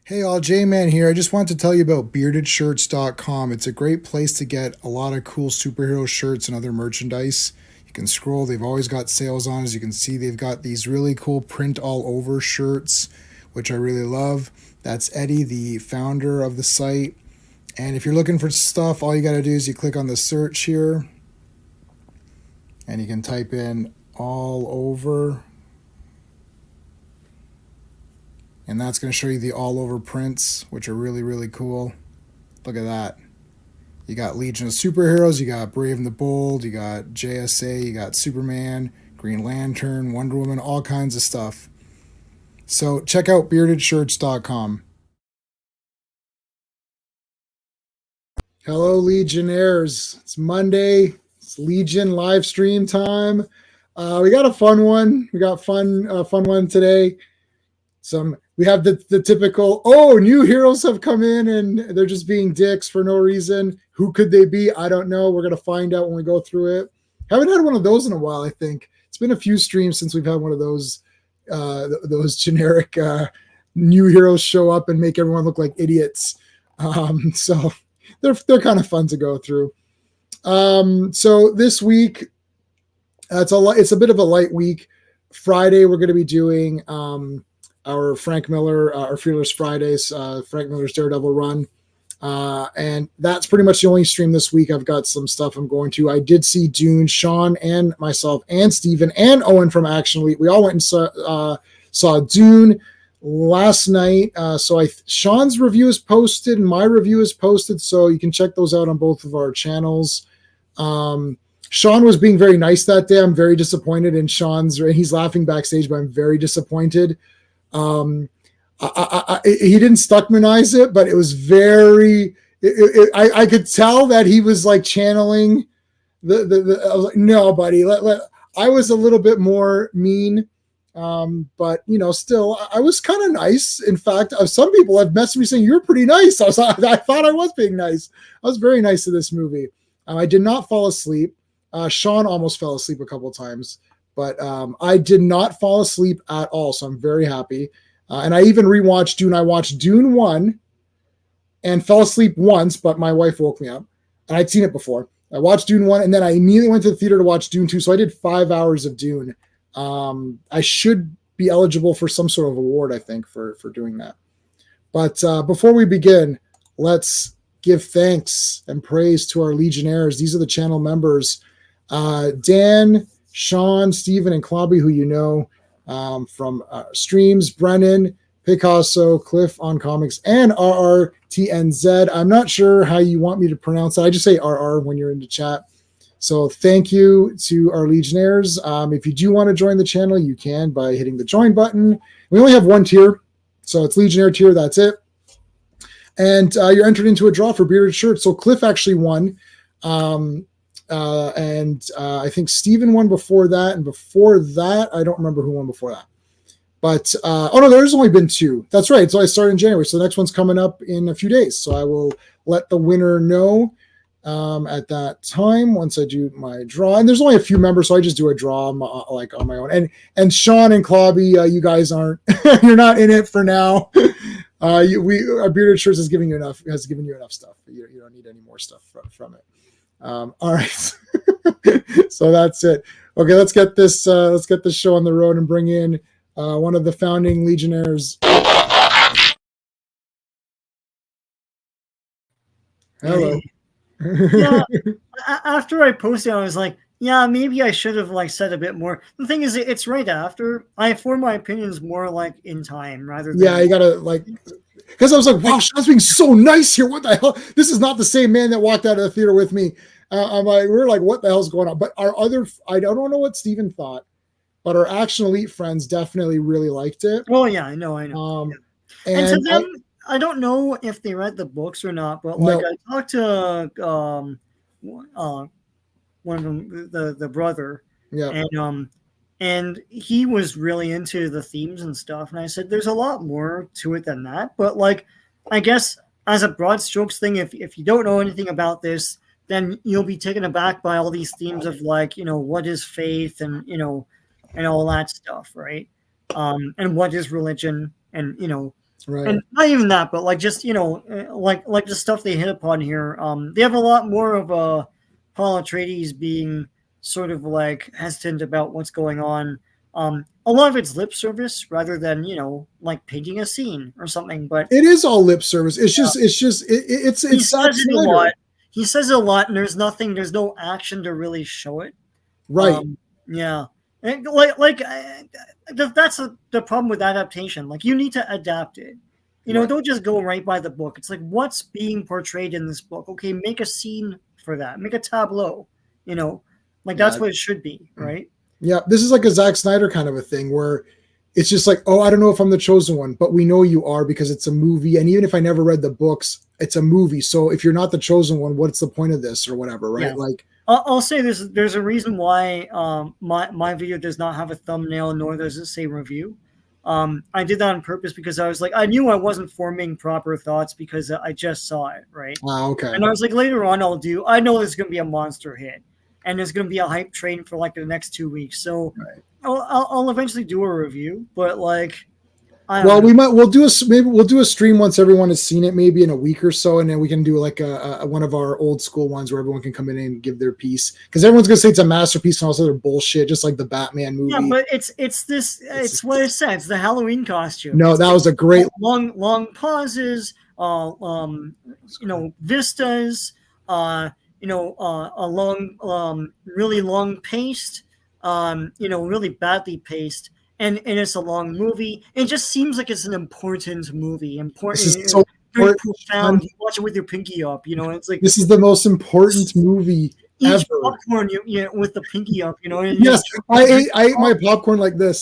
Hey all, J-Man here. I just wanted to tell you about beardedshirts.com. It's a great place to get a lot of cool superhero shirts and other merchandise. You can scroll, they've always got sales on. As you can see, they've got these really cool print all over shirts, which I really love. That's Eddie, the founder of the site. And if you're looking for stuff, all you got to do is you click on the search here and you can type in all over, and that's going to show you the all over prints, which are really, really cool. Look at that. You got Legion of Superheroes, you got Brave and the Bold, you got JSA, you got Superman, Green Lantern, Wonder Woman, all kinds of stuff. So check out beardedshirts.com. Hello, Legionnaires. It's Monday. It's Legion live stream time. We got a fun one. We got fun one today. We have the typical, new heroes have come in and they're just being dicks for no reason. Who could they be? I don't know. We're going to find out when we go through it. Haven't had one of those in a while, I think. It's been a few streams since we've had one of those generic new heroes show up and make everyone look like idiots. So they're kind of fun to go through. So this week, it's a bit of a light week. Friday, we're going to be doing our Frank Miller, our Fearless Fridays, Frank Miller's Daredevil run. And that's pretty much the only stream this week. I've got some stuff I'm going to. I did see Dune, Sean, and myself, and Steven, and Owen from Action Elite. We all went and saw Dune last night. Sean's review is posted, and my review is posted, so you can check those out on both of our channels. Sean was being very nice that day. I'm very disappointed in he's laughing backstage, but I'm very disappointed. He didn't Stuckmanize it, but it was very. I could tell that he was like channeling the I was like, no, buddy. I was a little bit more mean, but still, I was kind of nice. In fact, some people have messaged me saying you're pretty nice. I thought I was being nice. I was very nice to this movie. I did not fall asleep. Sean almost fell asleep a couple of times. But I did not fall asleep at all, so I'm very happy. And I even rewatched Dune. I watched Dune 1 and fell asleep once, but my wife woke me up. And I'd seen it before. I watched Dune 1, and then I immediately went to the theater to watch Dune 2. So I did 5 hours of Dune. I should be eligible for some sort of award, I think, for doing that. But before we begin, let's give thanks and praise to our Legionnaires. These are the channel members. Dan, Sean, Steven, and Clobberin, who you know from streams, Brennan, Picasso, Cliff on Comics, and RRTNZ. I'm not sure how you want me to pronounce that. I just say RR when you're in the chat. So thank you to our Legionnaires. If you do want to join the channel, you can by hitting the join button. We only have one tier, so it's Legionnaire tier. That's it. And you're entered into a draw for bearded shirts. So Cliff actually won. I think Steven won before that, and before that, I don't remember who won before that. But there's only been 2. That's right. So I started in January. So the next one's coming up in a few days. So I will let the winner know at that time once I do my draw. And there's only a few members, so I just do a draw on my own. And Sean and Clobby, you guys aren't. You're not in it for now. Our bearded shirts has given you enough stuff. You don't need any more stuff from it. All right. So that's it. Okay, let's get this show on the road and bring in one of the founding Legionnaires. Hello. Yeah, after I posted, I was like, yeah, maybe I should have said a bit more. The thing is, it's right after I form my opinions more in time rather than. Yeah, you gotta because I was like, wow, Sean's being so nice here. What the hell? This is not the same man that walked out of the theater with me. We're like, what the hell's going on? But our other, I don't know what Steven thought, but our Action Elite friends definitely really liked it. Oh yeah, I know. Yeah. And to them, I don't know if they read the books or not, but I talked to one of them, the brother, yeah, and he was really into the themes and stuff. And I said, there's a lot more to it than that. But I guess as a broad strokes thing, if you don't know anything about this, then you'll be taken aback by all these themes of what is faith and all that stuff, right? And what is religion, and Right. And not even that, but like just like the stuff they hit upon here. They have a lot more of Paul Atreides being sort of like hesitant about what's going on. A lot of it's lip service rather than like painting a scene or something. But It is all lip service. It's he Zack says it a Snyder. lot. He says it a lot, and there's no action to really show it. Right. Yeah. And that's the problem with adaptation. Like you need to adapt it. Right. Don't just go right by the book. It's like what's being portrayed in this book. Okay, make a scene for that. Make a tableau. That's what it should be, right? Yeah, this is like a Zack Snyder kind of a thing where it's just like, oh, I don't know if I'm the chosen one, but we know you are because it's a movie. And even if I never read the books, it's a movie. So if you're not the chosen one, what's the point of this or whatever, right? Yeah. Like, I'll say there's a reason why my video does not have a thumbnail nor does it say review. I did that on purpose because I was like, I knew I wasn't forming proper thoughts because I just saw it, right? Okay. And I was like, later on I know there's going to be a monster hit and there's going to be a hype train for like the next 2 weeks. So right. I'll eventually do a review, but like, we'll do a stream once everyone has seen it, maybe in a week or so, and then we can do like a one of our old school ones where everyone can come in and give their piece because everyone's gonna say it's a masterpiece and also they're bullshit, just like the Batman movie. Yeah, but it's what it said. It's the Halloween costume. No, that was a great long pauses, vistas, a long, really long paced, really badly paced. And it's a long movie. It just seems like it's an important movie. Important, so very profound. You watch it with your pinky up. It's like this is the most important movie ever. Popcorn, with the pinky up. Yes, I ate my popcorn like this.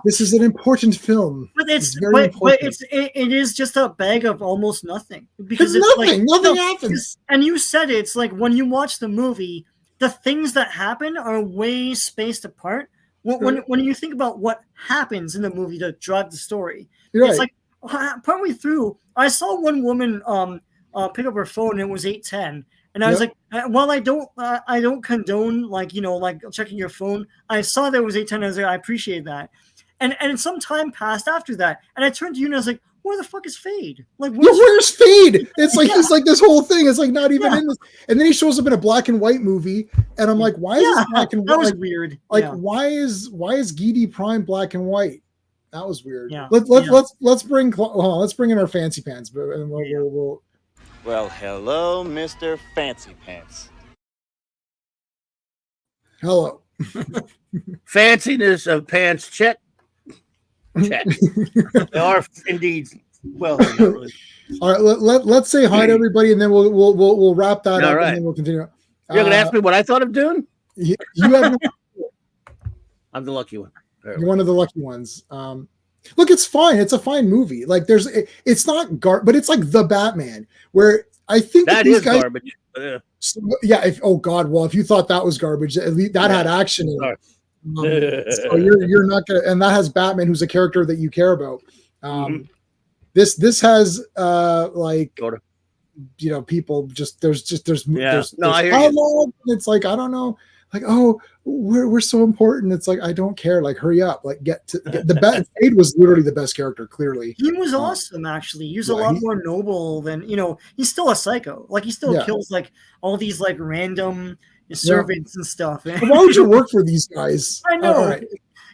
This is an important film. But it is just a bag of almost nothing because it's nothing. Nothing happens. And you said it's like when you watch the movie, the things that happen are way spaced apart. When you think about what happens in the movie to drive the story, it's like partway through, I saw one woman pick up her phone and it was 8:10, and I was like, while I don't condone like checking your phone, I saw that it was 8:10. I was like, I appreciate that, and some time passed after that, and I turned to you and I was like, where the fuck is Fade? Like, where's Fade? It's like he's like this whole thing. It's like not even in this. And then he shows up in a black and white movie, and I'm like, why is this black and white? That was weird. Like, why is Geedy Prime black and white? That was weird. Yeah. Let's bring in our fancy pants, and we'll. Well, hello, Mr. Fancy Pants. Hello. Fanciness of pants, check. Check. They are indeed. Well, really. All right. Let's say hi to everybody, and then we'll wrap that up, right. and then we'll continue. You're gonna ask me what I thought of doing? You have. I'm the lucky one. You're one of the lucky ones. Look, it's fine. It's a fine movie. Like it's not but it's like the Batman, where I think that is garbage. Oh God. Well, if you thought that was garbage, at least that had action in it. So you're not gonna, and that has Batman, who's a character that you care about. This has people there's I hear you. It's like, I don't know, like, oh, we're so important. It's like, I don't care. Like, hurry up. Like, get the Fade was literally the best character. Clearly, he was awesome. Actually, he was a lot more noble than he's still a psycho. Like, he still kills like all these like random servants and stuff. Why would you work for these guys? I know. All right.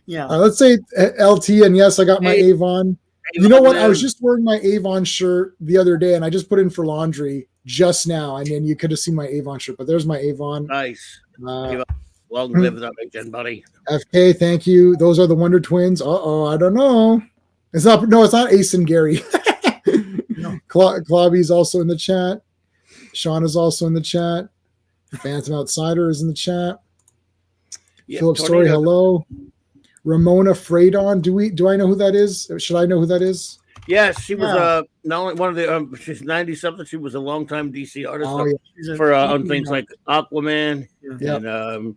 Yeah. Let's say LT, and yes, I got my Avon. You know what? I was just wearing my Avon shirt the other day, and I just put in for laundry just now, and then you could have seen my Avon shirt. But there's my Avon. Nice. Long live that legend, buddy. FK, thank you. Those are the Wonder Twins. I don't know. It's not Ace and Gary. No. Clobby's also in the chat. Sean is also in the chat. Phantom Outsider is in the chat. Yep, Philip Story, hello. Ramona Freydon. Do I know who that is? Should I know who that is? Yes, she was not only one of the she's 90 something. She was a longtime DC artist for on things like Aquaman and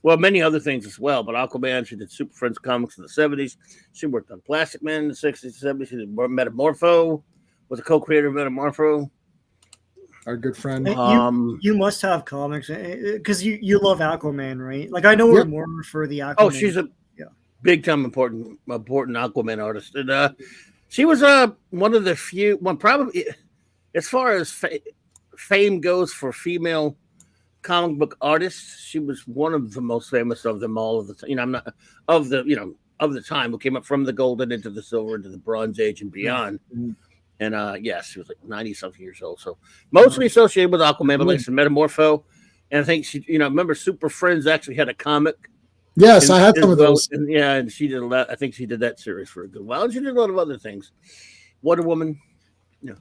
many other things as well. But Aquaman, she did Super Friends comics in the 70s. She worked on Plastic Man in the 60s, 70s. She did Metamorpho, was a co-creator of Metamorpho. Our good friend. You must have comics because you love Aquaman, right? Like, I know her more for the Aquaman. Oh, she's a big time important Aquaman artist. And She was one of the few, one probably, as far as fame goes for female comic book artists, she was one of the most famous of them all of the time. I'm not of the time who came up from the golden into the silver into the bronze age and beyond. Mm-hmm. And yes, she was like 90 something years old. So mostly associated with Aquaman, but like some Metamorpho. And I think she, remember Super Friends actually had a comic. Yes, I had some of those. And she did a lot. I think she did that series for a good while. And she did a lot of other things. Wonder Woman. Yeah.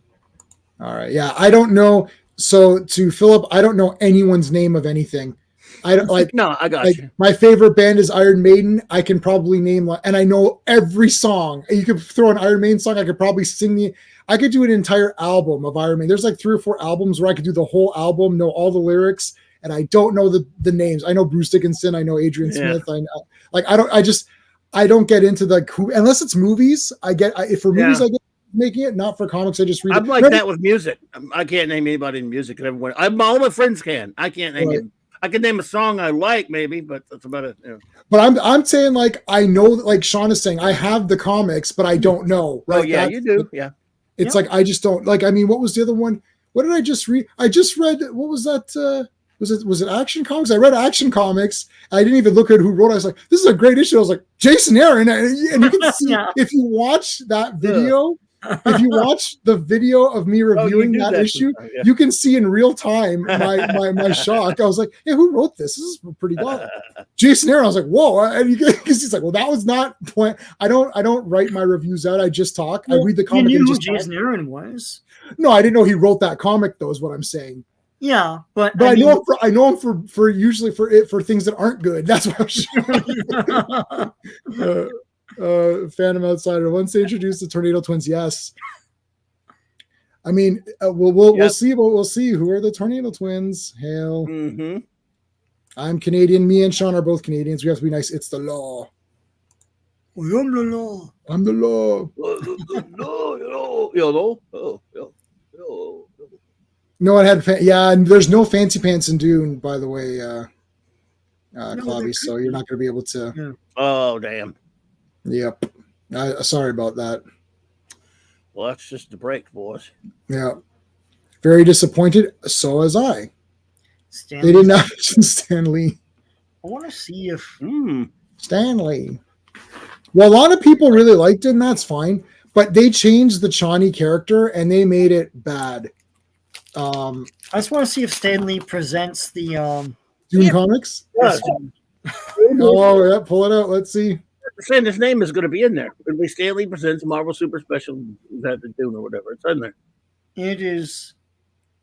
All right. Yeah. I don't know. So to Philip, I don't know anyone's name of anything. I don't like. No, I got you. My favorite band is Iron Maiden. I can probably name, and I know every song. You could throw an Iron Maiden song. I could probably sing I could do an entire album of Iron Maiden. There's like 3 or 4 albums where I could do the whole album, know all the lyrics, and I don't know the names. I know Bruce Dickinson. I know Adrian Smith. I know, I don't get into unless it's movies. For movies, I get making it, not for comics. I just read. I'm like that with music. I can't name anybody in music. Everyone, all my friends can. I can't name it. I can name a song I like, maybe, but that's about it. Yeah. But I'm saying, like, I know, like Sean is saying, I have the comics, but I don't know. Right? Oh yeah, you do. Yeah. It's like I just don't like. I mean, what was the other one? What did I just read? I just read. What was that? Was it Action Comics? I read Action Comics. I didn't even look at who wrote it. I was like, this is a great issue. I was like, Jason Aaron, and you can see if you watch that video. If you watch the video of me reviewing that issue, you can see in real time my shock. I was like, "Hey, who wrote this? This is pretty good." Jason Aaron. I was like, "Whoa!" And because he's like, "Well, that was not point." I don't write my reviews out. I just talk. I read the comic. You knew and who just Jason Aaron was? No, I didn't know he wrote that comic. Though is what I'm saying. Yeah, but I know him for usually for things that aren't good. That's what I'm Phantom Outsider. Once they introduce the Tornado Twins, yes. I mean, we'll see. We'll see who are the Tornado Twins. Hail. Mm-hmm. I'm Canadian. Me and Sean are both Canadians. We have to be nice. It's the law. I am the law. I'm the law. No one had. And there's no fancy pants in Dune, by the way, Clobby. So you're not going to be able to. Yeah. Oh damn. Yep. Sorry about that. Well, that's just the break, boys. Yeah. Very disappointed. So was I. Stan they didn't mention Stan Lee. I want to see if Stan Lee. Well, a lot of people really liked it, and that's fine. But they changed the Chani character, and they made it bad. I just want to see if Stan Lee presents the Dune comics. Yes. Oh yeah, pull it out. Let's see. Saying his name is going to be in there. It'll be Stan Lee presents Marvel Super Special that the Dune or whatever. It's in there. It is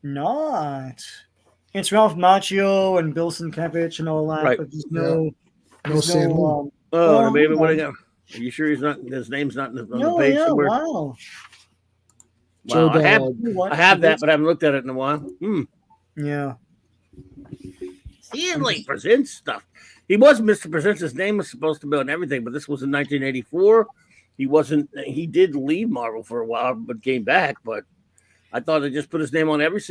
not. It's Ralph Macchio and Bill Sienkiewicz and all that, right. But there's no Stan Lee. Maybe what I got? Are you sure his name's not on the page somewhere? Wow. Wow, I have that, but I haven't looked at it in a while. Yeah. Stan Lee presents stuff. He was Mr. Presents. His name was supposed to be on everything, but this was in 1984. He wasn't. He did leave Marvel for a while, but came back. But I thought they just put his name on every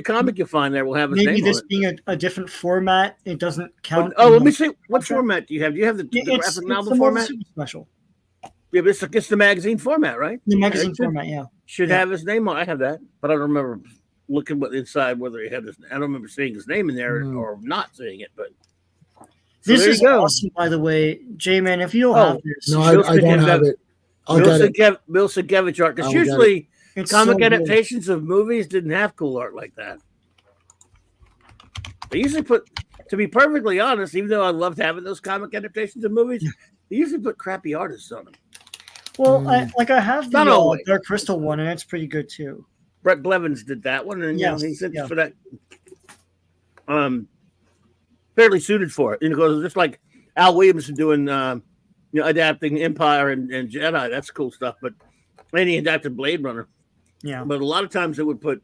comic you find there will have his name on it. Maybe this being a different format, it doesn't count. Let me see. What format do you have? Do you have the graphic novel format? Special. Yeah, but it's the magazine format, right? The magazine format, yeah. Should have his name on. I have that, but I don't remember looking inside whether he had his. I don't remember seeing his name in there or not seeing it, but. So this is awesome, by the way, J-Man. If you don't have this, no, I don't have it. Bill Sienkiewicz art, because usually comic adaptations of movies didn't have cool art like that. They usually put, to be perfectly honest, even though I loved having those comic adaptations of movies, they usually put crappy artists on them. Well, I have the Dark Crystal one, and it's pretty good too. Brett Blevins did that one, and he said for that. Fairly suited for it, because just like Al Williamson doing, adapting Empire and Jedi, that's cool stuff. But and he adapted Blade Runner, But a lot of times it would put,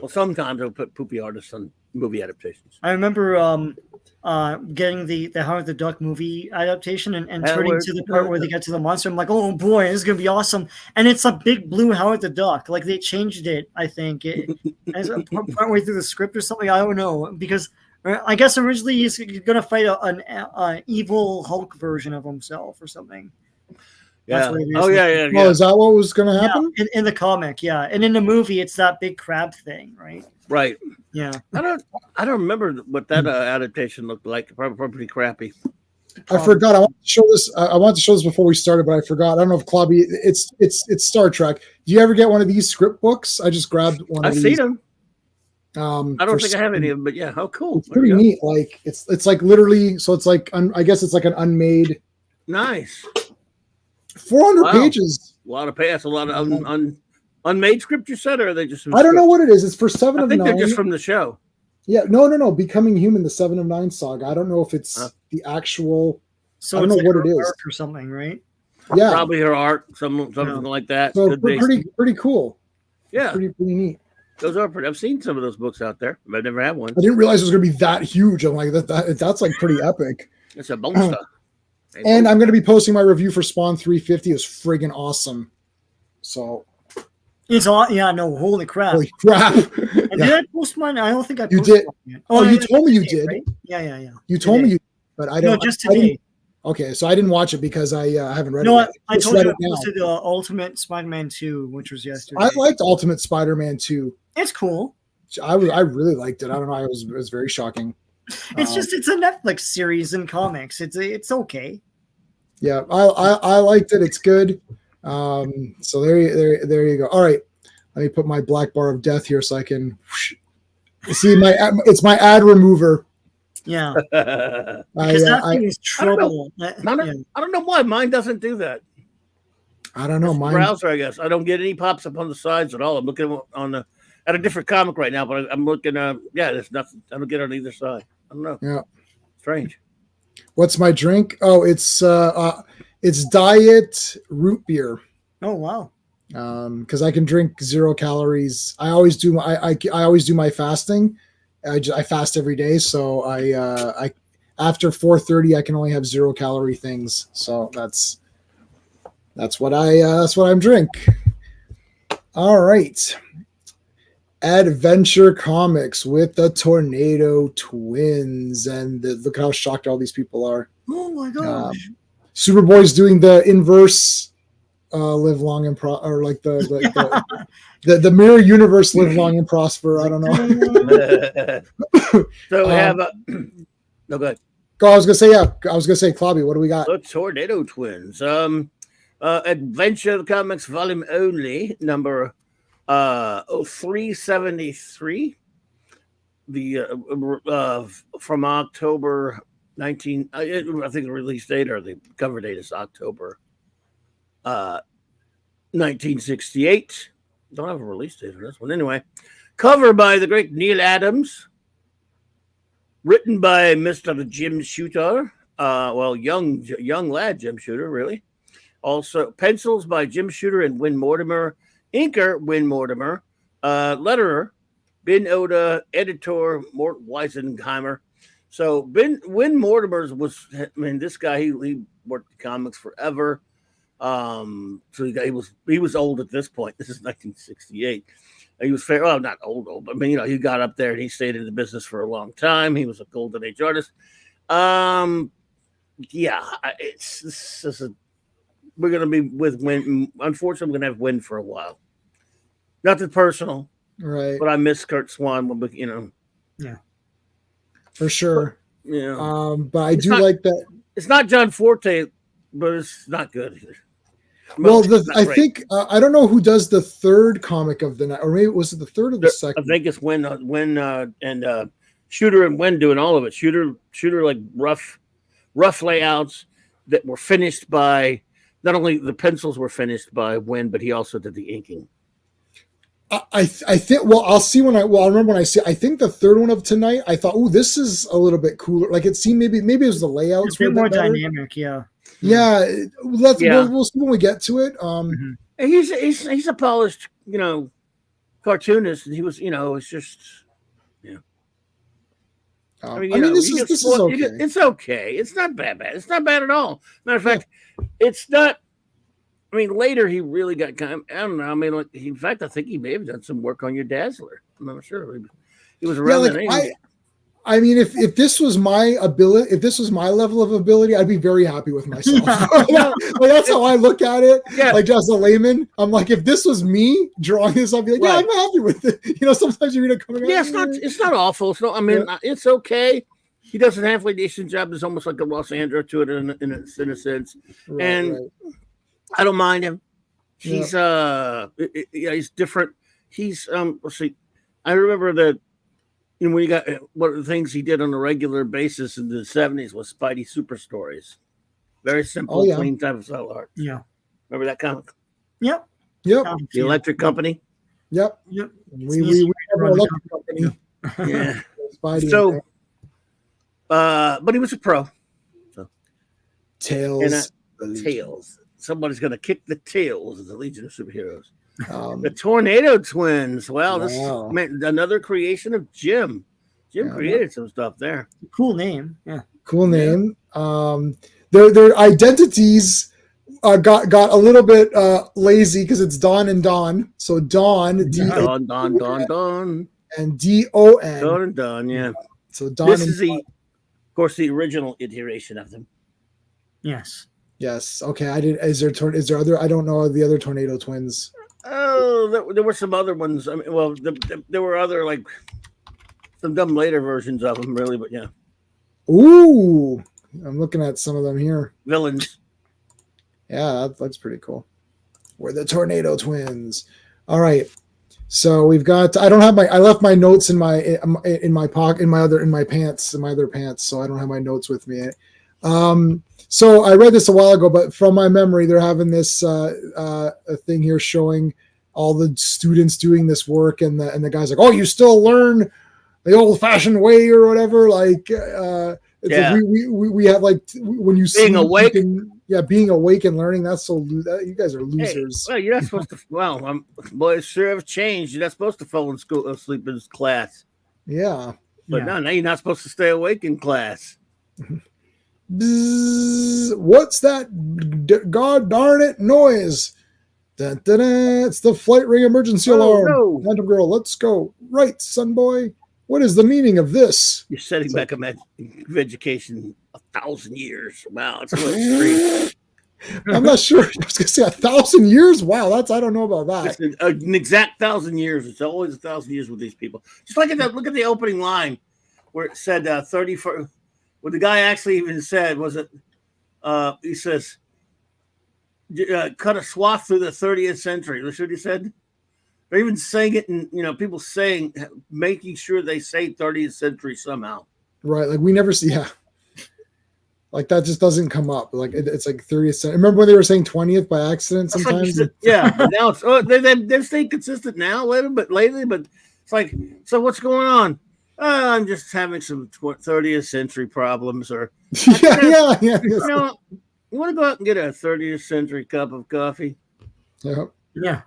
sometimes it would put poopy artists on movie adaptations. I remember getting the Howard the Duck movie adaptation and turning to the part where they get to the monster. I'm like, oh boy, this is gonna be awesome. And it's a big blue Howard the Duck. Like they changed it, I think, partway through the script or something. I don't know, because. I guess originally he's going to fight an evil Hulk version of himself or something. Yeah. What it is. Oh yeah. Oh, is that what was going to happen? In the comic, yeah, and in the movie, it's that big crab thing, right? Right. Yeah. I don't remember what that adaptation looked like. Probably pretty crappy. I forgot. I want to show this. I wanted to show this before we started, but I forgot. I don't know if Clobby. It's Star Trek. Do you ever get one of these script books? I just grabbed one. I've seen them. I don't think I have any of them, but yeah, how cool! It's pretty neat. Like it's like literally. So it's like I guess it's like an unmade. Nice. 400 pages. A lot of pages. A lot of unmade script. You said, or are they just? I don't know what it is. It's for 7 of 9. I think they're just from the show. Yeah, no. Becoming Human, the 7 of 9 saga. I don't know if it's the actual. So I don't know like what it is or something, right? Yeah, probably her art, something like that. So pretty cool. Yeah, pretty neat. Those are pretty. I've seen some of those books out there, but I've never had one. I didn't realize it was going to be that huge. I'm like that's like pretty epic. It's a monster. And I'm going to be posting my review for Spawn 350. It was friggin' awesome. So it's all holy crap! Holy crap! Did I post mine? I don't think I posted. You did. Mine. Oh, you told me you did. Right? Yeah. You told me you, but I don't. No, just today. Okay, so I didn't watch it because I haven't read it. No, yet. I told you I posted Ultimate Spider-Man 2, which was yesterday. I liked Ultimate Spider-Man 2. It's cool. I really liked it. I don't know. It was very shocking. It's a Netflix series in comics. It's okay. Yeah, I liked it. It's good. So there you go. All right, let me put my black bar of death here so I can see it's my ad remover. Yeah, because that thing is trouble. I don't know why mine doesn't do that. I don't know. It's mine browser, I guess. I don't get any pops up on the sides at all. I'm looking at a different comic right now, but I'm looking. There's nothing. I don't get it on either side. I don't know. Yeah, strange. What's my drink? Oh, it's diet root beer. Oh wow. Because I can drink 0 calories. I always do my fasting. I fast every day, so I after 4:30 I can only have 0 calorie things. So that's what I'm drink. All right. Adventure Comics with the Tornado Twins, and look how shocked all these people are. Oh my gosh. Superboy's doing the inverse live long and or like the mirror universe live long and prosper. I don't know. So we have no good. I was gonna say Clobby, what do we got? The Tornado Twins. Adventure Comics volume only, number 373. The from October 19. I think the release date or the cover date is October 1968. Don't have a release date for this one anyway. Cover by the great Neil Adams. Written by Mr. Jim Shooter. Young lad Jim Shooter, really. Also, pencils by Jim Shooter and Win Mortimer. Inker, Win Mortimer. Letterer, Ben Oda. Editor, Mort Weisenheimer. So, Win Mortimer's this guy, he worked in comics forever. So he was old at this point. This is 1968. He was not old, but he got up there and he stayed in the business for a long time. He was a golden age artist. We're gonna be with Win. Unfortunately, I'm gonna have Win for a while. Nothing personal, right? But I miss Kurt Swan. Yeah, for sure. Yeah, but I do like that. It's not John Forte, but it's not good either. I think I don't know who does the third comic of the night, or maybe was it the third or the second? I think it's Win and Shooter and Win doing all of it. Shooter like rough layouts that were finished by, not only the pencils were finished by Win, but he also did the inking. I think. Well, I'll see I'll remember when I see. I think the third one of tonight. I thought, oh, this is a little bit cooler. Like it seemed maybe it was the layouts. It's a bit more dynamic. Yeah. Yeah, we'll see when we get to it. He's a polished, cartoonist, and he was, it's just, this is okay. It's okay. It's not bad. It's not bad at all. Matter of fact, it's not. Later he really got kind of, I don't know. In fact, I think he may have done some work on your Dazzler. I'm not sure. He was around that age. I mean, if this was my ability, if this was my level of ability, I'd be very happy with myself. Like, that's how I look at it. Yeah. Like, as a layman, I'm like, if this was me drawing this, I'd be like, yeah, I'm happy with it. You know, sometimes you read a comic. Yeah, it's not awful. It's not, I mean, it's okay. He does a halfway decent job. There's almost like a Ross Andrew to it in a sense, and I don't mind him. He's he's different. He's let's see. I remember that. You know, when you got one of the things he did on a regular basis in the 70s was Spidey Super Stories. Very simple, clean type of style art. Yeah. Remember that comic? Yep. The Electric Company? Yep. We have an electric company. Yeah. Spidey. So, but he was a pro. So. Tails. Tails. Somebody's going to kick the tails of the Legion of Superheroes. The Tornado Twins. Well, this is another creation of Jim. Jim created some stuff there. Cool name. Yeah. Cool name. Their identities got a little bit lazy because it's Don and Don. So Don, Don, and D-O-N. Don and Don, yeah. So Don. This is of course, the original iteration of them. Yes. Yes. Okay. Is there other? I don't know the other Tornado Twins. Oh, there were some other ones. I mean, well, there were other like some dumb later versions of them, really. But yeah. Ooh, I'm looking at some of them here. Villains. Yeah, that's pretty cool. We're the Tornado Twins. All right. So we've got. I left my notes in my pocket in my other pants. So I don't have my notes with me. So I read this a while ago, but from my memory, they're having this a thing here showing all the students doing this work, and the guy's like, "Oh, you still learn the old-fashioned way or whatever." Like, like we have like when you being awake, being awake and learning. That's so you guys are losers. Hey, well, you're not supposed to. Well, boys sure have changed. You're not supposed to fall in school, asleep in class. Yeah, but now you're not supposed to stay awake in class. Bzz, what's that? God darn it noise! Dun, dun, dun, it's the flight ring emergency alarm. No. Phantom Girl, let's go. Right, son boy. What is the meaning of this? You're setting back education 1,000 years. Wow, it's a little extreme. I'm not sure. I was going to say 1,000 years. Wow, I don't know about that. It's an exact 1,000 years. It's always 1,000 years with these people. Just look at the opening line where it said 34. What the guy actually even said was it? He says, "Cut a swath through the 30th century." That's what he said. They're even saying it, and people making sure they say 30th century somehow. Right, like we never see. Yeah, like that just doesn't come up. Like it's like 30th century. Remember when they were saying 20th by accident sometimes? Like yeah, but now it's they're staying consistent now, lately. But it's like, so what's going on? I'm just having some 30th century problems, or yeah. You want to go out and get a 30th century cup of coffee? Yeah.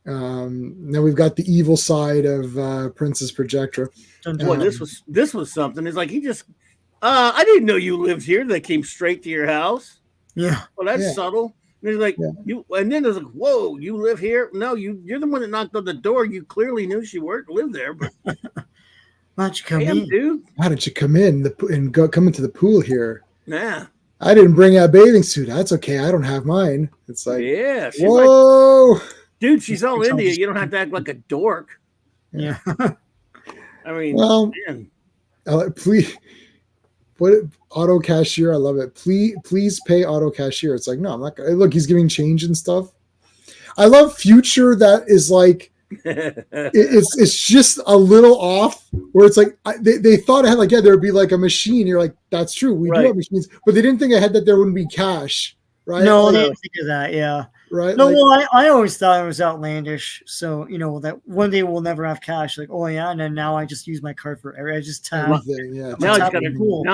Now we've got the evil side of Princess Projectra. Boy, this was something. It's like he just, I didn't know you lived here. They came straight to your house. Yeah. Well, that's subtle. And he's like, you, and then there's like, whoa, you live here? No, you're the one that knocked on the door. You clearly knew she lived there, but. Why'd you come in, dude? How did you come in and come into the pool here? Yeah. I didn't bring a bathing suit. That's okay. I don't have mine. It's like, yeah. Whoa. Like, dude, she's all into you. You don't have to act like a dork. Yeah. I mean, well, man. Please, auto cashier. I love it. Please pay auto cashier. It's like, no, I'm not going to. Look, he's giving change and stuff. I love Future that is like, it's just a little off where it's like they thought it had like there would be like a machine. You're like, that's true, we do have machines, but they didn't think ahead that there wouldn't be cash, right? No, they didn't think of that. Yeah, right. No, well, I always thought it was outlandish. So that one day we'll never have cash. Like, oh yeah, and then now I just use my card for everything. I just tap. Yeah, now I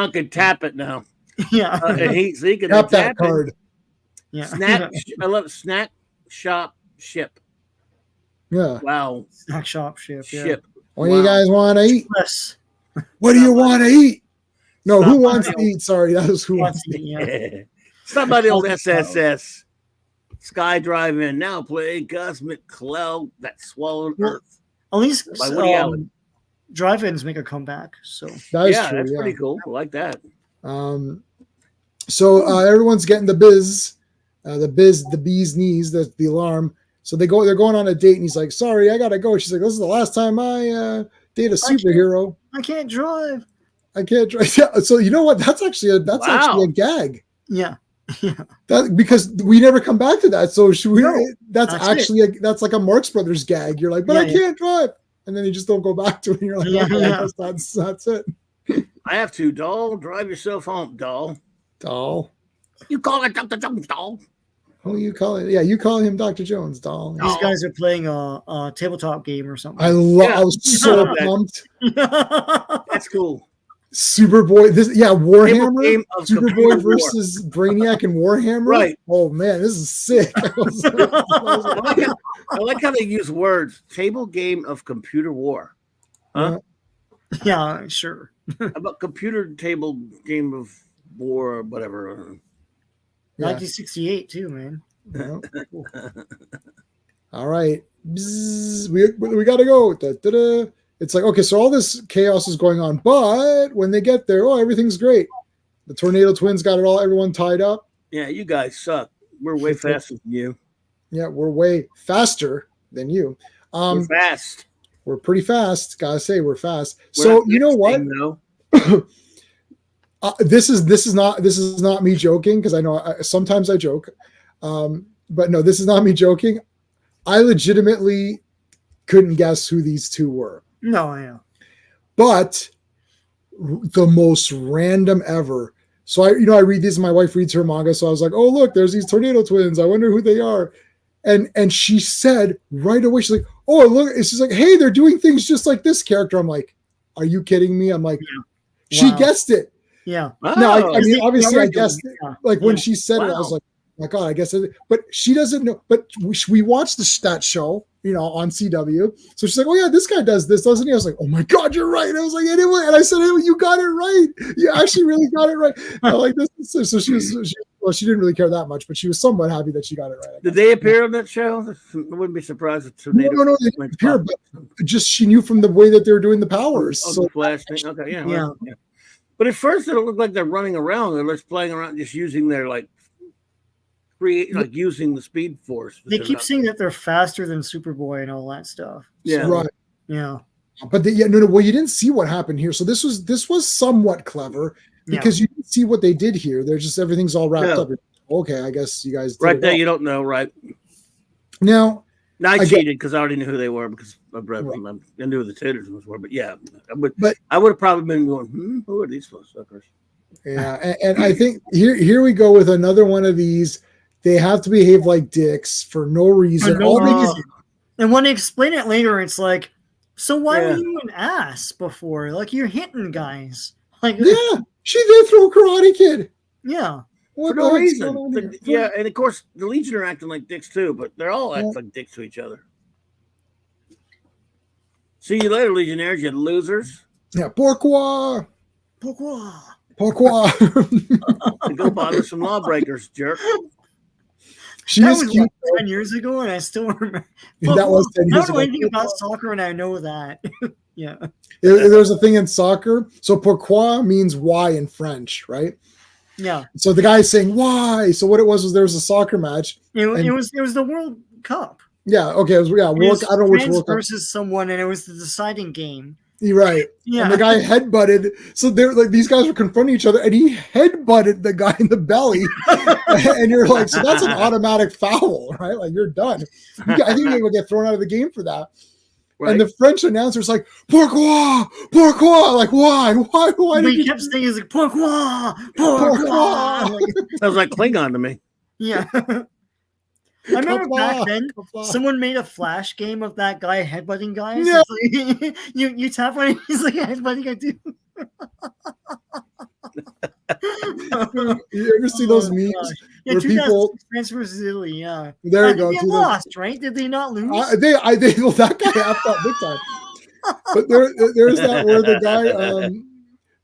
can tap it now. Yeah, so he can tap that card. It. Yeah, I love Snack Shop Ship. Yeah. Wow. Snack shop ship. What do you guys want to eat? Yes. What do you want to eat? No, who wants to eat? Sorry, that was who wants to eat. Yeah. Stop by the old SSS. Sky Drive In. Now play Cosmic Cloud That Swallowed Earth. At least by Woody Allen. drive-ins make a comeback. So that is yeah, true. that's Yeah. pretty cool. I like that. So everyone's getting the bee's knees, the alarm. So they're going on a date, and he's like, "Sorry, I gotta go." She's like, "This is the last time I date a superhero. I can't drive. I can't drive." Yeah, so you know what? That's actually a gag. Yeah. That because we never come back to that. So that's like a Marx Brothers gag. You're like, "But I can't drive," and then you just don't go back to it. And you're like, that's it. I have to, doll. Drive yourself home, doll. Doll. You call it Dr. Jones, doll. Who you call it? Yeah, you call him Dr. Jones, doll. These guys are playing a tabletop game or something. I was so pumped. That's cool. Superboy, Warhammer, Superboy versus Brainiac and Warhammer. Right. Oh man, this is sick. I like how they use words. Table game of computer war. Huh? Yeah, sure. How about computer table game of war or whatever? 1968 too, man. Yeah. All right. Bzz, we gotta go. Da-da-da. It's like, okay, so all this chaos is going on, but when they get there, everything's great. The Tornado Twins got everyone tied up. Yeah, you guys suck. We're way faster than you. Yeah, we're way faster than you. We're fast. We're pretty fast. Gotta say, we're fast. So you know what? This is not me joking, because I know sometimes I joke, but no, this is not me joking. I legitimately couldn't guess who these two were. No, yeah. But the most random ever. So I read these. My wife reads her manga, so I was like, "Oh, look, there's these Tornado Twins. I wonder who they are." And she said right away, she's like, "Oh, look!" It's just like, "Hey, they're doing things just like this character." I'm like, "Are you kidding me?" I'm like, She guessed it. Yeah. No, I mean, obviously, I guessed it. Like when she said it, I was like, "Oh my God, I guess it." But she doesn't know. But we watched that show, on CW. So she's like, "Oh yeah, this guy does this, doesn't he?" I was like, "Oh my God, you're right." I was like, "Anyway," and I said, "Hey, you got it right. You actually really got it right." I like this. So she didn't really care that much, but she was somewhat happy that she got it right. Did they appear on that show? I wouldn't be surprised if Tornado. No, they didn't appear, but just she knew from the way that they were doing the powers. Oh, so the flash thing. Okay, yeah. But at first, it looked like they're running around. They're just playing around, just using their using the speed force. They keep saying that they're faster than Superboy and all that stuff. Yeah, so, right. Yeah, but well, you didn't see what happened here. So this was somewhat clever because you didn't see what they did here. They're just everything's all wrapped up. Okay, I guess you guys did right there. You don't know, right? Now. I cheated because I already knew who they were because I knew who the Titans were. But yeah, I would have probably been going, who are these suckers? Yeah, and I think here we go with another one of these. They have to behave like dicks for no reason. And when they explain it later, it's like, so why were you an ass before? Like you're hitting guys. Like she did throw Karate Kid. Yeah. For no reason. And of course the Legion are acting like dicks too, but they're all acting like dicks to each other. See you later, Legionnaires, you losers. Yeah, pourquoi? Go bother some lawbreakers, jerk. That was cute, 10 years ago, and I still remember. That was 10 years ago. I don't know anything about soccer, and I know that. Yeah. There's a thing in soccer. So pourquoi means why in French, right? Yeah. So the guy's saying why. So what it was there was a soccer match. It was the World Cup. Yeah. Okay. It was I don't know which World Cup versus someone, and it was the deciding game. You're right. Yeah. And the guy headbutted. So they're like these guys were confronting each other, and he headbutted the guy in the belly. And you're like, so that's an automatic foul, right? Like you're done. I think they would get thrown out of the game for that. Right. And the French announcer's like, pourquoi? Like, why? He kept saying, he's like, pourquoi? Sounds like Klingon to me. Yeah. I remember back then, someone made a flash game of that guy headbutting guys. Yeah. Like, you tap on it, he's like headbutting a dude. You ever see those memes? Yeah, 2006 France versus Italy. Yeah, there you go. They lost, right? Did they not lose? That guy effed up big time. But there's that where the guy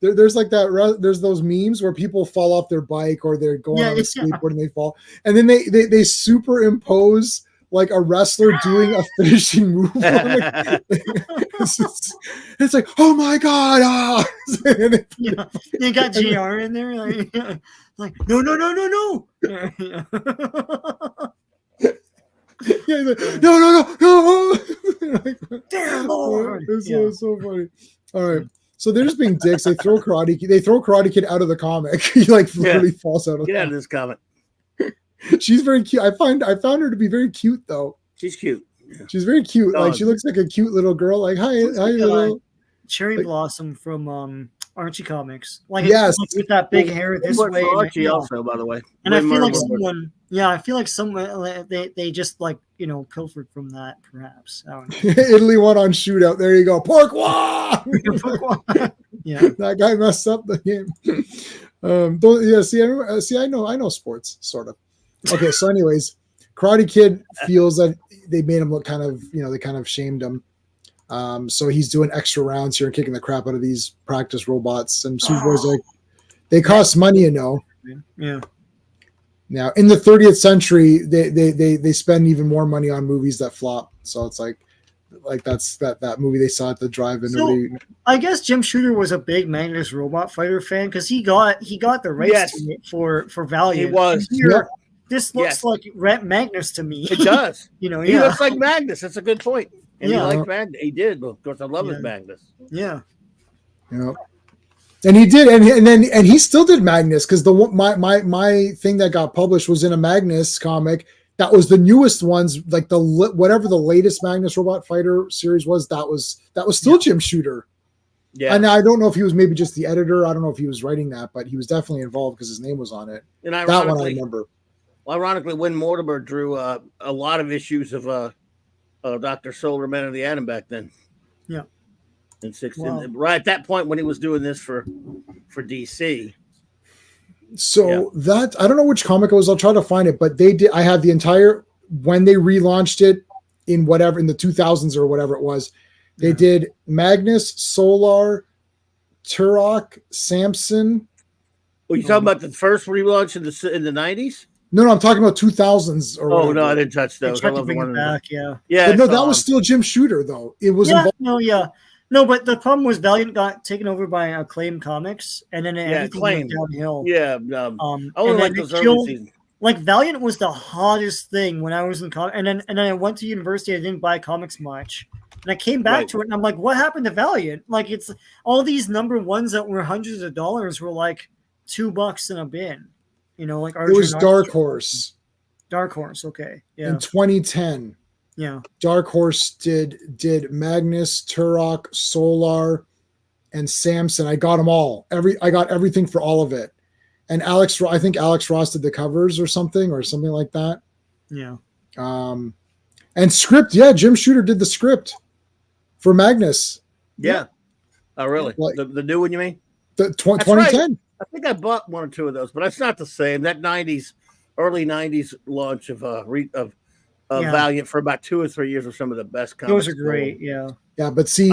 there's like that. There's those memes where people fall off their bike or they're going on a skateboard and they fall, and then they superimpose like a wrestler doing a finishing move. It's like, oh my god! Ah! Yeah, you got GR in there, like no. Yeah, he's like, no. Damn Lord! It's so funny. All right. So they're just being dicks. They throw Karate Kid out of the comic. He like literally falls out of Get out of this comic. She's very cute. I found her to be very cute though. She's cute. Yeah. She's very cute. Like she looks like a cute little girl. Like hi little Cherry Blossom from Archie Comics. Like yes, with that big hair this way. Archie also, by the way. And I feel like someone they just like pilfered from that perhaps. I don't know. Italy won on shootout. There you go. Pork Yeah, that guy messed up the game. I know sports sort of. Okay, so anyways, Karate Kid feels that they made him look kind of, they kind of shamed him. So he's doing extra rounds here and kicking the crap out of these practice robots. And Superboy's like, they cost money, Yeah. Now in the 30th century, they spend even more money on movies that flop. So it's like that's that movie they saw at the drive-in. So, I guess Jim Shooter was a big Magnus Robot Fighter fan because he got the rights to it for Valiant. He was. This looks like Magnus to me. It does. He looks like Magnus. That's a good point. And he Yeah. liked Magnus. He did. Of course, I love his Magnus. Yeah. And he did, and he still did Magnus because my thing that got published was in a Magnus comic. That was the newest ones, like whatever the latest Magnus Robot Fighter series was. That was still Jim Shooter. Yeah, and I don't know if he was maybe just the editor. I don't know if he was writing that, but he was definitely involved because his name was on it. And that one I remember. Ironically, Win Mortimer drew a lot of issues of Dr. Solar Man of the Atom back then. Yeah. In 16, right at that point when he was doing this for DC. So that I don't know which comic it was. I'll try to find it, but they did. I have the entire when they relaunched it in the 2000s or whatever it was. They did Magnus, Solar, Turok, Samson. Well, you talking about the first relaunch in the 90s? No, I'm talking about 2000s. Oh no, I didn't touch those. I love the one back. Yeah. But no, that was still Jim Shooter though. It was No, but the problem was Valiant got taken over by Acclaim Comics, and then everything went downhill. Yeah, I only like those early seasons. Like Valiant was the hottest thing when I was in college, and then I went to university. I didn't buy comics much, and I came back to it, and I'm like, "What happened to Valiant?" Like it's all these number ones that were hundreds of dollars were like $2 in a bin. Like it was Dark Horse. Dark Horse, okay, yeah. In 2010. Yeah, Dark Horse did Magnus, Turok, Solar, and Samson. I got them all. I got everything for all of it. And I think Alex Ross did the covers or something like that. Yeah. And script, Jim Shooter did the script for Magnus. Yeah. Oh, really? Like, the new one, you mean? The 2010. Right. I think I bought one or two of those, but it's not the same. That early 90s launch of Valiant for about 2 or 3 years were some of the best comics. Those are great, yeah. Yeah, but see,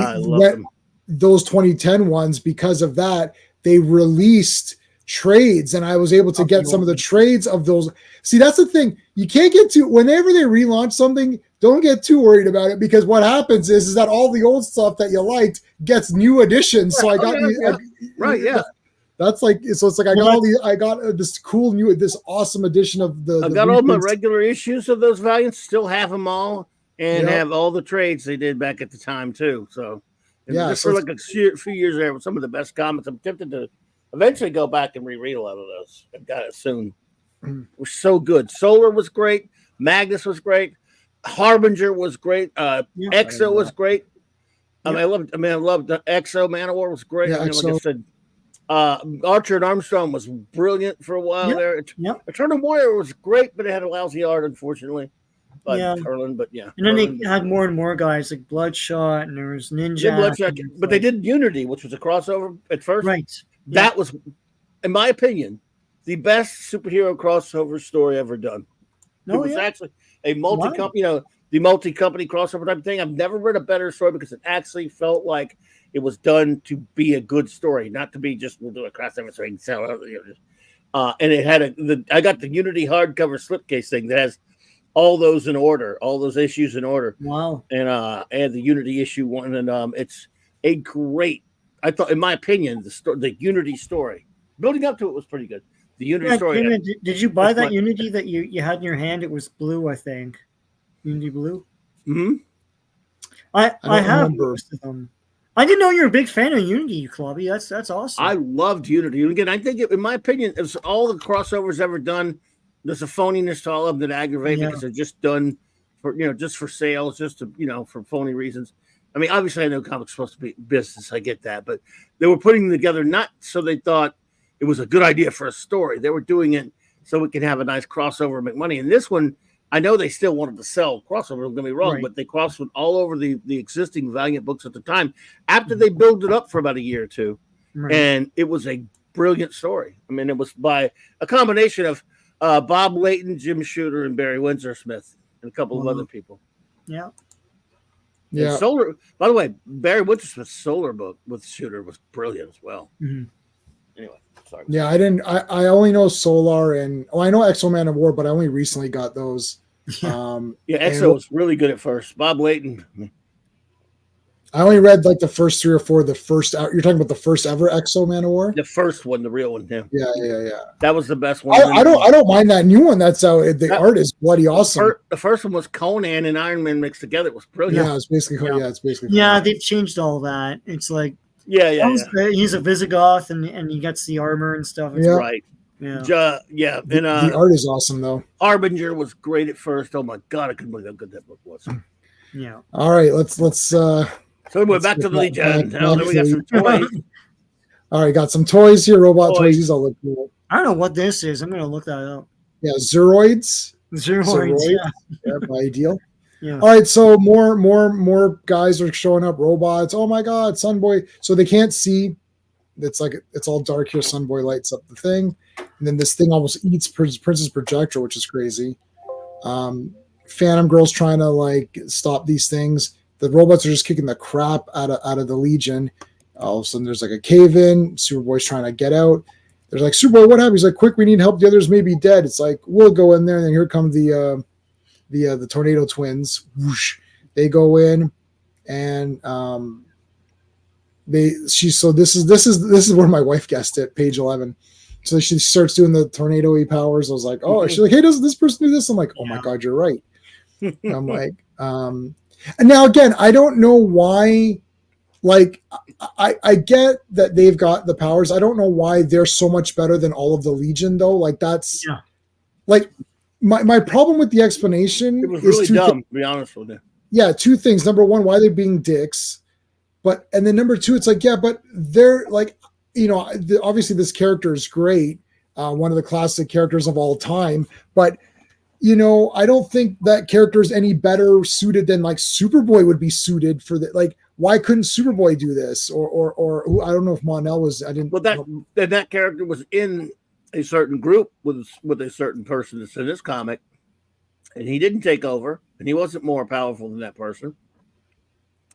those 2010 ones, because of that, they released trades, and I was able to get some of the trades of those. See, that's the thing. You can't get too, whenever they relaunch something, don't get too worried about it, because what happens is that all the old stuff that you liked gets new editions. So I got That's like, so it's like I got this cool this awesome edition of I got all my regular issues of those Valiants, still have them all, and have all the trades they did back at the time too. So just for like a few years there with some of the best comics. I'm tempted to eventually go back and reread a lot of those. I've got it soon. It was so good. Solar was great. Magnus was great. Harbinger was great. Exo was great. I loved Exo. Man of War was great. Yeah, like I said, Archer and Armstrong was brilliant for a while there. Eternal Warrior was great, but it had a lousy art, unfortunately. But and then they had more and more guys like Bloodshot, and there was Ninja. Bloodshot, but they did Unity, which was a crossover at first. Right. That was, in my opinion, the best superhero crossover story ever done. It was actually a multi-company, the multi-company crossover type thing. I've never read a better story because it actually felt like it was done to be a good story, not to be just we'll do a crossover so we can sell it. And it had I got the Unity hardcover slipcase thing that has all those in order, all those issues in order. Wow. And the Unity issue one, and it's a great. I thought, in my opinion, the Unity story, building up to it was pretty good. The Unity story. Damon, did you buy that Unity that you had in your hand? It was blue, I think. Unity blue. Hmm. I have most of them. I didn't know you're a big fan of Unity, Clobby. That's awesome. I loved Unity. And again, I think, in my opinion, it was all the crossovers ever done. There's a phoniness to all of them that aggravate because they're just done for just for sales, just to for phony reasons. I mean, obviously, I know comics are supposed to be business. I get that, but they were putting them together not so they thought it was a good idea for a story. They were doing it so we can have a nice crossover and make money. And this one, I know they still wanted to sell crossover, don't get me wrong, but they crossed with all over the existing Valiant books at the time after they built it up for about a year or two. Right. And it was a brilliant story. I mean, it was by a combination of Bob Layton, Jim Shooter, and Barry Windsor-Smith, and a couple of other people. Yeah. Yeah. And Solar, by the way, Barry Windsor-Smith's Solar book with Shooter was brilliant as well. Mm-hmm. Anyway, sorry. Yeah, I only know Solar and I know Exo Man of War, but I only recently got those. Exo was really good at first. Bob Layton. I only read like the first 3 or 4. The first, you're talking about the first ever Exo Man of War? The first one, the real one. Yeah. That was the best one. I don't mind that new one. That's how the art is bloody awesome. The first one was Conan and Iron Man mixed together. It was brilliant. Yeah, it's basically it's basically. Yeah, they've changed all that. It's like he's a Visigoth and he gets the armor and stuff. Yeah. Right. Yeah. And the art is awesome though. Harbinger was great at first. Oh my god, I couldn't believe how good that book was. Yeah. All right, let's So we went back to the Legion. Now we got some toys. All right, got some toys here. Robot toys. These all look cool. I don't know what this is. I'm gonna look that up. Yeah, Zeroids. Yeah, by Ideal. Yeah. All right, so more guys are showing up. Robots. Oh my God, Sunboy. So they can't see. It's all dark here. Sunboy lights up the thing, and then this thing almost eats Prince's projector, which is crazy. Phantom Girl's trying to stop these things. The robots are just kicking the crap out of the Legion. All of a sudden, there's a cave in. Superboy's trying to get out. There's Superboy, what happened? He's like, quick, we need help. The others may be dead. It's like, we'll go in there. And then here come the Tornado Twins. Whoosh. They go in, and this is where my wife guessed it, page 11. So she starts doing the tornado-y powers. I was like, oh, she's like, hey, doesn't this person do this? I'm like, oh my God, you're right. I'm like, and now again, I don't know why. I get that they've got the powers. I don't know why they're so much better than all of the Legion, though. That's my problem with the explanation. It was really dumb, to be honest with you. Yeah, 2 things. Number 1, why they're being dicks, and then number 2, it's but they're obviously this character is great, one of the classic characters of all time, but. I don't think that character is any better suited than Superboy would be suited for the why couldn't Superboy do this or I don't know if Mon-El was. I didn't. Well, that character was in a certain group with a certain person that's in this comic, and he didn't take over, and he wasn't more powerful than that person.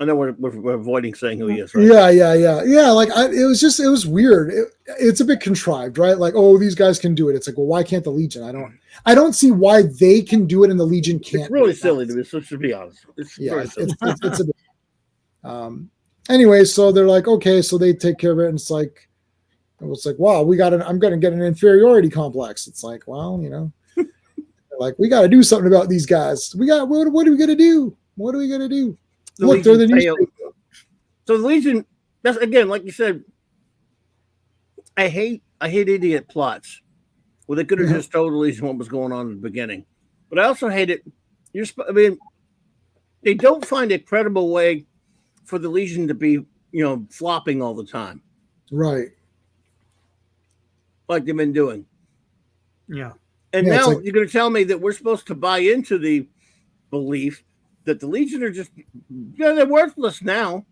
I know we're avoiding saying who he is, right? Yeah. It was weird. It's a bit contrived, right? These guys can do it. It's well, why can't the Legion? I don't see why they can do it and the Legion can't. It's really silly to me. So to be honest, it's a bit. Anyway, so they're okay, so they take care of it, and it's like, wow, I'm going to get an inferiority complex. It's well, we got to do something about these guys. What are we going to do? What are we going to do? Look, they're the newspaper. So the Legion, that's again, like you said, I hate idiot plots. Well, they could have just told the Legion what was going on in the beginning. But I also hate it. They don't find a credible way for the Legion to be, flopping all the time. Right. Like they've been doing. Yeah. And now you're going to tell me that we're supposed to buy into the belief that the Legion are just, they're worthless now.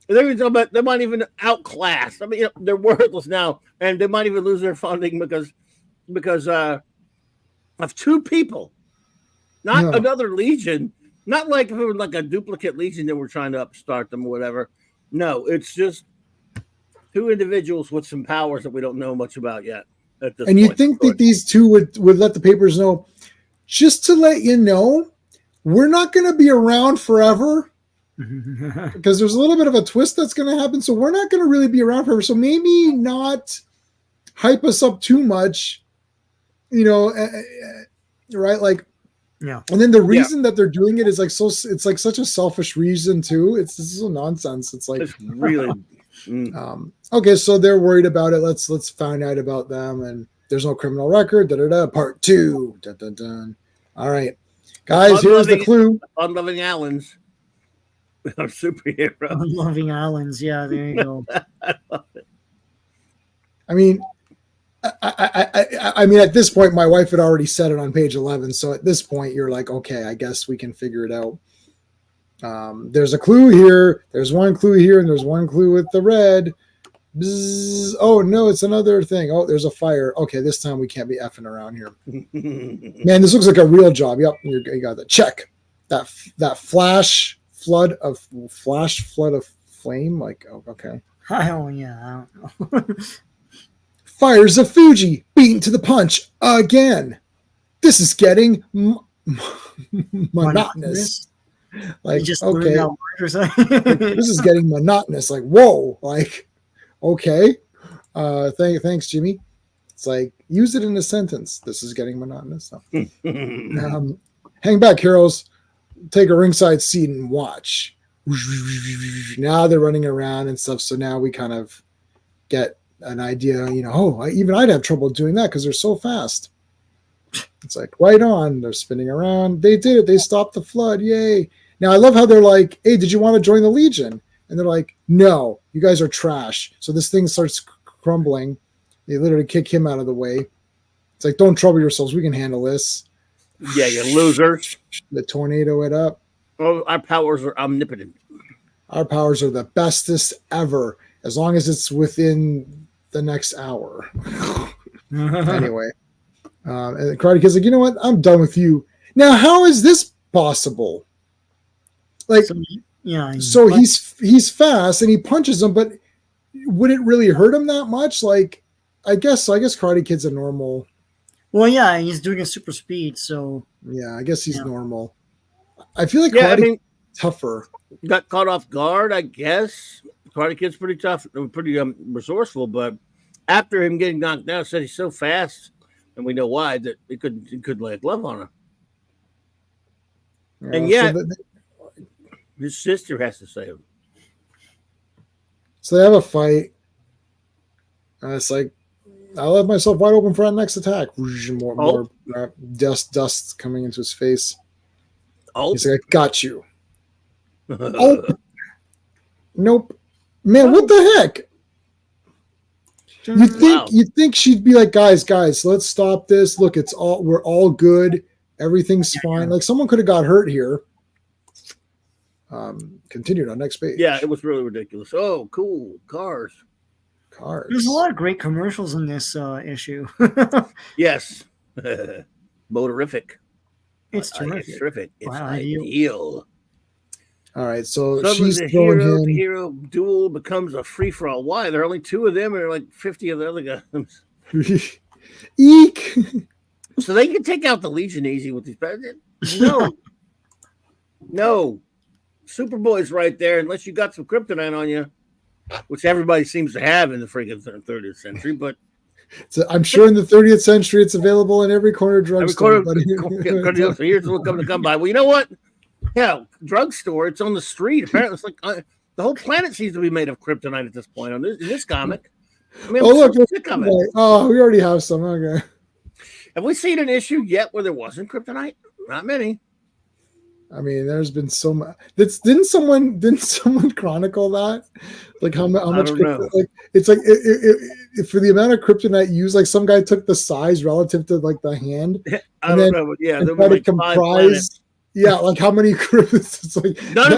They might even outclass. They're worthless now, and they might even lose their funding because of 2 people, not another Legion. Not like if it was a duplicate Legion that we're trying to upstart them or whatever. No, it's just 2 individuals with some powers that we don't know much about yet. At this point. You think that these 2 would let the papers know? just to let you know, we're not going to be around forever because there's a little bit of a twist that's going to happen. So we're not going to really be around forever. So maybe not hype us up too much, right? Like, yeah. And then the reason that they're doing it is like it's like such a selfish reason too. This is a nonsense. It's like it's really okay. So they're worried about it. Let's find out about them. And there's no criminal record. Part 2. Dun, dun, dun. All right, guys. Here's the clue. Fun-loving Allens. Our superhero. Fun-loving Allens. Yeah, there you go. I love it. I mean. I mean, at this point, my wife had already said it on page 11. So at this point, you're like, okay, I guess we can figure it out. There's a clue here. There's one clue here, and there's one clue with the red. Bzz. Oh, no, it's another thing. Oh, there's a fire. Okay, this time we can't be effing around here. Man, this looks like a real job. Yep, you got that. Check. That flash flood of flame. Like, oh, okay. Oh, yeah, I don't know. Fires of Fuji beaten to the punch again. This is getting monotonous. Like, just okay, this is getting monotonous. Like, whoa, like, okay. Thanks, Jimmy. It's like, use it in a sentence. This is getting monotonous. Hang back, heroes. Take a ringside seat and watch. Now they're running around and stuff. So now we kind of get an idea, even I'd have trouble doing that because they're so fast. It's like, right on. They're spinning around. They did it. They stopped the flood. Yay. Now, I love how they're like, hey, did you want to join the Legion? And they're like, no, you guys are trash. So this thing starts crumbling. They literally kick him out of the way. It's like, don't trouble yourselves. We can handle this. Yeah, you losers. The tornado it up. Oh, our powers are omnipotent. Our powers are the bestest ever, as long as it's within the next hour. Anyway, and the Karate Kid's like, you know what? I'm done with you. Now, how is this possible? Like, so he's fast and he punches him, but would it really hurt him that much? Like, I guess Karate Kid's a normal. Well, yeah, he's doing a super speed, so yeah, I guess he's normal. I feel like Karate tougher. Got caught off guard, I guess. Karate Kid's pretty tough, pretty resourceful, but after him getting knocked down, said he's so fast, and we know why, that he could lay a glove on him. And yet, his sister has to save him. So they have a fight. And it's like, I'll let myself wide open for that next attack. More dust coming into his face. Oh, he's like, I got you. Oh, nope. Man, what the heck? You think she'd be like, guys, let's stop this. Look, we're all good. Everything's fine. Like, someone could have got hurt here. Continued on next page. Yeah, it was really ridiculous. Oh, cool. Cars. There's a lot of great commercials in this issue. Yes. Motorific. It's terrific. It's terrific. It's wow, ideal. All right, so Suddenly she's throwing him. The hero duel becomes a free-for-all. Why? There are only 2 of them, and like 50 of the other guys. Eek! So they can take out the Legion easy with these. No. No. Superboy's right there, unless you got some kryptonite on you, which everybody seems to have in the freaking 30th century. But so I'm sure in the 30th century, it's available in every corner drugstore. Here's what come to come by. Well, you know what? Yeah, drugstore. It's on the street. Apparently, it's like the whole planet seems to be made of kryptonite at this point. In this comic. I mean, look! Oh, we already have some. Okay. Have we seen an issue yet where there wasn't kryptonite? Not many. I mean, there's been so much. Didn't someone chronicle that? Like how much? Kryptonite, like, it's like for the amount of kryptonite used, like some guy took the size relative to like the hand. I don't know, but yeah, there were like comprise. Yeah, like how many kryptonites? It's like none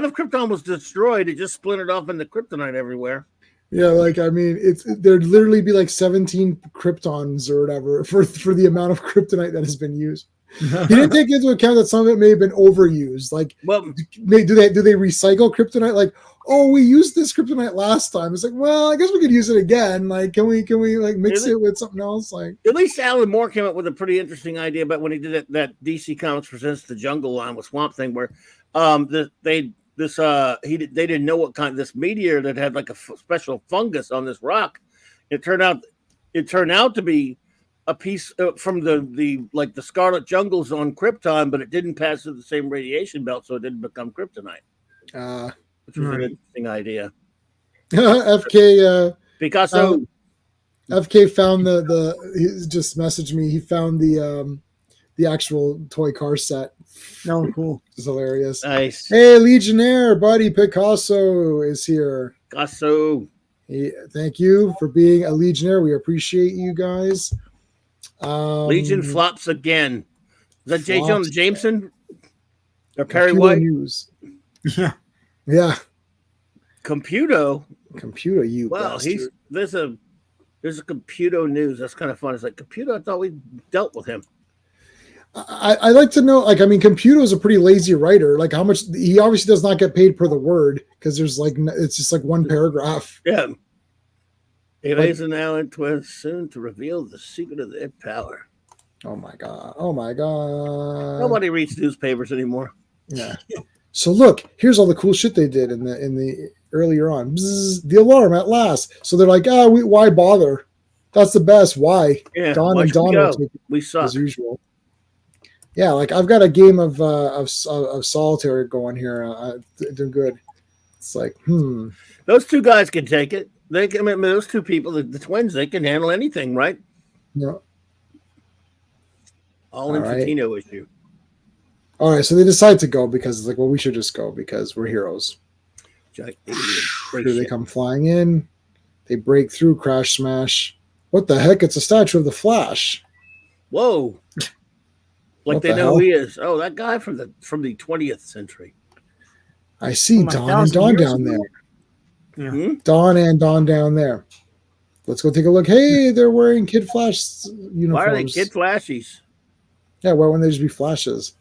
of Krypton was destroyed. It just splintered off into kryptonite everywhere. Yeah, like I mean, there'd literally be like 17 kryptons or whatever for the amount of kryptonite that has been used. He didn't take into account that some of it may have been overused. Like, well, do they recycle kryptonite? Like, oh, we used this kryptonite last time. It's like, well, I guess we could use it again. Like, can we like mix it with something else? Like, at least Alan Moore came up with a pretty interesting idea about when he did that DC Comics Presents the Jungle line with Swamp Thing, where they didn't know what kind of this meteor that had like a special fungus on this rock. It turned out to be a piece from the Scarlet Jungles on Krypton, but it didn't pass through the same radiation belt, so it didn't become kryptonite. Which was an interesting idea. FK Picasso. FK found he just messaged me. He found the actual toy car set. Oh, cool. It's hilarious. Nice. Hey, Legionnaire, buddy, Picasso is here. Picasso. Thank you for being a Legionnaire. We appreciate you guys. Legion flops again. Is that J. Jonah Jameson or Perry Computer White? News. Yeah. Computo. You. Wow, bastard. there's a Computo News. That's kind of fun. It's like Computo. I thought we dealt with him. I like to know, like, I mean, Computo is a pretty lazy writer. Like, how much he obviously does not get paid per the word because there's like it's just like one paragraph. Yeah. Aliens and Allen twins soon to reveal the secret of their power. Oh my god! Oh my god! Nobody reads newspapers anymore. Yeah. So look, here's all the cool shit they did in the earlier on. Bzzz, the alarm at last. So they're like, why bother? That's the best. Why? Yeah. Don and Don we suck as usual. Yeah, like I've got a game of solitaire going here. Doing good. It's like, Those two guys can take it. They can. I mean, those two people, the twins, they can handle anything, right? Yeah. All Infantino issue. All right, so they decide to go because it's like, well, we should just go because we're heroes. Here they come flying in. They break through, crash, smash. What the heck? It's a statue of the Flash. Whoa! Like they know who he is. Oh, that guy from the 20th century. I see Don and Don down there. Yeah. Don and Don down there. Let's go take a look. Hey, they're wearing Kid Flash uniforms. Why are they Kid Flashies? Yeah, why wouldn't they just be Flashes?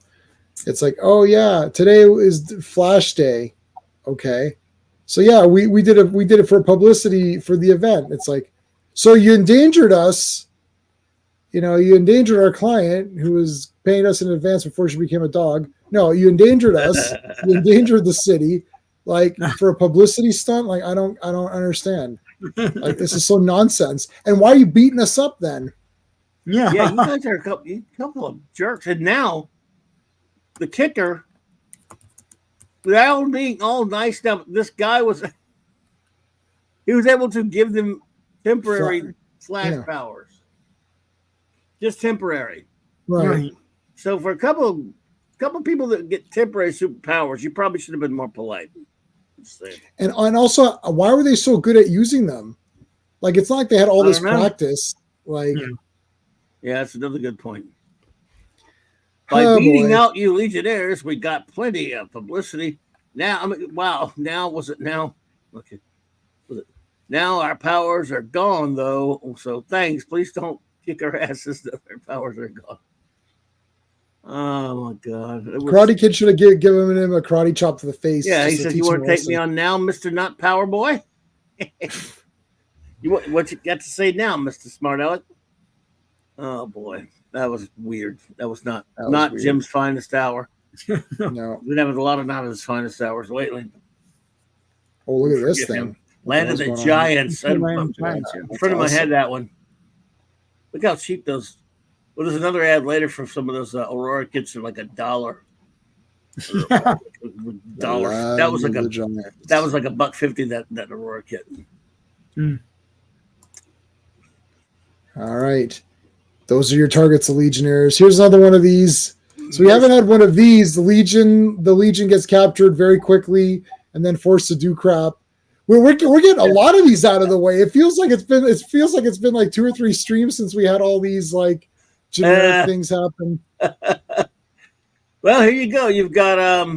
It's like, oh yeah, today is Flash Day. Okay. So yeah, we did it for publicity for the event. It's like, so you endangered us. You know, you endangered our client who was paying us in advance before she became a dog. No, you endangered us. You endangered the city, like for a publicity stunt. Like I don't understand. Like this is so nonsense. And why are you beating us up then? Yeah, you guys are a couple of jerks. And now the kicker, without being all nice stuff, this guy was able to give them temporary Flash powers. Just temporary. Right. So for a couple people that get temporary superpowers, you probably should have been more polite. And also, why were they so good at using them? Like, it's not like they had all this practice. Like, yeah, that's another good point. By beating out you Legionnaires, we got plenty of publicity. Now, I mean, wow. Now, was it now? Okay. Was it? Now our powers are gone, though. So thanks. Please don't kick our asses that our powers are gone. Oh my God! Karate Kid should have given him a karate chop to the face. Yeah, he said, "You want to take me on now, Mister Not Power Boy? What you got to say now, Mister Smart Aleck?" Oh boy, that was weird. That was not weird. Jim's finest hour. No, we've been having a lot of not his finest hours lately. Oh, look at this thing! Land of the Giants. In front of my head, that one. Look how cheap those. Well, there's another ad later for some of those Aurora kits for like $1. $1. That was like $1.50. That Aurora kit. All right, those are your targets, the Legionnaires. Here's another one of these. So we haven't had one of these. The Legion gets captured very quickly and then forced to do crap. We're getting a lot of these out of the way. It feels like it's been like 2 or 3 streams since we had all these like generic things happen. Well, here you go. You've got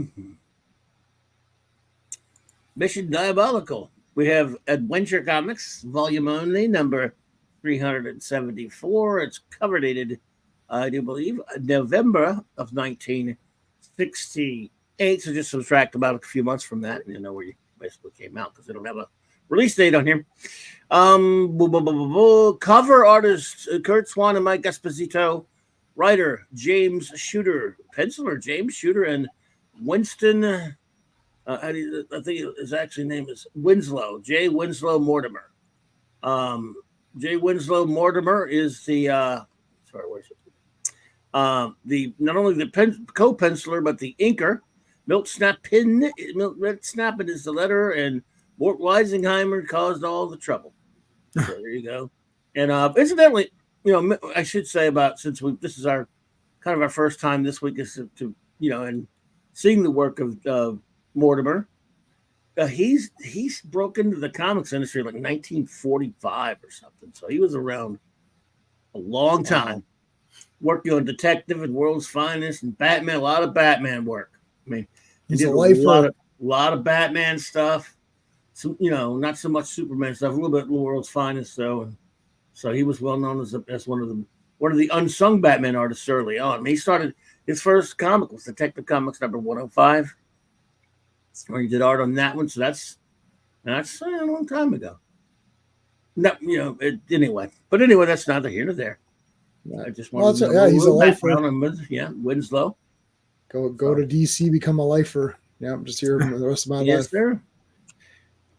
Mission Diabolical. We have Adventure Comics, volume only, number 374. It's cover dated, I do believe, November of 1968. So just subtract about a few months from that, and you know where basically came out because they don't have a release date on here. Cover artist Kurt Swan and Mike Esposito. Writer James Shooter. Penciler James Shooter and Winston. I think his actual name is Winslow. J. Winslow Mortimer. J. Winslow Mortimer is the where's it? The not only the co-penciler but the inker. Milt Snapin is the letter, and Mort Weisingheimer caused all the trouble. So there you go. And incidentally, I should say since this is our kind of our first time this week is to and seeing the work of Mortimer. He's broke into the comics industry like 1945 or something. So he was around a long time, working on Detective and World's Finest and Batman. A lot of Batman work. I mean, he did a lot of Batman stuff. Some, not so much Superman stuff. A little bit World's Finest though. And so he was well known as one of the unsung Batman artists early on. I mean, he started his first comic was Detective Comics number 105. Where he did art on that one, so that's a long time ago. No, anyway. But anyway, that's neither here nor there. Yeah. I just want to know he's a lifer. Winslow. Go to DC, become a lifer. Yeah, I'm just here for the rest of my life. Yes, sir.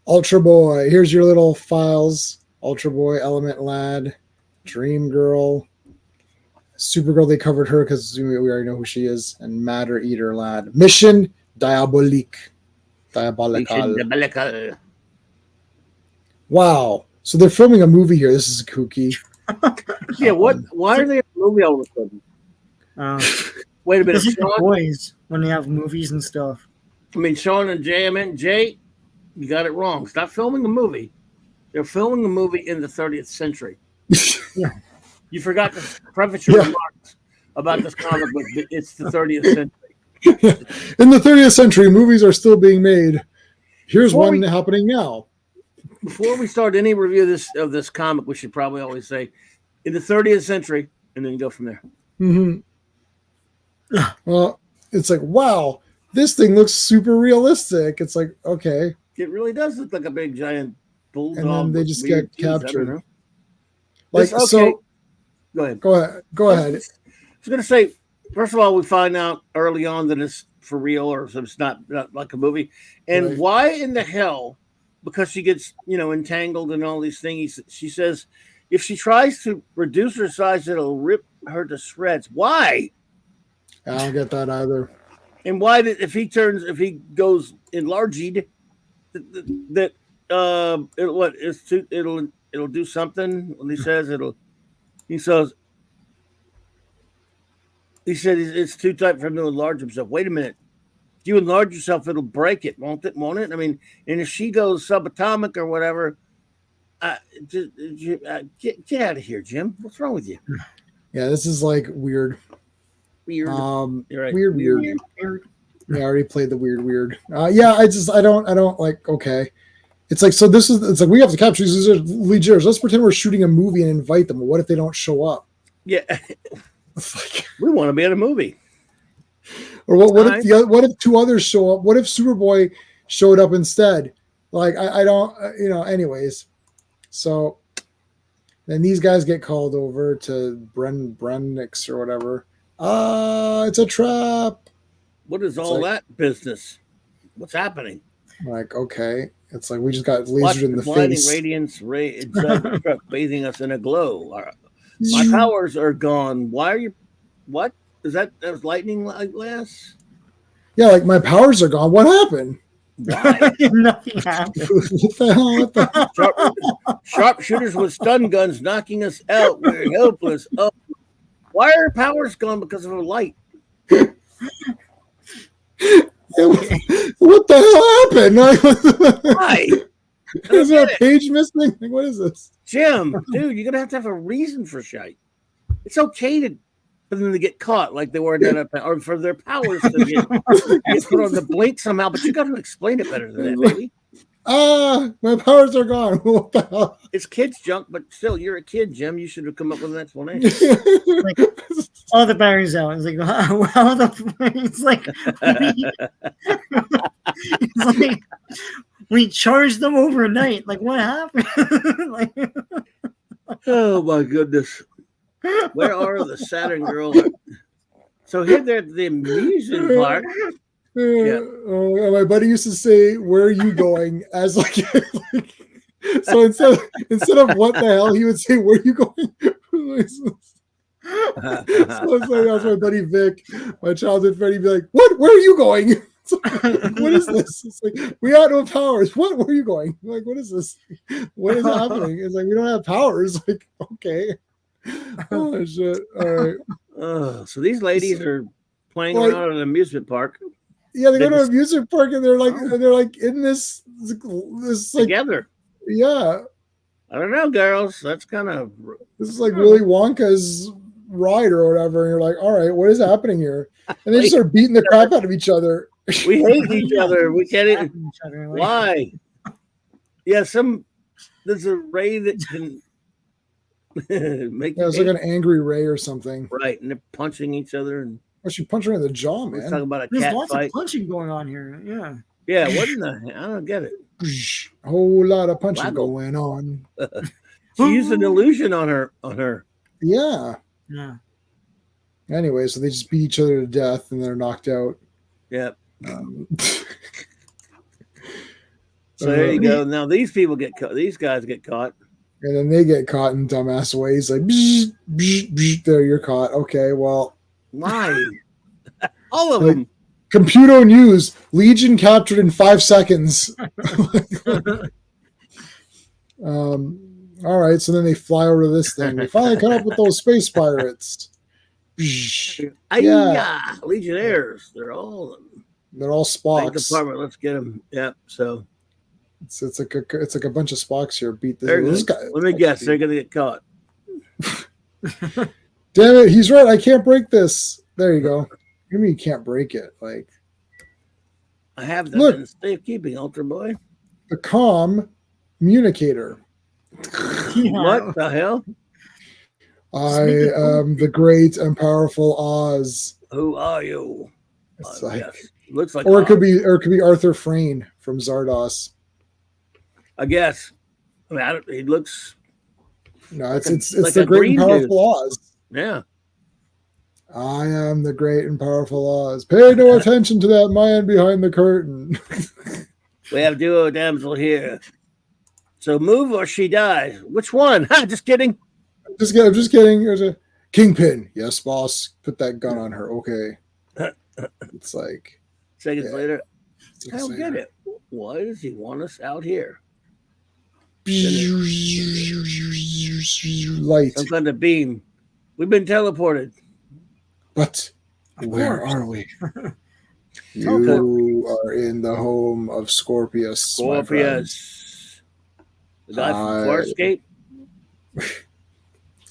Ultra Boy. Here's your little files. Ultra Boy, Element Lad, Dream Girl, Supergirl. They covered her because we already know who she is, and Matter Eater Lad. Mission Diabolique. Diabolical. Wow. So they're filming a movie here. This is kooky. Yeah, what? Why are they in a movie all of a sudden? Wait a minute. This is the boys when they have movies and stuff. I mean, Sean and Jay, you got it wrong. Stop filming a movie. They're filming a movie in the 30th century. Yeah. You forgot to preface your remarks about this comic book. It's the 30th century. In the 30th century, movies are still being made. Here's one happening now. Before we start any review of this comic, we should probably always say in the 30th century, and then go from there. Mm-hmm. Well, it's like, wow, this thing looks super realistic. It's like, okay. It really does look like a big giant bulldog. And then they just get captured. Like, okay. So, go ahead. Go ahead. I was going to say, first of all, we find out early on that it's for real or it's not like a movie. And why in the hell? Because she gets, entangled in all these things. She says if she tries to reduce her size, it'll rip her to shreds. Why? I don't get that either. And why if he goes enlarged, it'll do something when he says he said it's too tight for him to enlarge himself. Wait a minute. If you enlarge yourself, it'll break it, won't it? I mean, and if she goes subatomic or whatever, get out of here, Jim. What's wrong with you? Yeah, this is like weird. You're right. Weird. Yeah, I already played the weird. I don't like. Okay, it's like it's like we have to capture these legions. Let's pretend we're shooting a movie and invite them. What if they don't show up? Yeah, we want to be in a movie. Or what if two others show up? What if Superboy showed up instead? Like I don't, anyways. So then these guys get called over to Brennix or whatever. It's a trap. What is all that business? What's happening? Like, okay. It's like we just got lasered in the face. Radiance inside the truck bathing us in a glow. My powers are gone. Why are you? What? Is that was lightning glass? Yeah, like my powers are gone. What happened? Why? Nothing happened. What the hell? Sharpshooters with stun guns knocking us out. We're helpless. Oh, why are powers gone because of a light? Yeah, what the hell happened? Why? Is there a page missing? Like, what is this? Jim, dude, you're gonna have a reason for shite. It's okay for them to get caught like they were in that, or for their powers to get put on the blink somehow, but you got to explain it better than that, baby. My powers are gone. What the hell? It's kids' junk, but still, you're a kid, Jim. You should have come up with an explanation. All the batteries out. It's like, it's like We charged them overnight. Like, what happened? Like, Oh my goodness. Where are the Saturn girls? So here they're at the amusement park. Yeah. My buddy used to say, "Where are you going?" As like, so instead of what the hell, he would say, "Where are you going?" So it's like, that's my buddy Vic, my childhood friend. He'd be like, "What? Where are you going?" Like, what is this? It's like, we have no powers. What? Where are you going? I'm like, what is this? What is happening? It's like, we don't have powers. Like, okay. Oh shit! All right. So these ladies are playing around at an amusement park. Yeah, they go to an amusement park and they're like in this like, together. Yeah. I don't know, girls. That's kind of this is like Willy Wonka's ride or whatever. And you're like, all right, what is happening here? And they just start beating the crap out of each other. We hate each other. We can't even. Why? Yeah, there's a ray that can make. Yeah, it's like an angry ray or something. Right, and they're punching each other. And well, she punched her in the jaw, man. We're talking about a There's cat lots fight. of punching going on here. Yeah. Yeah, what in the? I don't get it. A whole lot of punching going on. She used an illusion on her. Yeah. Yeah. Anyway, so they just beat each other to death and they're knocked out. Yeah. So there you go. Now these people get caught. These guys get caught. And then they get caught in dumbass ways. Like, there, you're caught. Okay, well. Why? All of them. Computer News, Legion captured in 5 seconds. All right, so then they fly over to this thing. They finally caught up with those space pirates. Yeah, Legionnaires. They're all Spocks. Department. Let's get them. Yep. So it's like a bunch of Spocks here. Beat this guy. Let me guess. They're gonna get caught. Damn it! He's right. I can't break this. There you go. What do you mean you can't break it? Like, I have them in safekeeping, Ultra Boy. The communicator. What the hell? I am the great and powerful Oz. Who are you? Yes. Looks like, or it could be Arthur Frayne from Zardos. I guess. I mean, he looks. No, it's like the great and powerful Oz. Yeah. I am the great and powerful Oz. Pay no attention to that man behind the curtain. We have duo damsel here. So move or she dies. Which one? Ha, just kidding. I'm just kidding. There's a Kingpin. Yes, boss. Put that gun on her. Okay. It's like seconds later. I don't get it. Why does he want us out here? Light. Some kind of beam. We've been teleported. But where are we? You are in the home of Scorpius. Scorpius. The guy from Farscape?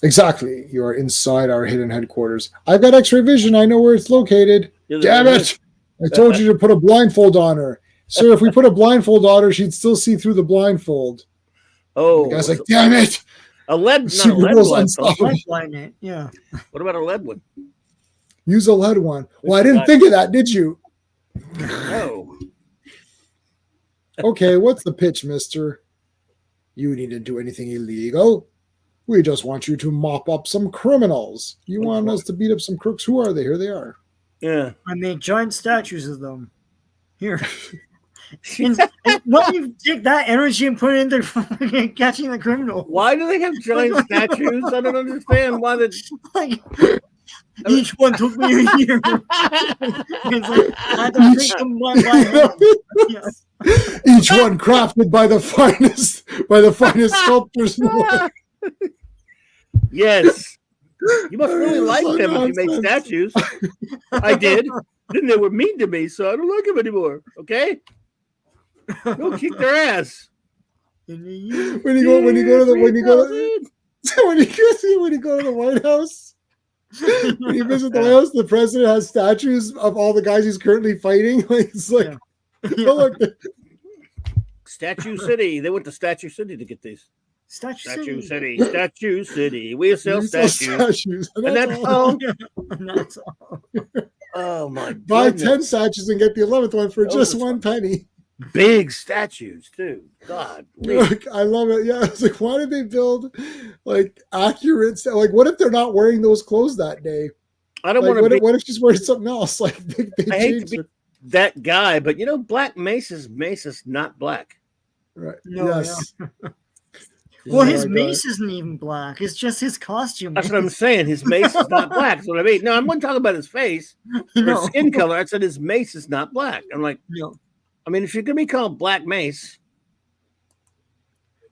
Exactly. You are inside our hidden headquarters. I've got X-ray vision. I know where it's located. Damn it! I told you to put a blindfold on her. Sir, if we put a blindfold on her, she'd still see through the blindfold. Oh. The guy's like, damn it! A lead, not a lead one. Yeah. What about a lead one? Use a lead one. Well, I didn't think of that, did you? No. Okay, what's the pitch, mister? You needn't do anything illegal. We just want you to mop up some criminals. You want us to beat up some crooks? Who are they? Here they are. Yeah. I made giant statues of them. Here. Why do you take that energy and put it into catching the criminal? Why do they have giant statues? I don't understand why they. Each one took me a year. It's like, I had to make them by hand. Each one crafted by the finest sculptors in the world. Yes. You must really like them if you make statues. I did. Then they were mean to me, so I don't like them anymore. Okay? Go kick their ass. When you go to the White House, when you visit the White House, the president has statues of all the guys he's currently fighting. Like, it's like, oh, look. Statue City. They went to Statue City to get these. Statue City. Statue City. We sell statues. And that's all. That's all. Oh my god. Buy 10 statues and get the 11th one for just $1 penny. big statues too. God, Like, I love it. Yeah, it's like, why did they build like accurate? Like, what if they're not wearing those clothes that day? I don't Like, want to be. what if she's wearing something else? Like, they I hate to changed be it. that guy, but Black Mace is not black. Right. No, Yes. Well, Oh his my God. mace isn't even black. It's just his costume. That's what I'm saying. His mace is not black. That's what I mean. No, I'm not talking about his face or his skin color. I said his mace is not black. I'm like, No. I mean, if you're gonna be called Black Mace,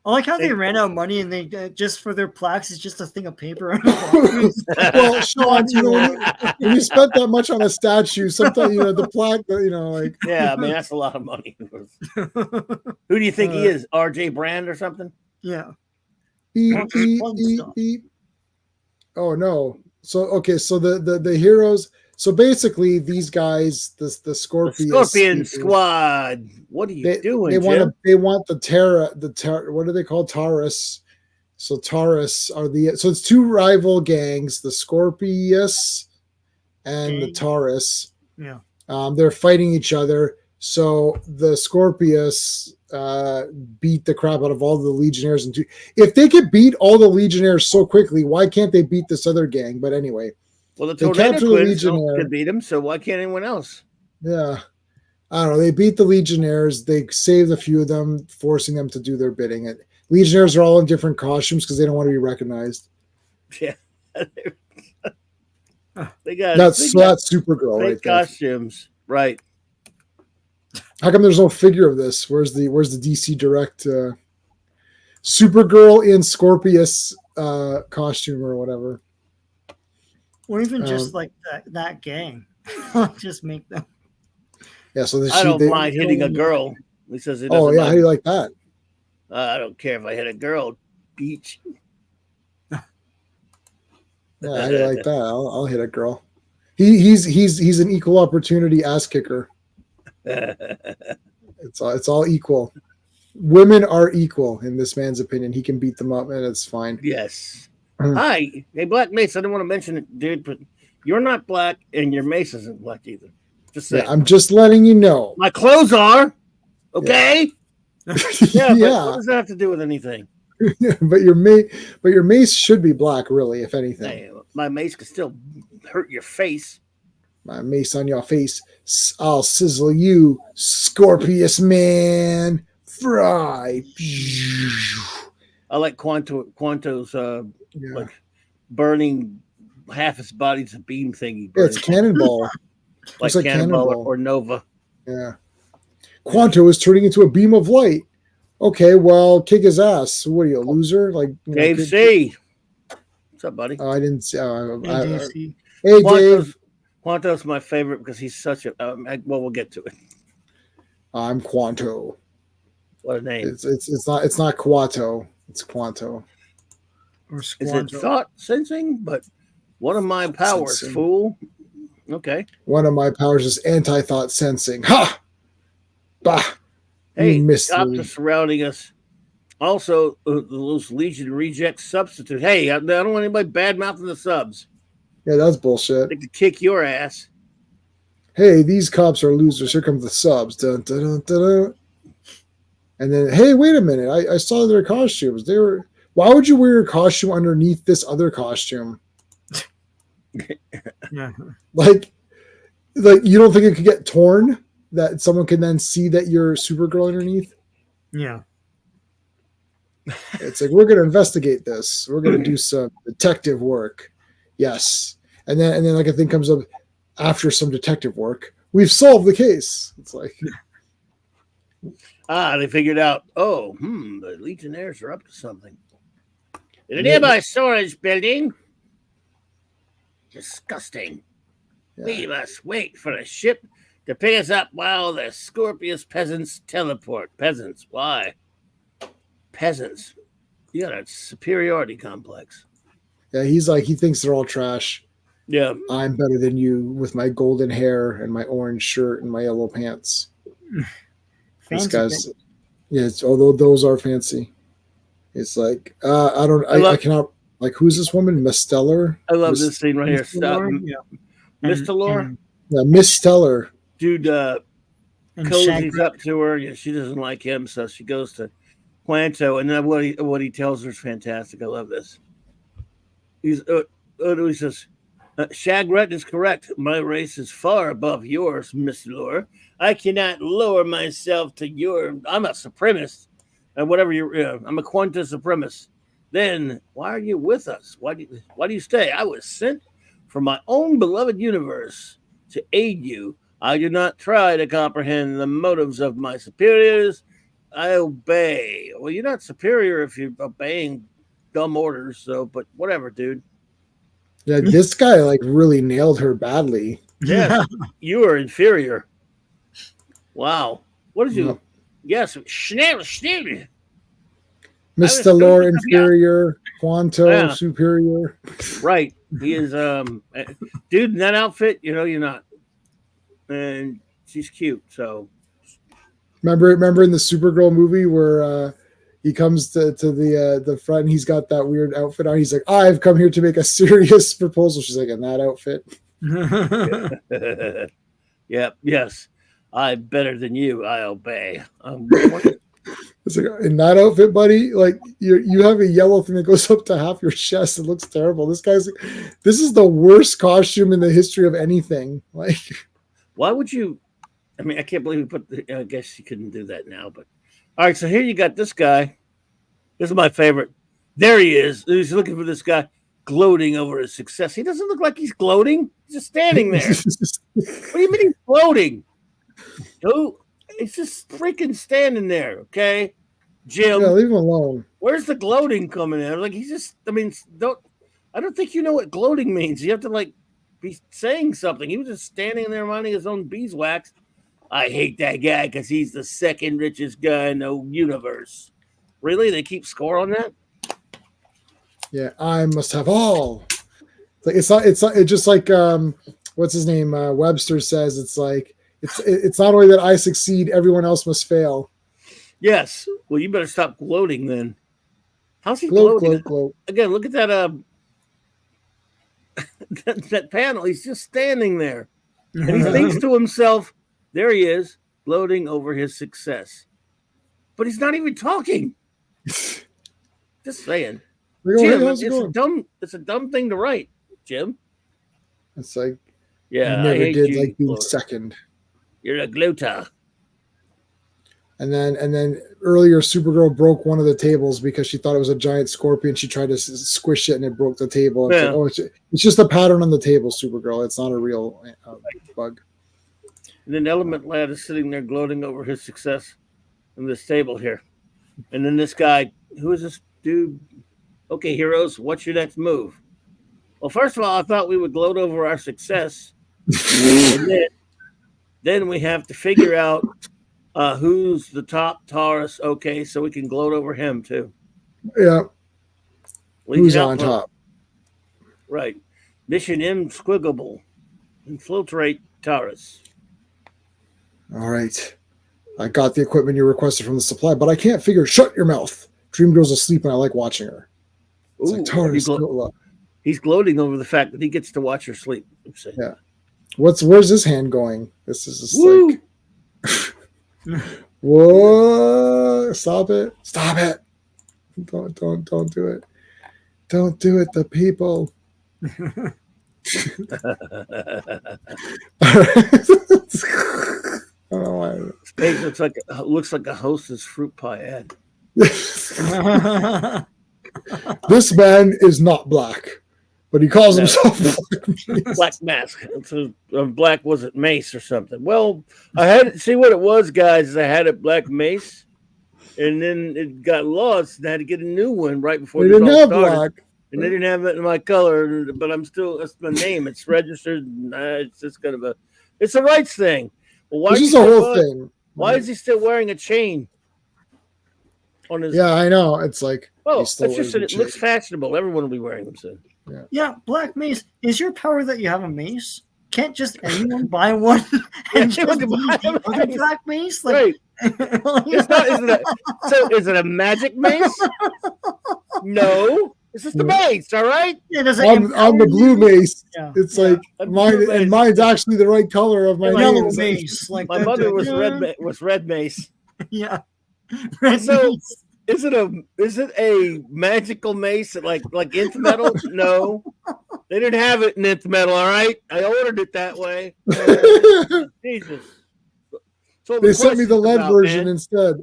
I like how they ran out of money and they just for their plaques it's just a thing of paper. Well, Sean, when you spent that much on a statue, sometimes the plaque, like yeah, I mean that's a lot of money. Who do you think he is? R.J. Brand or something? Yeah. Beep, beep, beep, beep. Oh no. So okay, so the heroes. So basically, these guys, the Scorpion Squad. What are you doing? They want the Terra. What are they called? Taurus. So Taurus are so it's two rival gangs, the Scorpius and the Taurus. Yeah. They're fighting each other. So the Scorpius beat the crap out of all the Legionnaires. If they could beat all the Legionnaires so quickly, why can't they beat this other gang? But anyway, well, the Tornado Twins could beat them, so why can't anyone else? Yeah, I don't know. They beat the Legionnaires. They saved a few of them, forcing them to do their bidding. Legionnaires are all in different costumes because they don't want to be recognized. Yeah, they got that's Supergirl right there. Costumes, right? How come there's no figure of this? Where's the DC Direct Supergirl in Scorpius costume or whatever? Or even just like that gang. Just make them. Yeah, so I don't mind hitting a girl. He says it. Oh yeah, how do you like that? I don't care if I hit a girl. Beach. Yeah, how do you like that? I'll hit a girl. He's an equal opportunity ass kicker. It's all equal. Women are equal in this man's opinion. He can beat them up, and it's fine. Yes. Hi, hey, Black Mace. I didn't want to mention it, dude, but you're not black, and your mace isn't black either. Just saying. Yeah, I'm just letting you know. My clothes are okay. Yeah, yeah. But what does that have to do with anything? but your mace should be black, really, if anything. Hey, my mace could still hurt your face. My mace on your face. I'll sizzle you, Scorpius man. Fry. I like Quanto's like burning half his body's a beam thingy. Yeah, it's Cannonball. like Cannonball or Nova. Yeah. Quanto is turning into a beam of light. Okay, well, kick his ass. What are you, a loser? Like Dave C. What's up, buddy? Oh, I didn't see. Hey, Dave. Quanto's my favorite because he's such a. Well, we'll get to it. I'm Quanto. What a name! It's not Quato. It's Quanto. Is it thought sensing? But one of my powers, sensing. Fool. Okay. One of my powers is anti-thought sensing. Ha! Bah! Hey, cops are surrounding us. Also, those Legion reject substitute. Hey, I don't want anybody bad mouthing the subs. Yeah, that's bullshit. They could kick your ass. Hey, these cops are losers. Here comes the subs. Dun, dun, dun, dun, dun. And then, hey, wait a minute. I saw their costumes. They were. Why would you wear your costume underneath this other costume? Yeah. Like you don't think it could get torn? That someone can then see that you're Supergirl underneath? Yeah. It's like, we're going to investigate this. We're going to do some detective work. Yes. And then like a thing comes up after some detective work. We've solved the case. It's like. They figured out, the Legionnaires are up to something. In a nearby storage building. Disgusting. Yeah. We must wait for a ship to pick us up while the Scorpius peasants teleport. Peasants, why? Peasants. You got a superiority complex. Yeah, he's like, he thinks they're all trash. Yeah. I'm better than you with my golden hair and my orange shirt and my yellow pants. This guy's, although those are fancy. It's like, I cannot, like, who's this woman? Miss Stellar? I love this scene right here. Miss Stellar? Yeah, Miss Stellar. Dude, And cozies up to her. Yeah, she doesn't like him, so she goes to Quanto, and then what he tells her is fantastic. I love this. He says, Shagret is correct. My race is far above yours, Miss Lore. I cannot lower myself to your. I'm a supremacist, and whatever you're. I'm a Quanta supremacist. Then why are you with us? Why do you stay? I was sent from my own beloved universe to aid you. I do not try to comprehend the motives of my superiors. I obey. Well, you're not superior if you're obeying dumb orders. So, but whatever, dude. Yeah, this guy like really nailed her badly. Yes, you are inferior. Wow. What did you? No. Yes, Schnell. Mr. Lore inferior, Quanto superior. Right. He is dude, in that outfit, you're not. And she's cute, so remember in the Supergirl movie where he comes to the front and he's got that weird outfit on. He's like, I've come here to make a serious proposal. She's like, in that outfit. Yep, yes. I'm better than you. I obey. It's like, in that outfit, buddy, like you have a yellow thing that goes up to half your chest. It looks terrible. This is the worst costume in the history of anything. Like, why would you? I mean, I can't believe I guess you couldn't do that now, but all right. So here you got this guy. This is my favorite. There he is. He's looking for this guy, gloating over his success. He doesn't look like he's gloating. He's just standing there. What do you mean he's gloating? Who? He's just freaking standing there, okay? Jim. Yeah, leave him alone. Where's the gloating coming in? Like, I don't think you know what gloating means. You have to, like, be saying something. He was just standing there minding his own beeswax. I hate that guy because he's the second richest guy in the universe. Really? They keep score on that? Yeah, I must have all. It's just like, what's his name? Webster says, it's like, it's not only that I succeed, everyone else must fail. Yes. Well, you better stop gloating then. How's he gloating? Gloat. Again, look at that that panel. He's just standing there. And he thinks to himself, there he is, gloating over his success. But he's not even talking. Just saying. Jim, it's a dumb thing to write, Jim. It's like, yeah, I never did like being second. You're a glota. And then earlier, Supergirl broke one of the tables because she thought it was a giant scorpion. She tried to squish it and it broke the table. It's like, it's just a pattern on the table, Supergirl. It's not a real bug. And then Element Lad is sitting there gloating over his success in this table here. And then this guy, who is this dude? Okay, heroes, what's your next move? Well, first of all, I thought we would gloat over our success. And then we have to figure out who's the top Taurus, okay, so we can gloat over him too. Yeah. Who's on top? Right. Mission Squiggable. Infiltrate Taurus. All right. I got the equipment you requested from the supply, but I can't figure. Shut your mouth. Dream Girl's asleep and I like watching her. It's like, Taurus, he's gloating over the fact that he gets to watch her sleep. Yeah. Where's his hand going? This is just like whoa, stop it. Don't do it. Don't do it, the people. I don't know why. Space looks like a Hostess fruit pie ad. This man is not black, but he calls himself Black Mask. Black, was it Mace or something? Well, I had to see what it was, guys. I had it Black Mace, and then it got lost, and I had to get a new one right before they didn't have black. And they didn't have it in my color, but that's my name. It's registered. It's just kind of it's a rights thing. Well, why this is a whole thing. Why is he still wearing a chain on his? Yeah, I know. It's like, well, it's just that it looks fashionable. Everyone will be wearing them soon. Yeah, Black Mace. Is your power that you have a mace? Can't just anyone buy one and just buy Black Mace? Like, right. It's not, is it a magic mace? No. This is the mace, all right? Yeah, does it I'm the blue mace. Yeah. It's like mine, and mine's actually the right color of my yellow name. mace. Like my mother was red mace. Yeah. Red So mace. is it a magical mace like nth metal? No. They didn't have it in nth metal, all right? I ordered it that way. Jesus. So they sent me the lead version instead.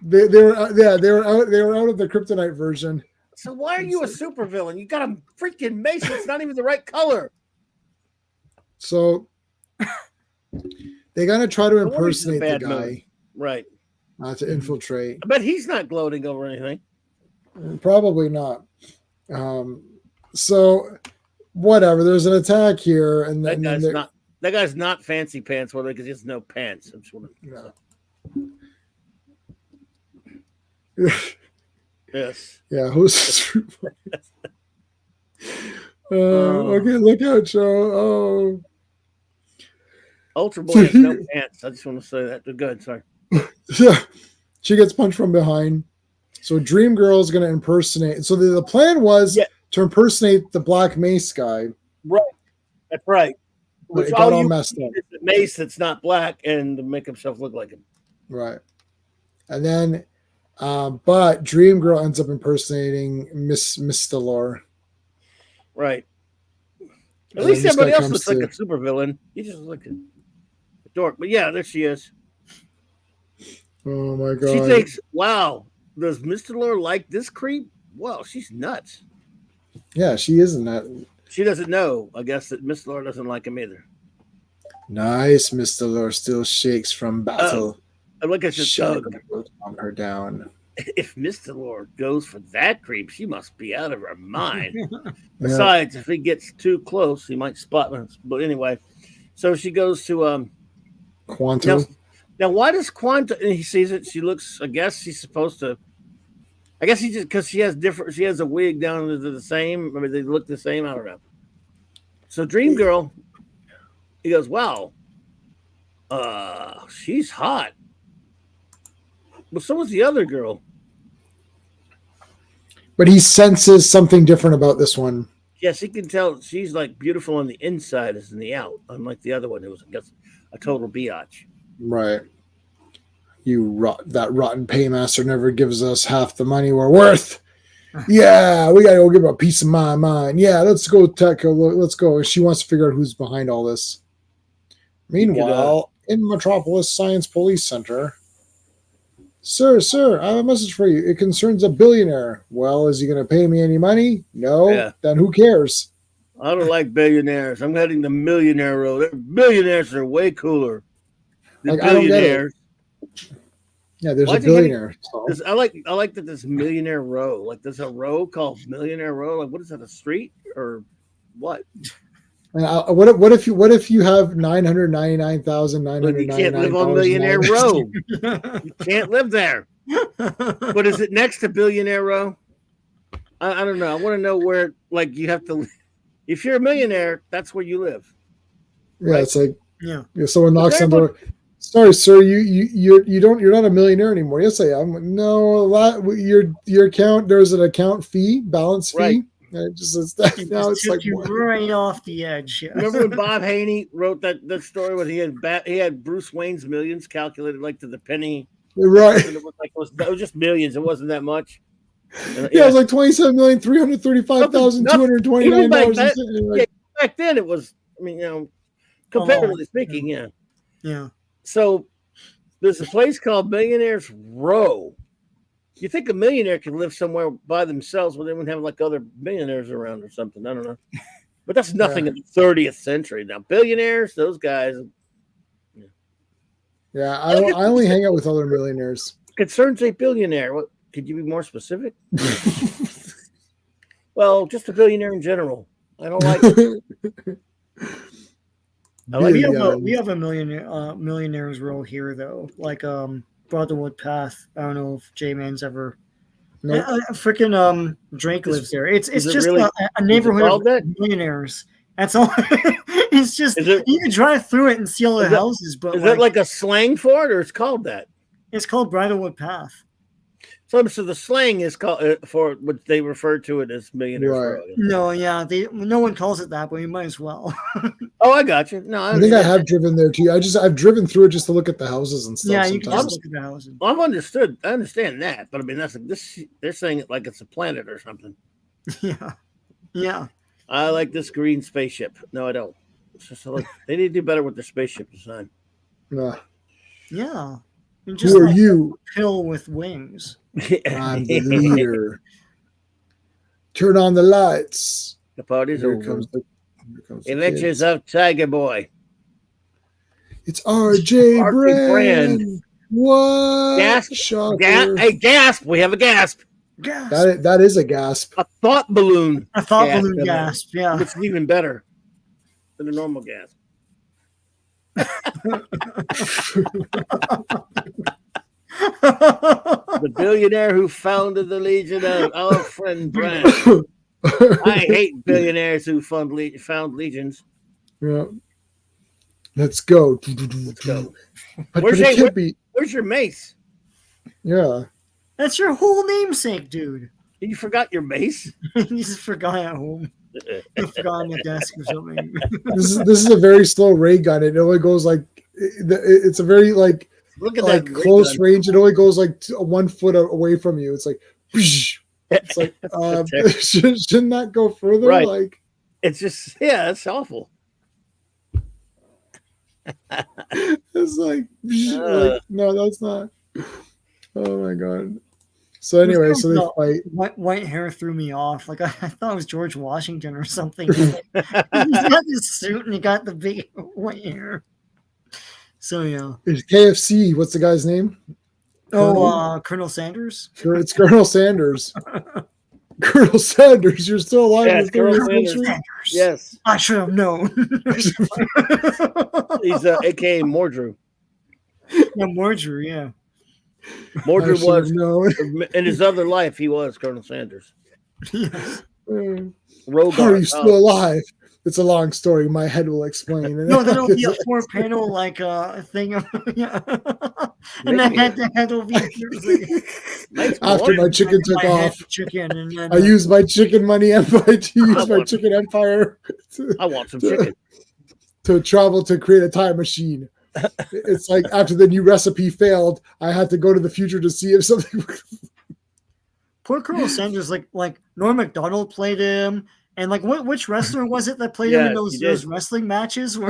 They were out of the kryptonite version. So why are you a supervillain? You got a freaking mace that's not even the right color. So they gotta try to impersonate the guy. Mood. Right. To infiltrate. I bet he's not gloating over anything. Probably not. So whatever. There's an attack here, and then that guy's not fancy pants, because he has no pants. I'm sure. No. Yes. Yeah. Who's okay, look out, Joe. Oh. Ultra Boy has no pants. I just want to say that. They're good. Sorry. Yeah. She gets punched from behind. So Dream Girl is going to impersonate. So the plan was to impersonate the Black Mace guy. Right. That's right. But it got all messed up. It's the mace that's not black and to make himself look like him. Right. And then but Dream Girl ends up impersonating Miss Delore. Right. At least everybody else looks like a supervillain. You just look like a dork. But yeah, there she is. Oh my god. She thinks, wow, does Miss Delore like this creep? Well, she's nuts. Yeah, she isn't that. She doesn't know, I guess, that Miss Delore doesn't like him either. Nice. Miss Delore still shakes from battle. I look at your dog. On her down. If Miss Delore goes for that creep, she must be out of her mind. Besides, if he gets too close, he might spot her. But anyway, so she goes to Quanto. Now, why does Quanto? And he sees it. She looks. I guess she's supposed to. I guess he just because she has different. She has a wig down to the same. I mean, they look the same. I don't know. So Dream Girl, he goes, wow. She's hot. Well, so was the other girl. But he senses something different about this one. Yes, he can tell she's like beautiful on the inside as in the out, unlike the other one who was, I guess, a total biatch. Right. That rotten paymaster never gives us half the money we're worth. Yeah, we gotta go give a piece of my mind. Yeah, let's go take a look. Let's go. She wants to figure out who's behind all this. Meanwhile, in Metropolis Science Police Center. Sir, I have a message for you. It concerns a billionaire. Well, is he going to pay me any money? No. Yeah. Then who cares? I don't like billionaires. I'm heading the millionaire road. Billionaires are way cooler than billionaires. Yeah, there's a billionaire. I like that this millionaire row. Like there's a row called Millionaire Row. Like what is that? A street or what? What if you have 999,999? You can't live on Millionaire Row. You can't live there. But is it next to Billionaire Row? I don't know. I want to know where. Like you have to. If you're a millionaire, that's where you live. Yeah, right? It's like someone knocks on the door. Sorry, sir, you're not a millionaire anymore. Yes, I am. No, your account. There's an account fee, balance fee. Right. Now it's like you right off the edge. Yeah. Remember when Bob Haney wrote that story when he had Bruce Wayne's millions calculated like to the penny, right? And it was just millions. It wasn't that much. It was like $27,335,229. Back then it was. I mean, comparatively speaking, yeah. So there's a place called Millionaires Row. You think a millionaire can live somewhere by themselves where they wouldn't have like other millionaires around or something? I don't know. But that's nothing in the 30th century. Now, billionaires, those guys. Yeah, I only hang out with other millionaires. Concerns a billionaire. What could you be more specific? Well, just a billionaire in general. I don't like it. We have a millionaires role here though. Like Brotherwood Path. I don't know if J-Man's ever. Nope. Freaking Drake lives there. It's just really, a neighborhood of millionaires. That's all. It's just you can drive through it and see all the houses. But is that like a slang for it, or it's called that? It's called Bridlewood Path. So the slang is called for what they refer to it as millionaire's row. No, yeah, no one calls it that, but you might as well. Oh, I got you. No, I think I have driven there too. I've driven through it just to look at the houses and stuff. Yeah, you sometimes. can just look at the houses. I've understood. I understand that, but I mean that's like this. They're saying it like it's a planet or something. Yeah, yeah. I like this green spaceship. No, I don't. It's just they need to do better with their spaceship design. Nah. Yeah. Just who are you? A pill with wings. I'm the leader. Turn on the lights. The party's here over. Comes the Adventures of Tiger Boy. It's RJ Brand. What? Gasp. Hey, gasp. We have a gasp. Gasp. That is a gasp. A thought balloon. A thought balloon gasp. Yeah. It's even better than a normal gasp. The billionaire who founded the Legion of our friend Brand. I hate billionaires who found legions. Yeah. Let's go. Let's go. Where's your mace? Yeah. That's your whole namesake, dude. You forgot your mace? You just forgot at home. You forgot on the desk or something. This is a very slow ray gun. It only goes like it's a very like look at like that close range. It only goes like 1 foot away from you. It's like it's like shouldn't that go further? Right. Like it's just it's awful. It's like no, that's not. Oh my god. So anyway, so they fight. White hair threw me off. Like I thought it was George Washington or something. He's got this suit and he got the big white hair. So yeah. It's KFC. What's the guy's name? Colonel Sanders. It's Colonel Sanders. Colonel Sanders, you're still alive. Yes, Colonel Sanders. Yes, I should have known. He's AKA Mordrew. Yeah, Mordrew. Yeah. Mordrew was in his other life. He was Colonel Sanders. Yes. How are you still alive? It's a long story. My head will explain. No, that'll be a 4-panel like thing. Yeah. And the head will be after my chicken took off. Chicken and then, I used my chicken money empire to use my chicken empire. I want some chicken to travel to create a time machine. It's like after the new recipe failed, I had to go to the future to see if something. Poor Colonel Sanders, like Norm Macdonald played him. And like, which wrestler was it that played him in those wrestling matches? Yeah.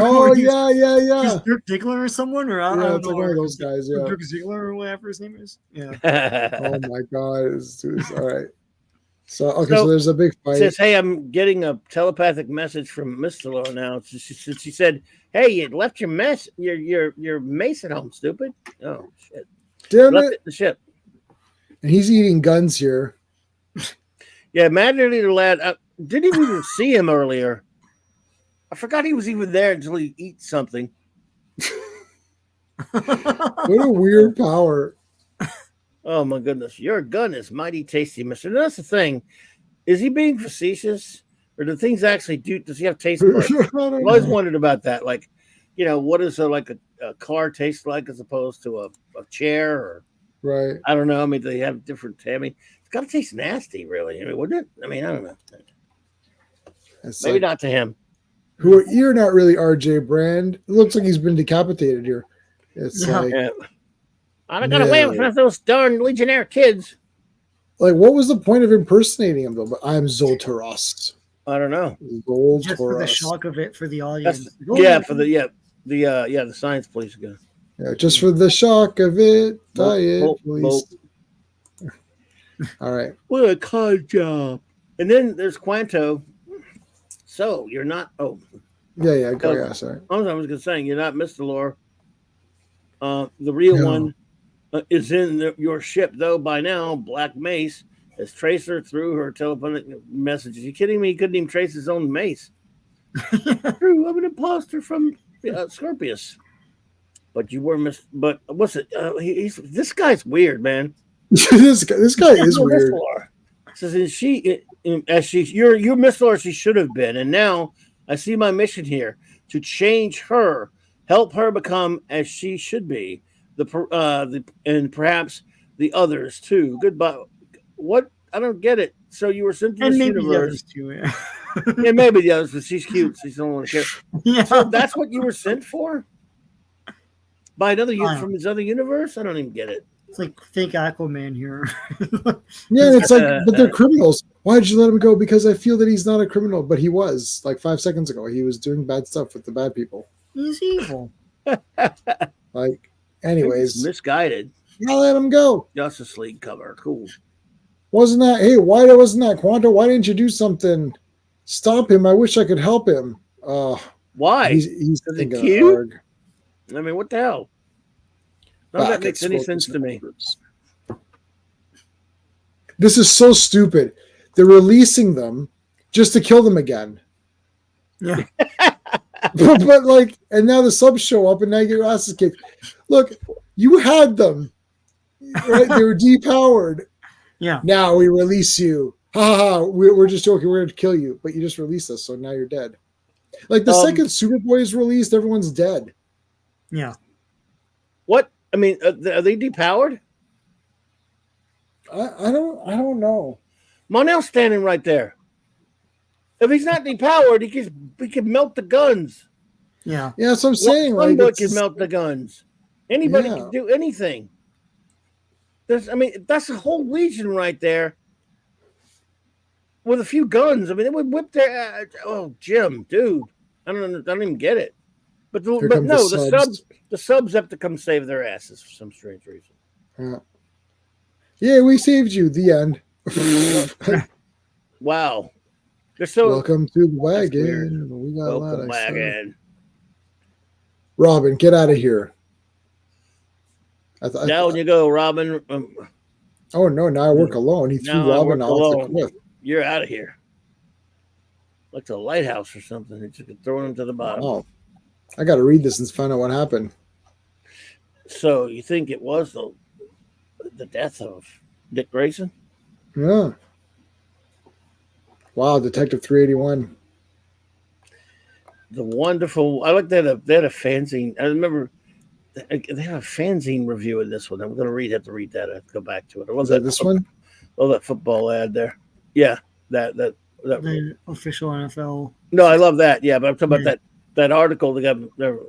Dirk Diggler or someone, or I don't know, like one of those guys, yeah. Dirk Ziggler or whatever his name is. Yeah. Oh my god, it's all right. So there's a big fight. It says, "Hey, I'm getting a telepathic message from Miss Stallone now." She said, "Hey, you left your mace at home, stupid." Oh shit! Damn left it! The ship. And he's eating guns here. Yeah, Mad Leader Lad. Didn't even see him earlier. I forgot he was even there until he eats something. What a weird power. Oh my goodness. Your gun is mighty tasty, mister. And that's the thing. Is he being facetious? Or do things actually does he have taste buds? I've always wondered about that. Like, what does a car taste like as opposed to a chair or right. I don't know. I mean, they have different it's gotta taste nasty, really. I mean, wouldn't it? I mean, I don't know. Maybe not to him. You're not really RJ Brand. It looks like he's been decapitated here. It's like I got away with those darn Legionnaire kids. Like, what was the point of impersonating him though? But I'm Zoltaros. I don't know. Zoltaros. Just for the shock of it for the audience. The science police guy. Yeah, just for the shock of it. Police. All right. What a con job. And then there's Quanto. So you're not. Oh, yeah. Sorry. I was going to say you're not Mr. Lore. The real one is in your ship, though. By now, Black Mace has traced her through her telephonic messages. You kidding me? He couldn't even trace his own mace. True, I'm an imposter from Scorpius. But you were But what's it? This guy's weird, man. this guy is weird. Says you're Miss Lore she should have been, and now I see my mission here to change her, help her become as she should be, and perhaps the others too. Goodbye. What? I don't get it. So you were sent to And this maybe the universe. others too. Yeah. Yeah, maybe the others, but she's cute. So she don't want to care. Yeah. So that's what you were sent for? By another Wow. from his other universe? I don't even get it. It's like fake Aquaman here. Yeah, it's like, but they're criminals. Why did you let him go? Because I feel that he's not a criminal, but he was. Like 5 seconds ago, he was doing bad stuff with the bad people. He's evil. Like, anyways, Misguided. I let him go. Justice League cover. Cool. Wasn't that? Hey, why wasn't that Quanto? Why didn't you do something? Stop him! I wish I could help him. Why? He's thinking cute? arg. I mean, what the hell? None of that makes any sense to me. This is so stupid. They're releasing them just to kill them again. Yeah. but like, and now the subs show up, and now you get your asses kicked. Look, you had them, right? They were depowered. Yeah. Now we release you. Ha ha ha. We're just joking. We're going to kill you, but you just released us, so now you're dead. Like the second Superboy is released, everyone's dead. Yeah. What? I mean, are they depowered? I don't know. Monel's standing right there. If he's not depowered, he can melt the guns. Yeah. Yeah, that's what I'm saying. One Like, can melt the guns. Anybody can do anything. That's a whole legion right there with a few guns. I mean, they would whip their. Jim, dude, I don't even get it. But the subs have to come save their asses for some strange reason. Yeah, we saved you. The end. Wow. They're so welcome to the wagon. We got welcome a lot of wagon. Robin, get out of here. Down you go, Robin. Oh no! Now I work alone. He threw Robin off the cliff. You're out of here. Like a lighthouse or something. He just throwing him to the bottom. Oh, I got to read this and find out what happened. So you think it was the death of Dick Grayson? Yeah. Wow, Detective 381. The wonderful. I like that. They had a fanzine. I remember they have a fanzine review of this one. I'm going to have to read that. I have to go back to it. Or was that this one? Oh, that football ad there. Yeah, that the official NFL. No, I love that. Yeah, but I'm talking about that article. They got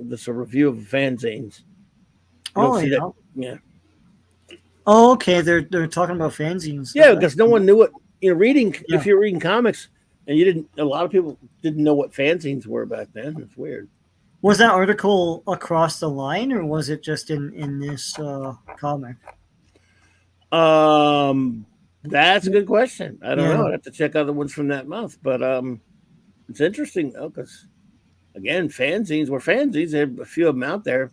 this a review of fanzines. Yeah. Oh, okay. They're talking about fanzines. Yeah, because no one knew it. If you're reading comics and a lot of people didn't know what fanzines were back then. It's weird. Was that article across the line, or was it just in this comic? That's a good question. I don't know. I'd have to check out the ones from that month, but it's interesting because again, fanzines were fanzines. There are a few of them out there.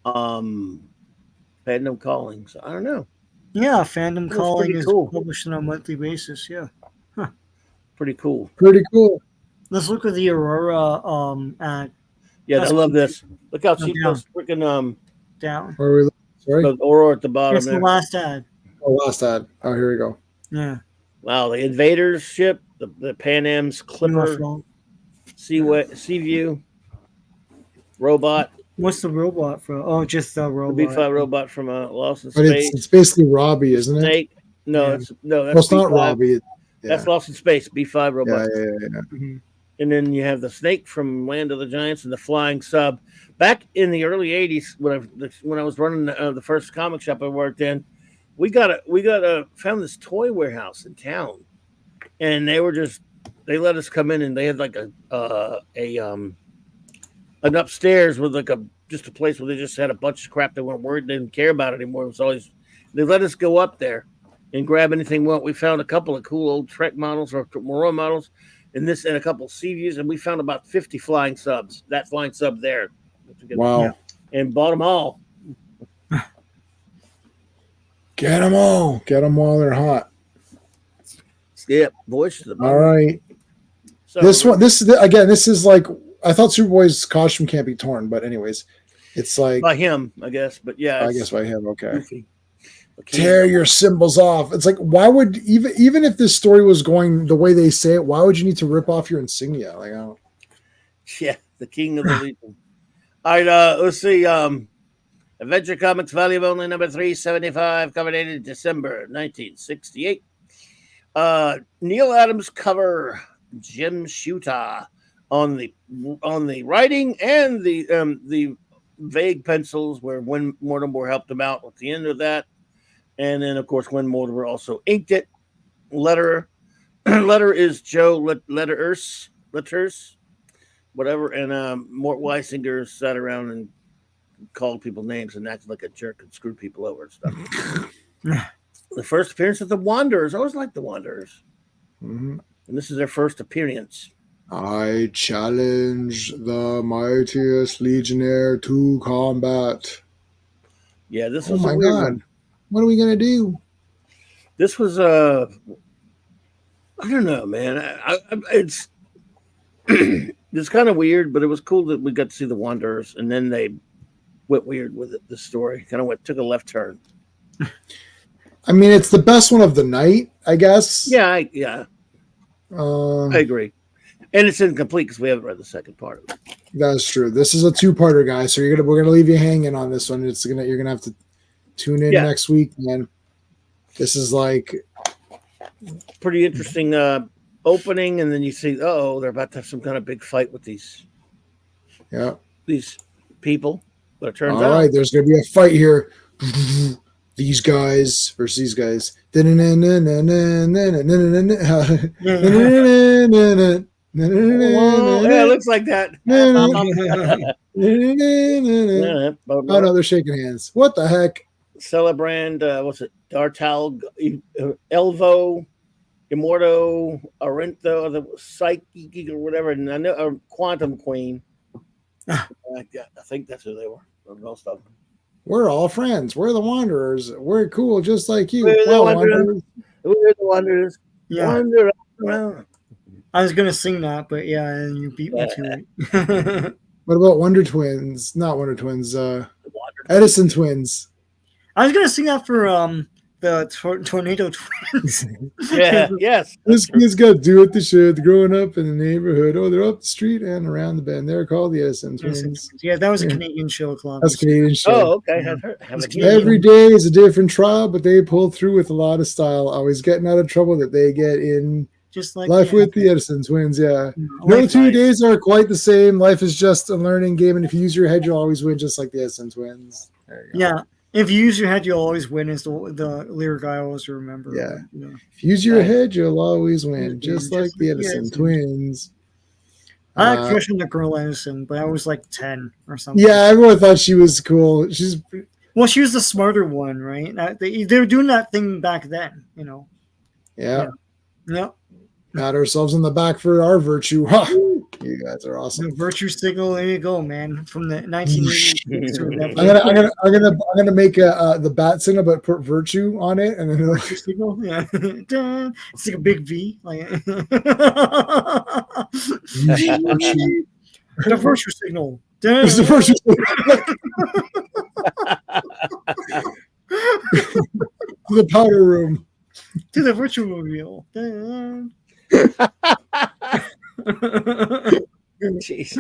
Fandom Calling. So I don't know. Yeah, Fandom Calling is published on a monthly basis. Yeah. Huh. Pretty cool. Pretty cool. Let's look at the Aurora ad. Yeah, I love this. Look how cheap those freaking down. Where are we? Sorry? The Aurora at the bottom. It's the last ad. Oh, last ad. Oh, here we go. Yeah. Wow, the Invaders ship, the Pan Am's Clipper, Seaview, robot. What's the robot from? Oh, just the robot. The B5 robot from Lost in But Space. it's basically Robbie, isn't it? Snake. No, Yeah. that's It's not B5. Robbie. That's Lost in Space, B5 robot. Yeah. Mhm. And then you have the Snake from Land of the Giants and the Flying Sub. Back in the early '80s, when I was running the first comic shop I worked in, we found this toy warehouse in town, and they let us come in, and they had like an upstairs with like just a place where they just had a bunch of crap they didn't care about anymore. It was always they let us go up there and grab anything we want. We found a couple of cool old Trek models or Morrow models, and a couple of Seaviews, and we found about 50 flying subs. That flying sub there. Wow. And bought them all. Get them all. Get them while they're hot. Yep. Voice to the bottom. All right. So, this is like, I thought Superboy's costume can't be torn, but anyways, it's like by him, I guess. But yeah, I guess by him. Okay. Goofy. Tear your symbols off. It's like, why would even if this story was going the way they say it, why would you need to rip off your insignia? Like, I don't. Yeah, the king of the Legion. All right, let's see. Adventure Comics volume only number 375, cover dated December 1968. Neil Adams cover, Jim Shooter on the writing and the vague pencils where Win Mortimer helped him out at the end of that. And then, of course, Win Mortimer also inked it. Letter is Joe Letters, whatever. And Mort Weisinger sat around and called people names and acted like a jerk and screwed people over and stuff. The first appearance of the Wanderers. I always liked the Wanderers. Mm-hmm. And this is their first appearance. I challenge the mightiest Legionnaire to combat. Yeah, this was my a weird God. one. What are we going to do? This was I don't know, man. It's it's kind of weird, but it was cool that we got to see the Wanderers, and then they went weird with it. The story kind of took a left turn. I mean, it's the best one of the night, I guess. Yeah, I agree. And it's incomplete because we haven't read the second part of it. That's true. This is a two-parter, guys. So we're gonna leave you hanging on this one. You're gonna have to tune in next week, man. This is like pretty interesting opening, and then you see, they're about to have some kind of big fight with these people. But it turns out, all right, there's gonna be a fight here. These guys versus these guys. Yeah, it looks like that. Oh no, they're shaking hands. What the heck? Celebrand, what's it? Dartal, Elvo, Immorto, Arento, the Psyche or whatever, and I know Quantum Queen. I think that's who they were. Most of them. We're all friends. We're the Wanderers. We're cool, just like you. We're the Wanderers. Yeah. Wander around. I was gonna sing that, but yeah, and you beat me to it. What about Wonder Twins? Not Wonder Twins. Edison Twins. I was gonna sing that for the Tornado Twins. Yes. This kid's got do what they should. Growing up in the neighborhood. Oh, they're up the street and around the bend. They're called the Edison Twins. Yeah, that was a Canadian show, Clobberin. That's a Canadian show. Oh, okay. Every day is a different trial, but they pull through with a lot of style. Always getting out of trouble that they get in. Just like Life with the Edison Twins, yeah. No 2 days are quite the same. Life is just a learning game, and if you use your head, you'll always win, just like the Edison Twins. There you go. Yeah. If you use your head, you'll always win is the lyric I always remember. Yeah. If you use your head, you'll always win, just like the Edison Twins. I had a crush on the girl Edison, but I was like 10 or something. Yeah, everyone thought she was cool. She was the smarter one, right? They were doing that thing back then, Yeah. Yeah. Pat ourselves on the back for our virtue. Huh. You guys are awesome. The virtue signal, there you go, man. From the 1980s. I'm gonna make the bat signal, but put virtue on it, and then virtue signal. Yeah, it's like a big V. Like the virtue signal. It's the virtue signal. To the powder room. To the virtual wheel. Jeez.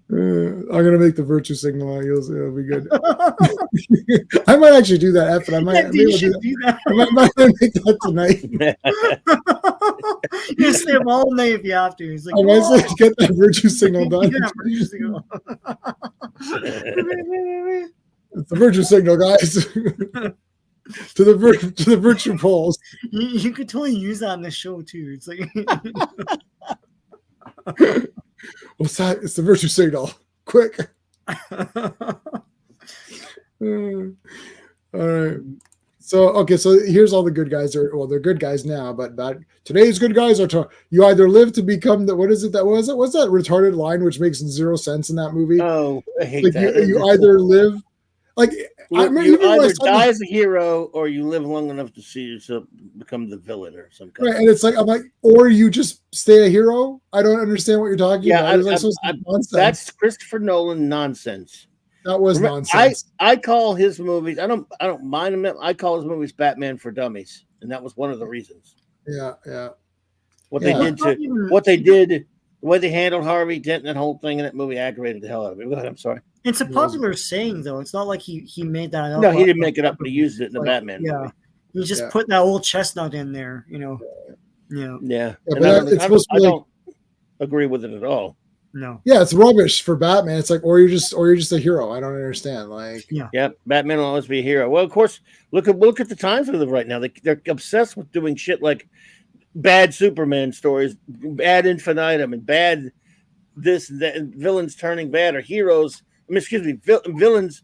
I'm gonna make the virtue signal. It'll be good. I might actually do that after. I might do that. I might make that tonight. You stay up all night if you have to. It's like, I might say, get that virtue signal done. Yeah, virtue signal. It's the virtue signal, guys. to the virtue poles. You could totally use that on the show too. It's like what's that? It's the virtue signal. Quick. All right. So here's all the good guys. They're good guys now, but today's good guys are you either live to become the what's that retarded line which makes zero sense in that movie? Oh, I hate that. You either live like you either die as a hero or you live long enough to see yourself become the villain or some kind. Right, and it's like I'm like, or you just stay a hero. I don't understand what you're talking about. That's Christopher Nolan nonsense. That was nonsense. I call his movies. I don't mind him. I call his movies Batman for Dummies, and that was one of the reasons. Yeah. They did, the way they handled Harvey Dent and that whole thing in that movie aggravated the hell out of me. Go ahead. I'm sorry. It's a popular saying, though. It's not like he made that up. No, he didn't make it up, but he used it in the Batman movie. He just put that old chestnut in there, you know. Yeah. But it's supposed to be I don't agree with it at all. No. Yeah, it's rubbish for Batman. It's like, or you're just a hero. I don't understand. Like, Batman will always be a hero. Well, of course, look at the times we live right now. They're obsessed with doing shit like bad Superman stories, bad infinitum, and bad this that, villains turning bad, or heroes. Villains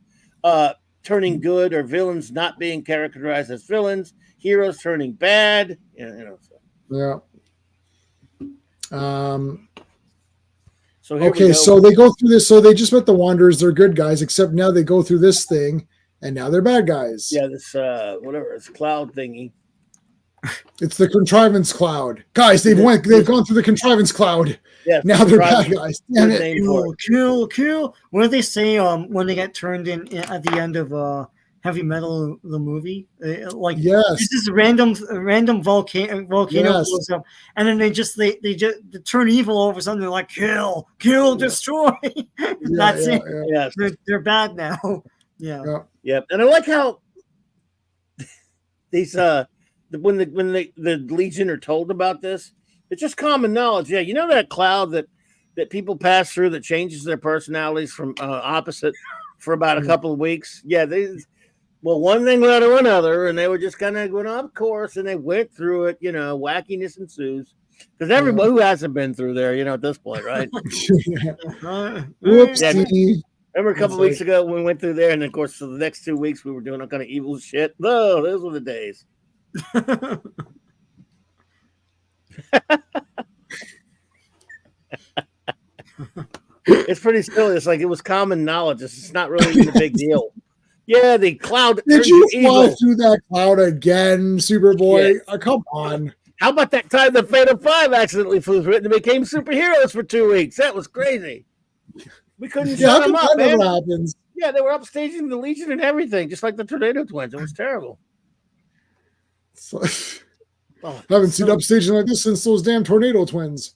turning good, or villains not being characterized as villains. Heroes turning bad. So. So they go through this. So they just met the Wanderers. They're good guys, except now they go through this thing, and now they're bad guys. Yeah, this whatever, it's cloud thingy. It's the contrivance cloud, guys. They've gone through the contrivance cloud. Yeah, now they're bad guys. Damn it! Kill. What do they say? When they get turned in at the end of Heavy Metal, the movie, this is a random volcano blows up, and then they just turn evil all of a sudden. They're like kill, destroy. That's it. Yeah. They're bad now. Yeah. And I like how these when the Legion are told about this, it's just common knowledge. Yeah, you know that cloud that people pass through that changes their personalities from opposite for about a couple of weeks. Yeah, one thing led to another, and they were just kind of going off course, and they went through it. Wackiness ensues because everybody who hasn't been through there, at this point, right? Whoopsie. Remember a couple of weeks ago when we went through there, and of course, for the next 2 weeks, we were doing all kind of evil shit. No, those were the days. It's pretty silly. It's like it was common knowledge. It's not really even a big deal. Yeah, the cloud. Did you fly through that cloud again, Superboy? Yeah. Come on. How about that time the Phantom 5 accidentally flew through it and became superheroes for 2 weeks? That was crazy. We couldn't shut them up, man. Happens. Yeah, they were upstaging the Legion and everything, just like the Tornado Twins. It was terrible. Haven't seen upstaging like this since those damn Tornado Twins.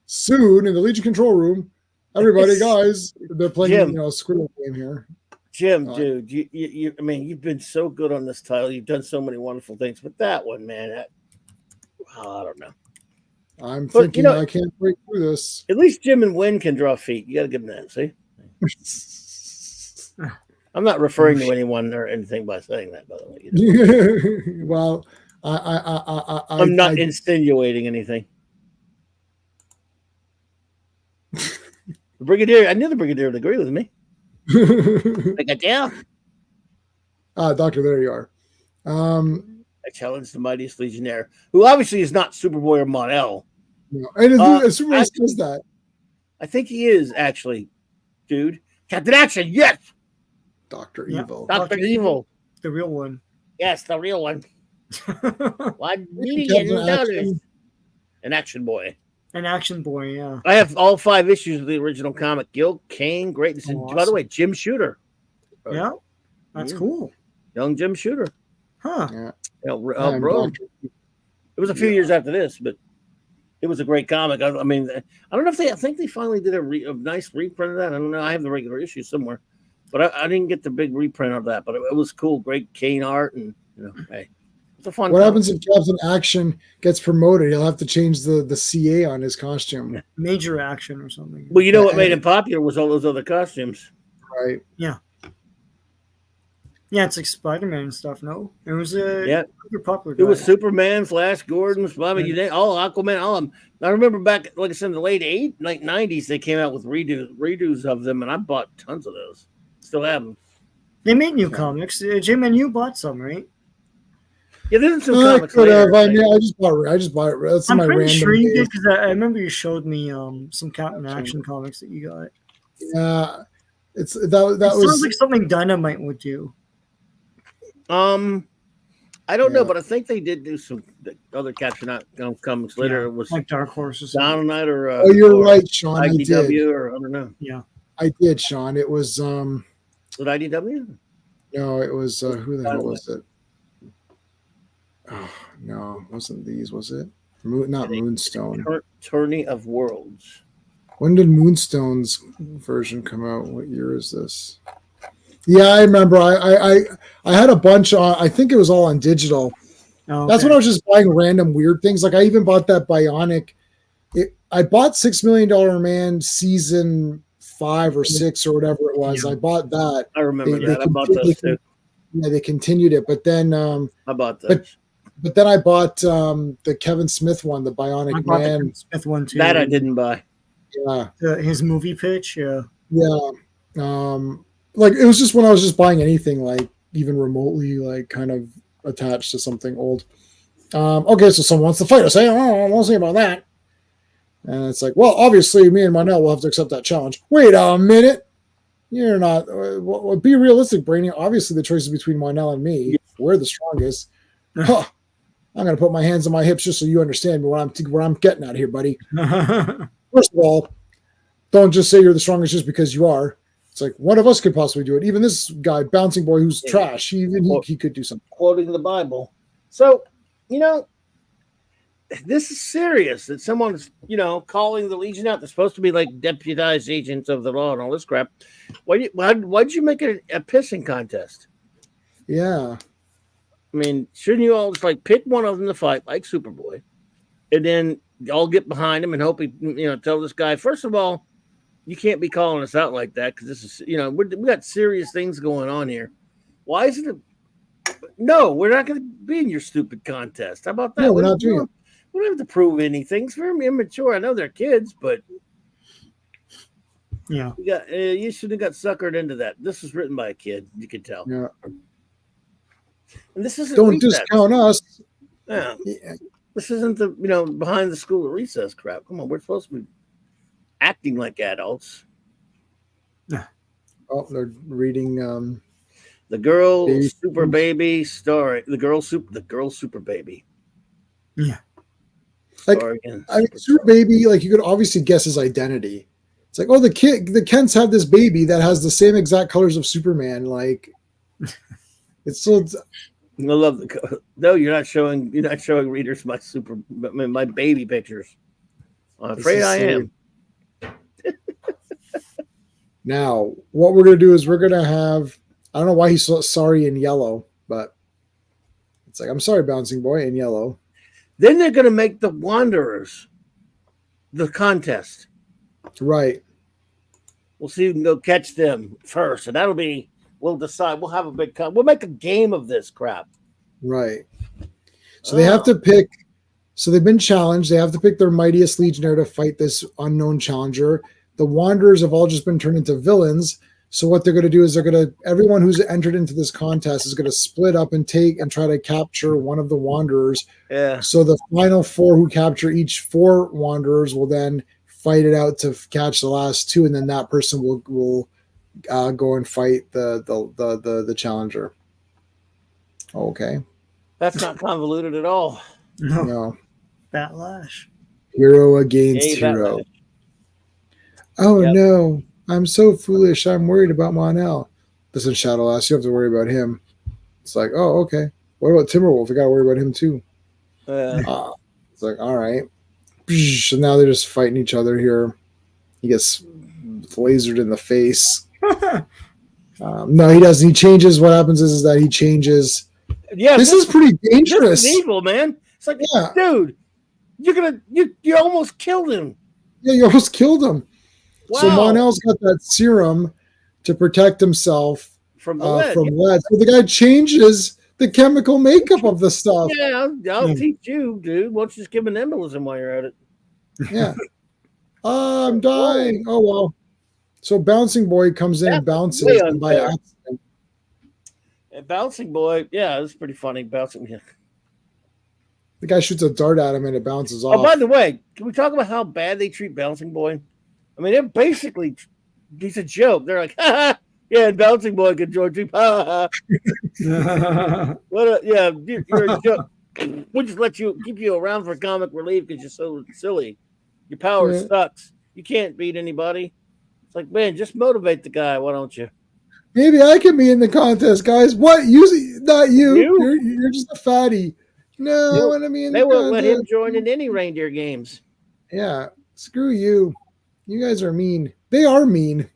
Soon in the Legion control room, everybody, guys, they're playing a Squirrel game here. Jim, dude, you've been so good on this title. You've done so many wonderful things, but that one, man, I don't know. I'm thinking I can't break through this. At least Jim and Wynn can draw feet. You got to give them that. See, I'm not referring to anyone or anything by saying that, by the way. Well, I'm not insinuating anything. The Brigadier, I knew the Brigadier would agree with me. Doctor, there you are. I challenge the mightiest Legionnaire, who obviously is not Superboy or Mon-El. No. And Superboy says that. I think he is actually, dude. Captain Action, yes. Dr. Evil. Dr. Evil. The real one. Yes, the real one. One million. An Action Boy. An Action Boy, yeah. I have all 5 issues of the original comic. Gil Kane, greatness. Awesome. By the way, Jim Shooter. Yeah, that's cool. Young Jim Shooter. Huh. Yeah. Bro. It was a few years after this, but it was a great comic. I mean, I don't know if I think they finally did a nice reprint of that. I don't know. I have the regular issue somewhere, but I didn't get the big reprint of that. But it was cool. Great Kane art, and hey. What happens if Captain Action gets promoted? He'll have to change the CA on his costume. Major Action or something. Well, you know what made him popular was all those other costumes. Right. Yeah. Yeah, it's like Spider-Man stuff, no? It was super popular. It was Superman, Flash Gordon, all Aquaman, all of them. I remember back, like I said, in the late 90s, they came out with redos of them, and I bought tons of those. Still have them. They made new comics. Jim and you bought some, right? Yeah, there's some comics later. I just bought it. That's I'm my pretty random. Sure you did because I remember you showed me some Captain Action comics that you got. Yeah, that sounds like something Dynamite would do. I don't know, but I think they did do some other Captain Action comics later. It was like Dark Horse or something. Dynamite or oh, you're right, Sean. IDW or I don't know. Yeah, I did, Sean. It was Was it IDW? No, it was who the hell was it? Oh, no, wasn't these? Was it not Moonstone? Tourney of Worlds. When did Moonstone's version come out? What year is this? Yeah, I remember. I had a bunch on. I think it was all on digital. Oh, okay. That's when I was just buying random weird things. Like I even bought that Bionic. I bought $6 Million Man season 5 or 6 or whatever it was. Yeah. I bought that. I remember that. I bought those too. Yeah, they continued it, but then I bought those. But then I bought the Kevin Smith one, the Bionic I bought the Man. Kevin Smith one too. That I didn't buy. Yeah, his movie pitch. Yeah. yeah. Like it was just when I was just buying anything, like even remotely, like kind of attached to something old. Okay, so someone wants to fight us. Hey, oh, we'll see about that. And it's like, well, obviously, me and Monel will have to accept that challenge. Wait a minute. You're not. Well, be realistic, Brainy. Obviously, the choice is between Monel and me. Yeah. We're the strongest. Huh. I'm going to put my hands on my hips just so you understand where I'm getting at here, buddy. First of all, don't just say you're the strongest just because you are. It's like one of us could possibly do it. Even this guy, Bouncing Boy, who's trash, he could do something. Quoting the Bible. So, this is serious that someone's, calling the Legion out. They're supposed to be like deputized agents of the law and all this crap. Why'd you make it a pissing contest? Yeah. I mean, shouldn't you all just like pick one of them to fight like Superboy and then all get behind him and hope he, tell this guy, first of all, you can't be calling us out like that because this is, we got serious things going on here. Why isn't it? No, we're not going to be in your stupid contest. How about that? No, we're not doing it. We don't have to prove anything. It's very immature. I know they're kids, but yeah, you should have got suckered into that. This was written by a kid. You can tell. Yeah. And this isn't. Don't discount us. Yeah. This isn't the behind the school of recess crap. Come on, we're supposed to be acting like adults. Oh, they're reading the girl super baby story. The girl super baby. Yeah. Like, I mean, Super Baby, like you could obviously guess his identity. It's like, oh, the Kents have this baby that has the same exact colors of Superman. Like, it's so. I love the. No, you're not showing readers my baby pictures. I'm afraid I am. Now, what we're gonna do is we're gonna have. I don't know why he's so sorry in yellow, but it's like I'm sorry, Bouncing Boy in yellow. Then they're going to make the Wanderers the contest. Right. We'll see who can go catch them first. And we'll decide. We'll have we'll make a game of this crap. Right. So they have to pick. So they've been challenged. They have to pick their mightiest legionnaire to fight this unknown challenger. The Wanderers have all just been turned into villains. So what they're going to do is everyone who's entered into this contest is going to split up and try to capture one of the Wanderers. Yeah. So the final 4 who capture each 4 Wanderers will then fight it out to catch the last 2, and then that person will go and fight the challenger. Okay. That's not convoluted at all. No. Batlash. Hero against hero. Batlash. Oh no. I'm so foolish. I'm worried about Monel. Listen, Shadowlass, you have to worry about him. It's like, oh, okay. What about Timberwolf? We got to worry about him too. It's like, all right. So now they're just fighting each other here. He gets lasered in the face. No, he doesn't. He changes. What happens is that he changes. Yeah, this is pretty dangerous. This is evil, man. It's like, dude, you almost killed him. Yeah, you almost killed him. Wow. So Monel's got that serum to protect himself from lead. So the guy changes the chemical makeup of the stuff. Yeah, I'll teach you, dude. Why don't you just give an embolism while you're at it? Yeah. I'm dying. Oh, well. So Bouncing Boy comes in and bounces by accident. And Bouncing Boy, yeah, it's pretty funny. Bouncing. Yeah. The guy shoots a dart at him and it bounces off. Oh, by the way, can we talk about how bad they treat Bouncing Boy? I mean, they're basically, he's a joke. They're like, ha, yeah, and Bouncing Boy can join too. Ha, ha. You're a joke. We'll just keep you around for comic relief because you're so silly. Your power sucks. You can't beat anybody. It's like, man, just motivate the guy. Why don't you? Maybe I can be in the contest, guys. What? Not you. You're just a fatty. No, I want to be in the contest. They won't let him join in any reindeer games. Yeah, screw you. You guys are mean. They are mean.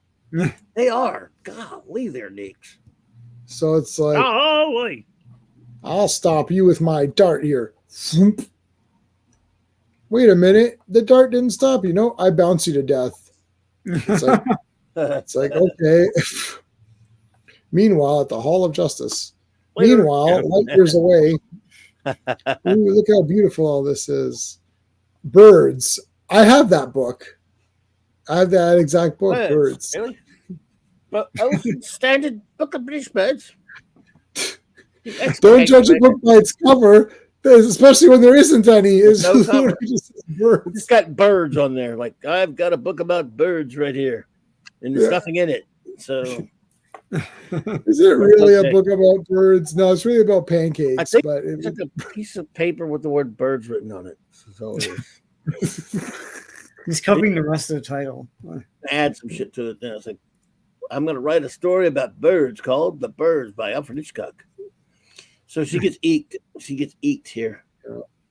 They are. Golly, they're neeks. So it's like, Golly. I'll stop you with my dart here. Wait a minute. The dart didn't stop you. No, I bounce you to death. It's like okay. Meanwhile, at the Hall of Justice. Meanwhile, light years away. Ooh, look how beautiful all this is. Birds. I have that book. I have that exact book, Birds. Really? But standard book of British birds. Don't judge a book by its cover, especially when there isn't any. It's no cover. Just birds. It's got birds on there. Like, I've got a book about birds right here, and there's nothing in it. So, is it really a book about birds? No, it's really about pancakes. I think but it's like a piece of paper with the word birds written on it. That's all it is. He's covering the rest of the title. Add some shit to it. Then it's like, I'm going to write a story about birds called "The Birds" by Alfred Hitchcock. So she gets eked. She gets eked here.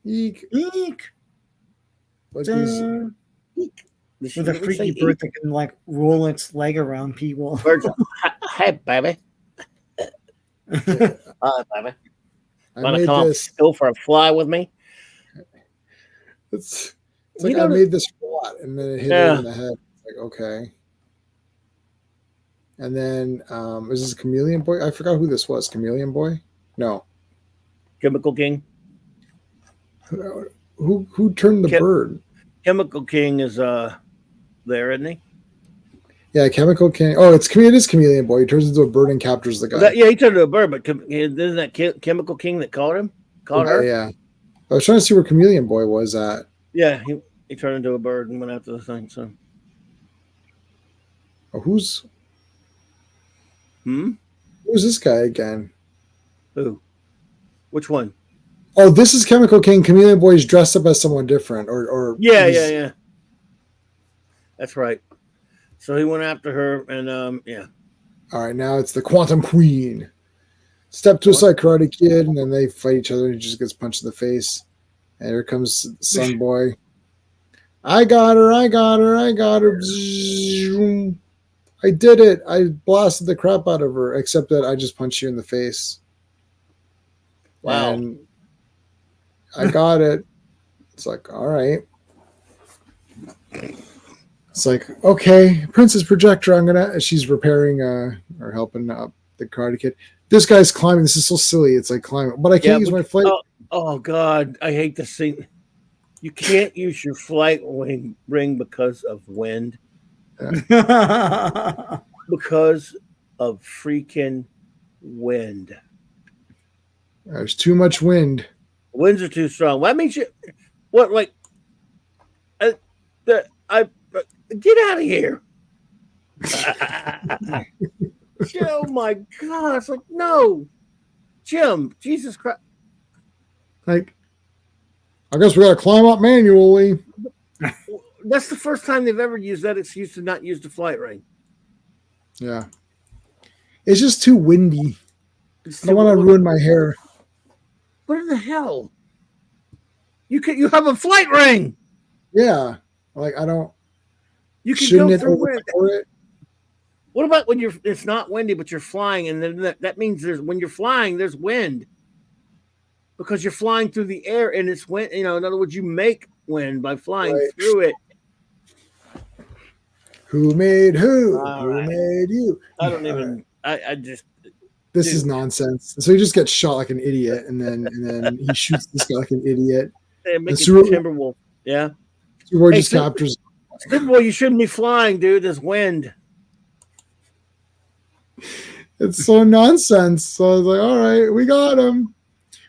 Eek. Eek. Like Eek. With a freaky bird that can like roll its leg around people. Birds. Hey, baby. Hi, baby. Want to come go for a fly with me? It's like I made this flat and then it hit her in the head. It's like, okay. And then is this Chameleon Boy? I forgot who this was. Chameleon Boy? No. Chemical King. Who turned the bird? Chemical King is there, isn't he? Yeah, Chemical King. Oh, it is Chameleon Boy. He turns into a bird and captures the guy. Yeah, he turned into a bird, but isn't that Chemical King that caught him? Caught her? Yeah. I was trying to see where Chameleon Boy was at. Yeah, he turned into a bird and went after the thing. So, who's this guy again? Who? Which one? Oh, this is Chemical King. Chameleon Boy is dressed up as someone different, or yeah. That's right. So he went after her, and yeah. All right, now it's the Quantum Queen. Step to a side, Karate Kid, and then they fight each other. And he just gets punched in the face. And here comes Sun Boy. I got her. I did it. I blasted the crap out of her, except that I just punched you in the face. Wow. And I got it. It's like, all right. It's like, okay, Princess Projector, she's repairing or helping up the Karate Kid. This guy's climbing. This is so silly. It's like climbing. But I can't use my flight. Oh, God. I hate this scene. You can't use your flight ring because of wind. Yeah. Because of freaking wind. There's too much wind. Winds are too strong. Well, that means get out of here. Oh my God. It's like, no. Jim, Jesus Christ. Like, I guess we got to climb up manually. That's the first time they've ever used that excuse to not use the flight ring. Yeah. It's just too windy. I don't want to ruin my hair. What the hell? You have a flight ring. Yeah. Like, I don't. You can go through wind. What about when it's not windy, but you're flying, and then that means when you're flying, there's wind. Because you're flying through the air and it's wind, in other words, you make wind by flying through it. Who made who? Who made you? I don't even. I just. This is nonsense. So he just gets shot like an idiot, and then he shoots this guy like an idiot. They make it Timberwolf. Yeah. Superboy just captures. Superboy, you shouldn't be flying, dude. There's wind. It's so nonsense. So I was like, all right, we got him.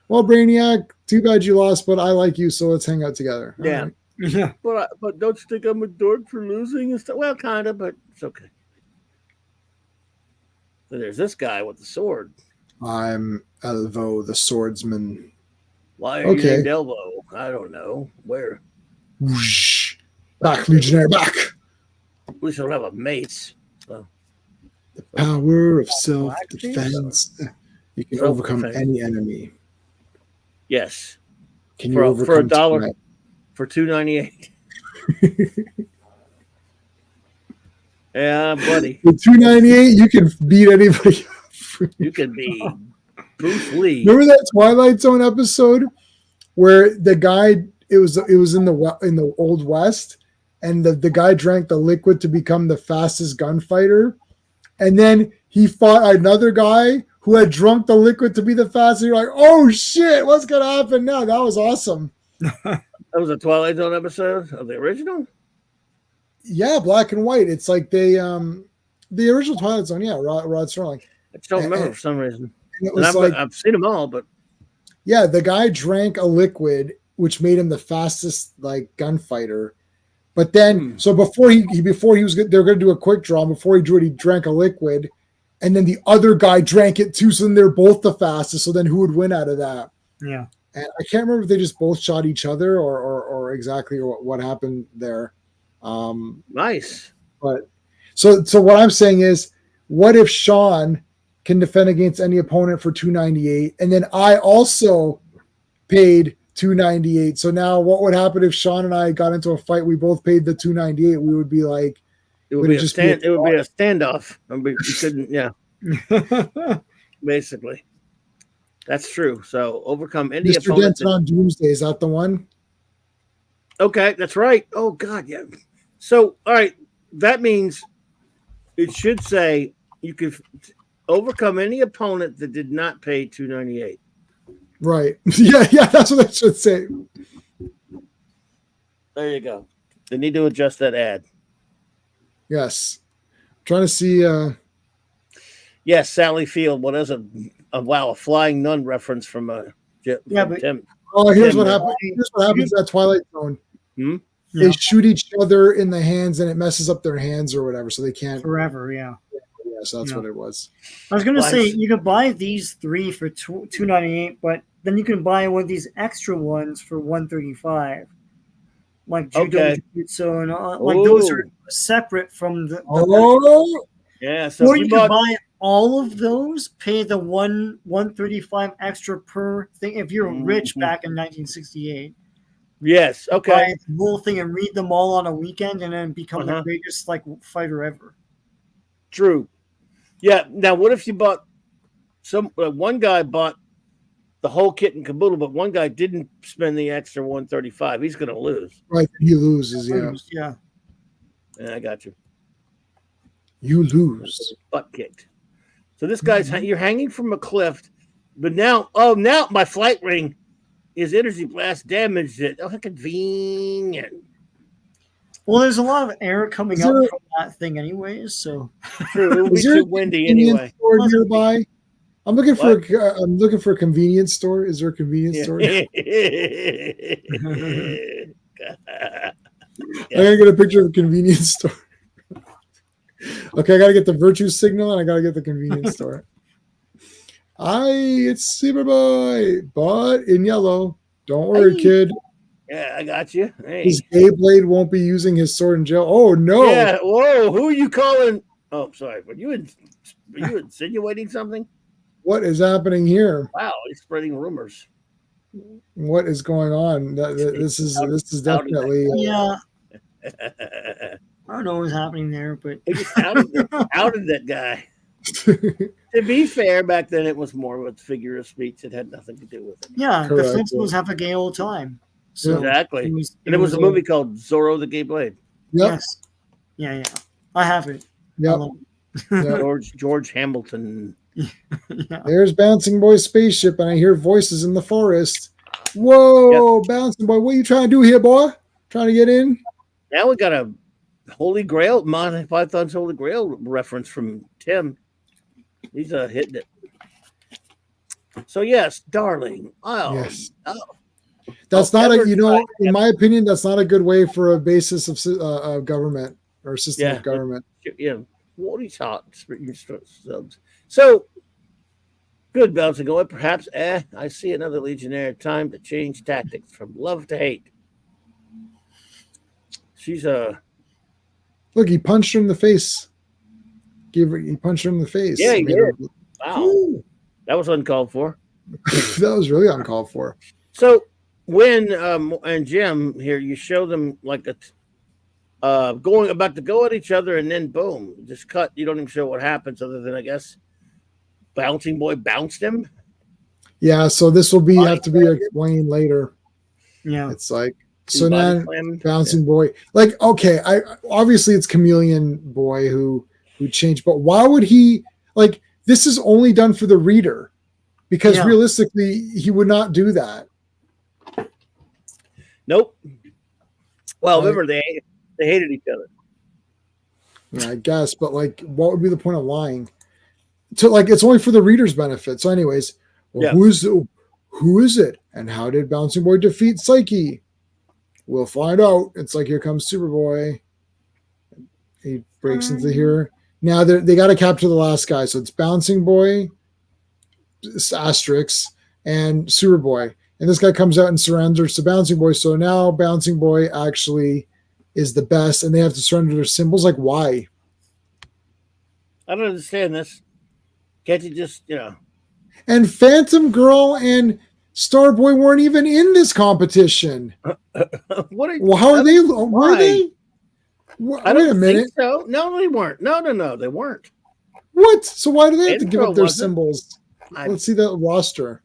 Well, Brainiac, too bad you lost, but I like you, so let's hang out together. Yeah. Right. Yeah. But don't you think I'm a dork for losing and stuff? Well, kind of, but it's okay. So there's this guy with the sword. I'm Elvo, the swordsman. Why are you named Elvo? I don't know. Where? Whoosh. Back, Legionnaire, back. At least I don't have a mace. So. The power of self-defense. You can overcome any enemy. Yes. Can you overcome for $1 for $2.98? Yeah, buddy. With 298, you can beat anybody. You can be Bruce Lee. Remember that Twilight Zone episode where the guy it was in the Old West, and the guy drank the liquid to become the fastest gunfighter, and then he fought another guy who had drunk the liquid to be the fastest. You're like, oh shit, what's gonna happen now? That was awesome. That was a Twilight Zone episode of the original. Yeah, black and white. It's like the original Twilight Zone. Yeah, Rod Serling. I just don't remember for some reason. It was I've seen them all, but yeah, the guy drank a liquid which made him the fastest like gunfighter. But then, so before he was they were going to do a quick draw. Before he drew it, he drank a liquid, and then the other guy drank it too. So then they're both the fastest. So then who would win out of that? Yeah, and I can't remember if they just both shot each other or exactly what happened there. Nice. But so what I'm saying is, what if Sean can defend against any opponent for 298, and then I also paid 298? So now what would happen if Sean and I got into a fight? We both paid the 298. We would be like, it would be a standoff. We couldn't, yeah. Basically, that's true. So overcome any Mr. opponent. Denton on Doomsday, is that the one? Okay, that's right. Oh God, yeah. So all right, that means it should say you could overcome any opponent that did not pay 298. Right. Yeah, that's what it should say. There you go. They need to adjust that ad. Yes. I'm trying to see. Yes, Sally Field. What is a flying nun reference from Tim. Oh, here's what happens. Here's what happens at Twilight Zone. They shoot each other in the hands, and it messes up their hands or whatever, so they can't forever. Yeah. So that's what it was. I was gonna say you could buy these 3 for $298, but then you can buy one of these extra ones for $135, like judo, jiu-jitsu, and like those are separate from the yeah. So or you can buy all of those, pay the $135 extra per thing if you're rich back in 1968. Yes. Okay. Buy the whole thing and read them all on a weekend, and then become the greatest like fighter ever. True. Yeah. Now, what if you bought one guy bought the whole kit and caboodle, but one guy didn't spend the extra $135? He's going to lose. Right. He loses. Yeah. Yeah, I got you. You lose. Butt kicked. So this guy's you're hanging from a cliff, but now my flight ring is energy blast damaged. Oh, how convenient. Well, there's a lot of air coming up from that thing, anyways. So true, it will be too windy anyway. Nearby. I'm looking for a convenience store. Is there a convenience store? I gotta get a picture of a convenience store. Okay, I gotta get the virtue signal and I gotta get the convenience store. It's Superboy, but in yellow. Don't worry, kid. Yeah, I got you. Hey. His gay blade won't be using his sword in jail. Oh no! Yeah. Whoa. Who are you calling? Oh, sorry. Were you insinuating something? What is happening here? Wow, he's spreading rumors. What is going on? This is definitely. Yeah. I don't know what's happening there, but he just outed that guy. To be fair, back then it was more of a figure of speech. It had nothing to do with it. Yeah, correct. The Flintstones have a gay old time. So exactly. It was a movie called Zorro the Gay Blade. Yep. Yes. Yeah. I have it. Yep. George Hamilton. Yeah. There's Bouncing Boy's spaceship, and I hear voices in the forest. Whoa, Bouncing Boy, what are you trying to do here, boy? Trying to get in? Now we got a Holy Grail, Monty Python's Holy Grail reference from Tim. He's hitting it. So yes, darling. Oh, yes. That's not in my opinion, that's not a good way for a basis of government or system of government. Yeah. What he's hot. So good, Bouncing Boy. Perhaps, I see another Legionnaire. Time to change tactics from love to hate. She's Look, he punched her in the face. He punched her in the face. Yeah, he did. Wow. Ooh. That was uncalled for. That was really uncalled for. So when and Jim here, you show them like going about to go at each other, and then boom, just cut. You don't even show what happens, other than I guess Bouncing Boy bounced him. Yeah, so this will have to be explained later. Yeah, it's like so now Bouncing Boy, I obviously it's Chameleon Boy who changed, but why would he this is only done for the reader because realistically he would not do that. Nope. Well, remember they hated each other. Yeah, I guess, but what would be the point of lying? It's only for the reader's benefit. So, anyways, who is it, and how did Bouncing Boy defeat Psyche? We'll find out. It's here comes Superboy. He breaks into here. Now they got to capture the last guy, so it's Bouncing Boy, Asterix, and Superboy. And this guy comes out and surrenders to Bouncing Boy. So now Bouncing Boy actually is the best, and they have to surrender their symbols. Why? I don't understand this. Can't you just, And Phantom Girl and Starboy weren't even in this competition. How are they? Were they? Wait a minute. So. No, they weren't. No, they weren't. What? So why do they have to give up their symbols? Let's see the roster.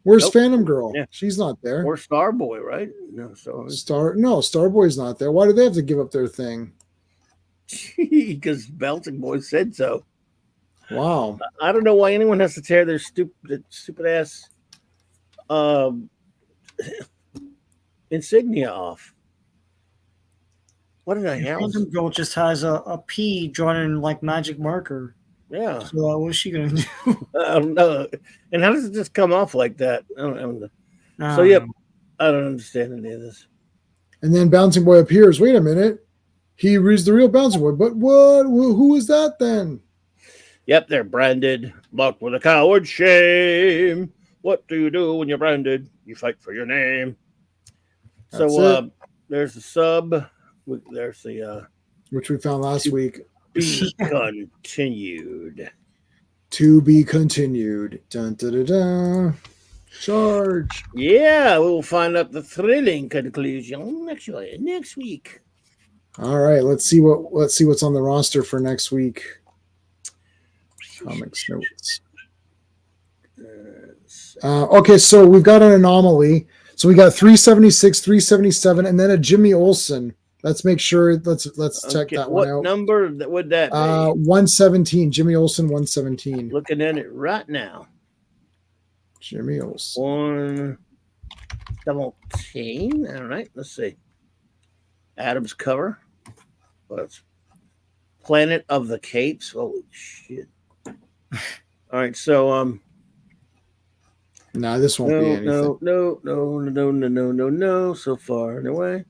Where's Phantom Girl? Yeah. She's not there. Or Starboy, right? No, Starboy's not there. Why do they have to give up their thing? Because Bouncing Boy said so. Wow. I don't know why anyone has to tear their stupid ass insignia off. What did I have? Phantom Girl just has a P drawn in magic marker. Yeah. So what's she gonna do? I don't know. And how does it just come off like that? I don't know. So yeah, I don't understand any of this. And then Bouncing Boy appears. Wait a minute. He reads the real Bouncing Boy. But what? Who is that then? Yep, they're branded. Marked with a coward shame. What do you do when you're branded? You fight for your name. So there's the sub. There's the which we found last week. Be continued. To be continued. Dun, dun, dun, dun. Charge. Yeah, we'll find out the thrilling conclusion next week. All right, let's see what's on the roster for next week. Comics notes. Okay, so we've got an anomaly. So we got 376, 377, and then a Jimmy Olsen. Let's make sure. Let's check that one out. What number would that be? 117. Jimmy Olsen, 117. Looking at it right now. Jimmy Olsen. 117. All right, let's see. Adam's cover. What's Planet of the Capes? Holy shit. All right, so this won't be anything. No. So far and away.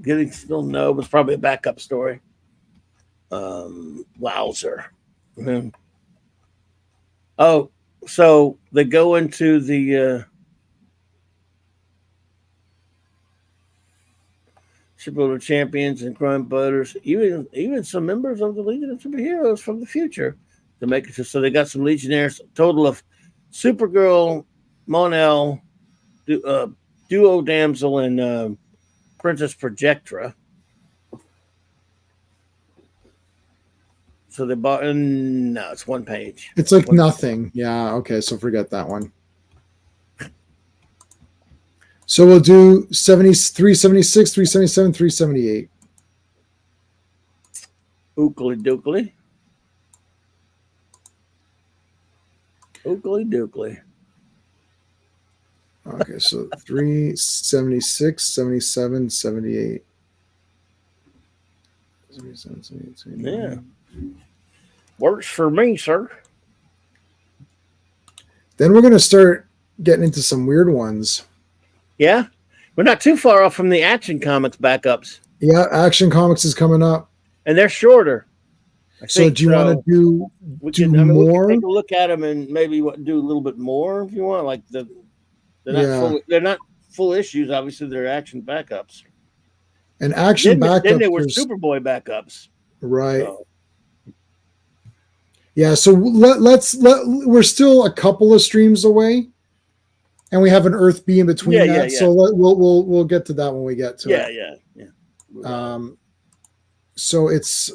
Getting still no, but it's probably a backup story. Wowzer. Mm-hmm. Oh, so they go into the Shipbuilder Champions and Crime Fighters, even some members of the Legion of Superheroes from the future to make it. So they got some Legionnaires, a total of Supergirl, Mon-El, Duo Damsel, and Princess Projectra. So they bought, no, it's one page. It's nothing. Yeah, okay, so forget that one. So we'll do 376, 377, 378. Ookly dookly. Okay, so 376, 77, 78. 77, 78, 79. Yeah. Works for me, sir. Then we're going to start getting into some weird ones. Yeah? We're not too far off from the Action Comics backups. Yeah, Action Comics is coming up. And they're shorter. So do you want to do more? We can take a look at them and maybe do a little bit more if you want. They're not full issues. Obviously, they're Action backups. And Action backups. Then they were Superboy backups. Right. So, yeah. So we're still a couple of streams away, and we have an Earth B in between Yeah, that. yeah. So we'll get to that when we get to it. Yeah. So it's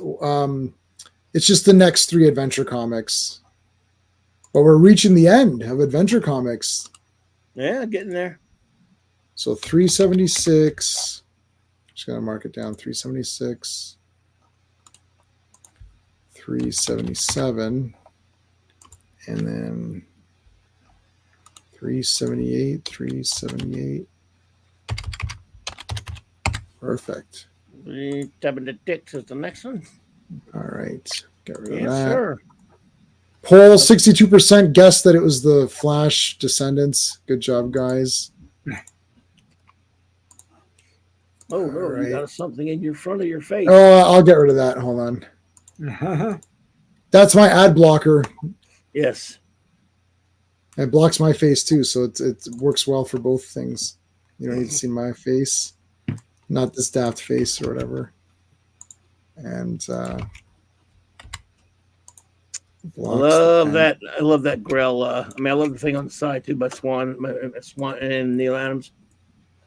just the next 3 adventure comics, but we're reaching the end of adventure comics. Yeah, getting there. So 376. Just gonna mark it down. 376. 377. And then 378. 378. Perfect. 376 is the next one. All right. Get rid of Yes, that. sir. Poll 62% guessed that it was the Flash Descendants. Good job, guys. Oh, no, right. You got something in your front of your face. Oh, I'll get rid of that. Hold on. That's my ad blocker. Yes. It blocks my face too, so it works well for both things. You don't need to see my face, not this daft face or whatever. And I love that Grell. I love the thing on the side too by Swan and Neil Adams.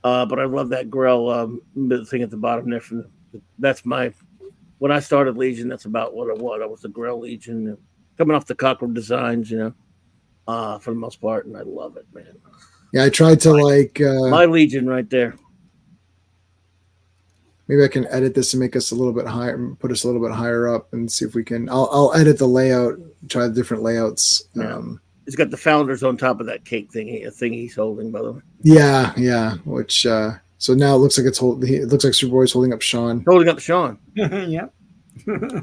But I love that Grell thing at the bottom there. That's when I started Legion. That's about what it was. I was the Grell Legion, coming off the Cochrane designs, for the most part, and I love it, man. Yeah, I tried to my Legion right there. Maybe I can edit this and make us a little bit higher, put us a little bit higher up, and see if we can. I'll edit the layout, try the different layouts. Yeah. He's got the founders on top of that cake thing he's holding, by the way. Yeah. Which so now it looks like it looks like Superboy's holding up Sean. Holding up Sean. Yeah. Man,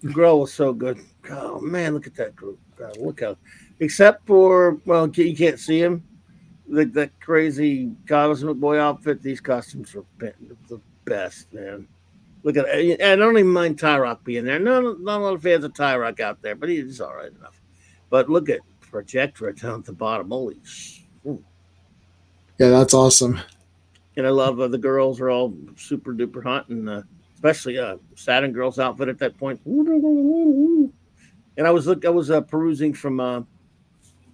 the Grell was so good. Oh man, look at that group. God, look how, except for you can't see him. That crazy Cosmic Boy outfit. These costumes are the best, man. Look at it. I don't even mind Tyrock being there. No, not a lot of fans of Tyrock out there, but he's all right enough. But look at Projectra down at the bottom. Holy shit. Yeah, that's awesome. And I love the girls are all super duper hot, and especially Saturn Girl's outfit at that point. And I was perusing from a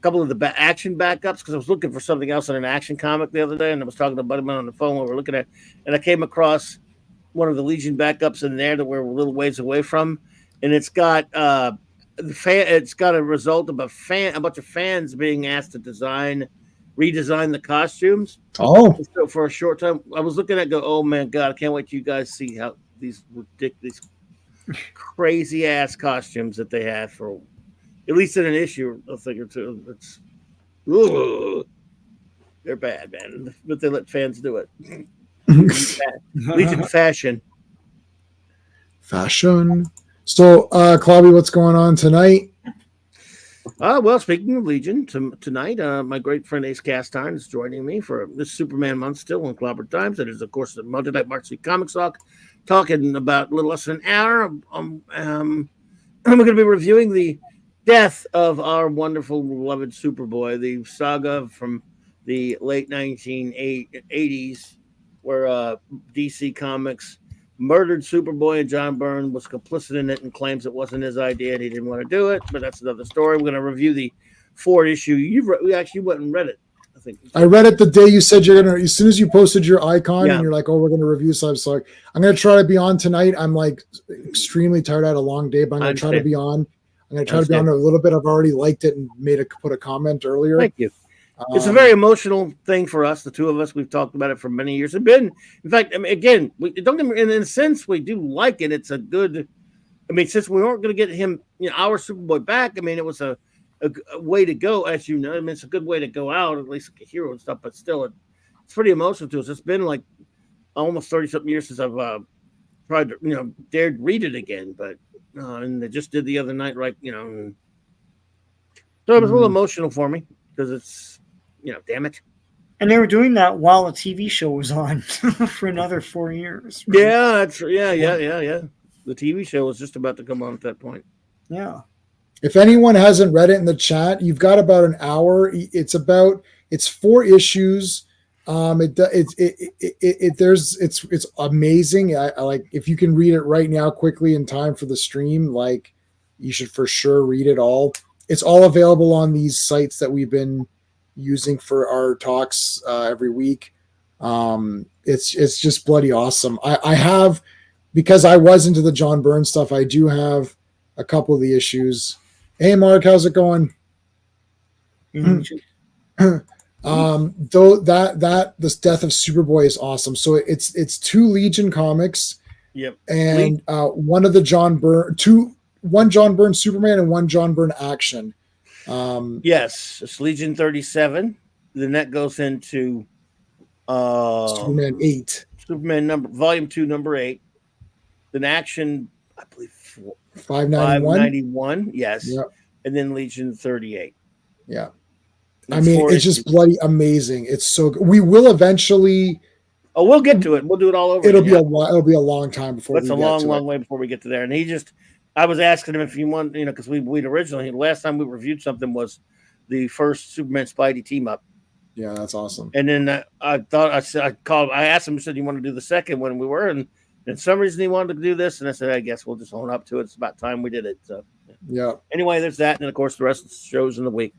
couple of the action backups because I was looking for something else in an action comic the other day, and I was talking to Buddy Man on the phone while we were looking at, and I came across one of the Legion backups in there that we're a little ways away from, and it's got it's got a result of a bunch of fans being asked to redesign the costumes. Oh, so for a short time, I was looking at oh man, God, I can't wait till you guys see how these ridiculous, crazy ass costumes that they have for at least in an issue, a thing or two. It's they're bad, man, but they let fans do it. Legion fashion. So, Clobby, what's going on tonight? Well, speaking of Legion, tonight, my great friend Ace Castine is joining me for this Superman month still on Clobberin Times. It is, of course, the Monday Night March League Comics Talk, talking about a little less than an hour. We're going to be reviewing the death of our wonderful, beloved Superboy, the saga from the late 1980s, where DC Comics murdered Superboy, and John Byrne was complicit in it and claims it wasn't his idea and he didn't want to do it. But that's another story. We're going to review the 4th issue. We actually went and read it. I think I read it the day you said you're gonna. As soon as you posted your icon and you're like, "Oh, we're gonna review." So I'm sorry. I'm gonna try to be on tonight. I'm like extremely tired. I had a long day, but I'm gonna try to be on. I'm gonna try to be on a little bit. I've already liked it and put a comment earlier. Thank you. It's a very emotional thing for us, the two of us. We've talked about it for many years. In fact, again, in a sense, we do like it. It's a good. Since we weren't going to get him, our Superboy back. It was a way to go, as you know. It's a good way to go out, at least like a hero and stuff. But still, it's pretty emotional to us. It's been like almost 30-something years since I've tried to, dared read it again. But and they just did the other night, right? So it was a little emotional for me because it's. Damn it. And they were doing that while a TV show was on for another 4 years. Right? Yeah, that's yeah. The TV show was just about to come on at that point. Yeah. If anyone hasn't read it in the chat, you've got about an hour. It's 4 issues. It's amazing. I like, if you can read it right now quickly in time for the stream, like, you should for sure read it all. It's all available on these sites that we've been using for our talks every week. It's just bloody awesome. I have, because I was into the John Byrne stuff, I do have a couple of the issues. Hey Mark, how's it going? Though that this Death of Superboy is awesome. So it's 2 Legion comics. Yep. And one John Byrne Superman and 1 John Byrne action. Yes, it's Legion 37. Then that goes into Superman 8. Superman volume 2, number 8. Then action, I believe 591. Yes. Yep. And then Legion 38. Yeah. I mean, it's just bloody amazing. It's so good. We will eventually. Oh, we'll get to it. We'll do it all over. It'll be a while. It'll be a long time before. It's a long way before we get to there. And I was asking him if you want, because we'd originally, the last time we reviewed something was the first Superman Spidey team up. Yeah, that's awesome. And then I asked him, I said, you want to do the second one? We were, and for some reason he wanted to do this, and I said, I guess we'll just own up to it. It's about time we did it. So yeah. Anyway, there's that, and then of course the rest of the shows in the week.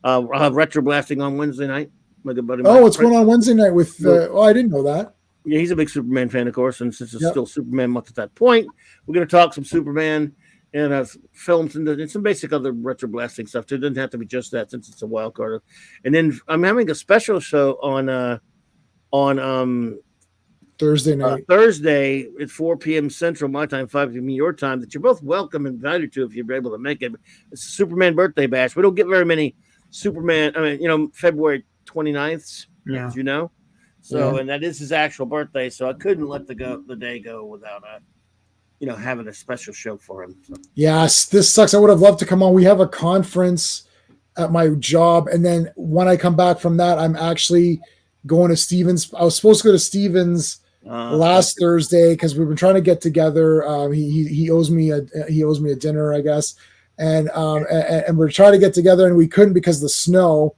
I'll have Retro Blasting on Wednesday night. My good buddy. What's going on Wednesday night with? I didn't know that. Yeah, he's a big Superman fan, of course, and since it's still Superman month at that point, we're going to talk some Superman and films and some basic other retro blasting stuff too. It doesn't have to be just that, since it's a wild card. And then I'm having a special show on Thursday night. Thursday at 4 p.m. Central, my time, 5 p.m. your time, that you're both welcome and invited to if you're able to make it. It's a Superman birthday bash. We don't get very many Superman, February 29th, as you know. So, and that is his actual birthday, so I couldn't let the day go without having a special show for him. So. Yes, this sucks. I would have loved to come on. We have a conference at my job, and then when I come back from that, I'm actually going to Stevens. I was supposed to go to Stevens last Thursday because we've been trying to get together. He owes me a dinner, I guess, and we're trying to get together, and we couldn't because of the snow.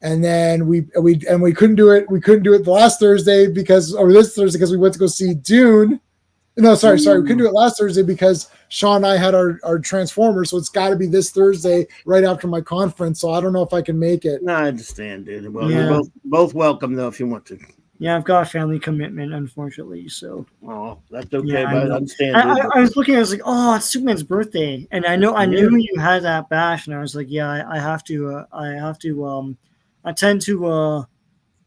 And then we couldn't do it. We couldn't do it this Thursday because we went to go see Dune. No, sorry. We couldn't do it last Thursday because Sean and I had our Transformers. So it's got to be this Thursday right after my conference. So I don't know if I can make it. No, I understand, dude. Well, you're both welcome though if you want to. Yeah, I've got a family commitment, unfortunately. So. Oh, that's okay. Yeah, but I understand. I was looking. I was like, oh, it's Superman's birthday, and I knew you had that bash, and I was like, yeah, I have to attend to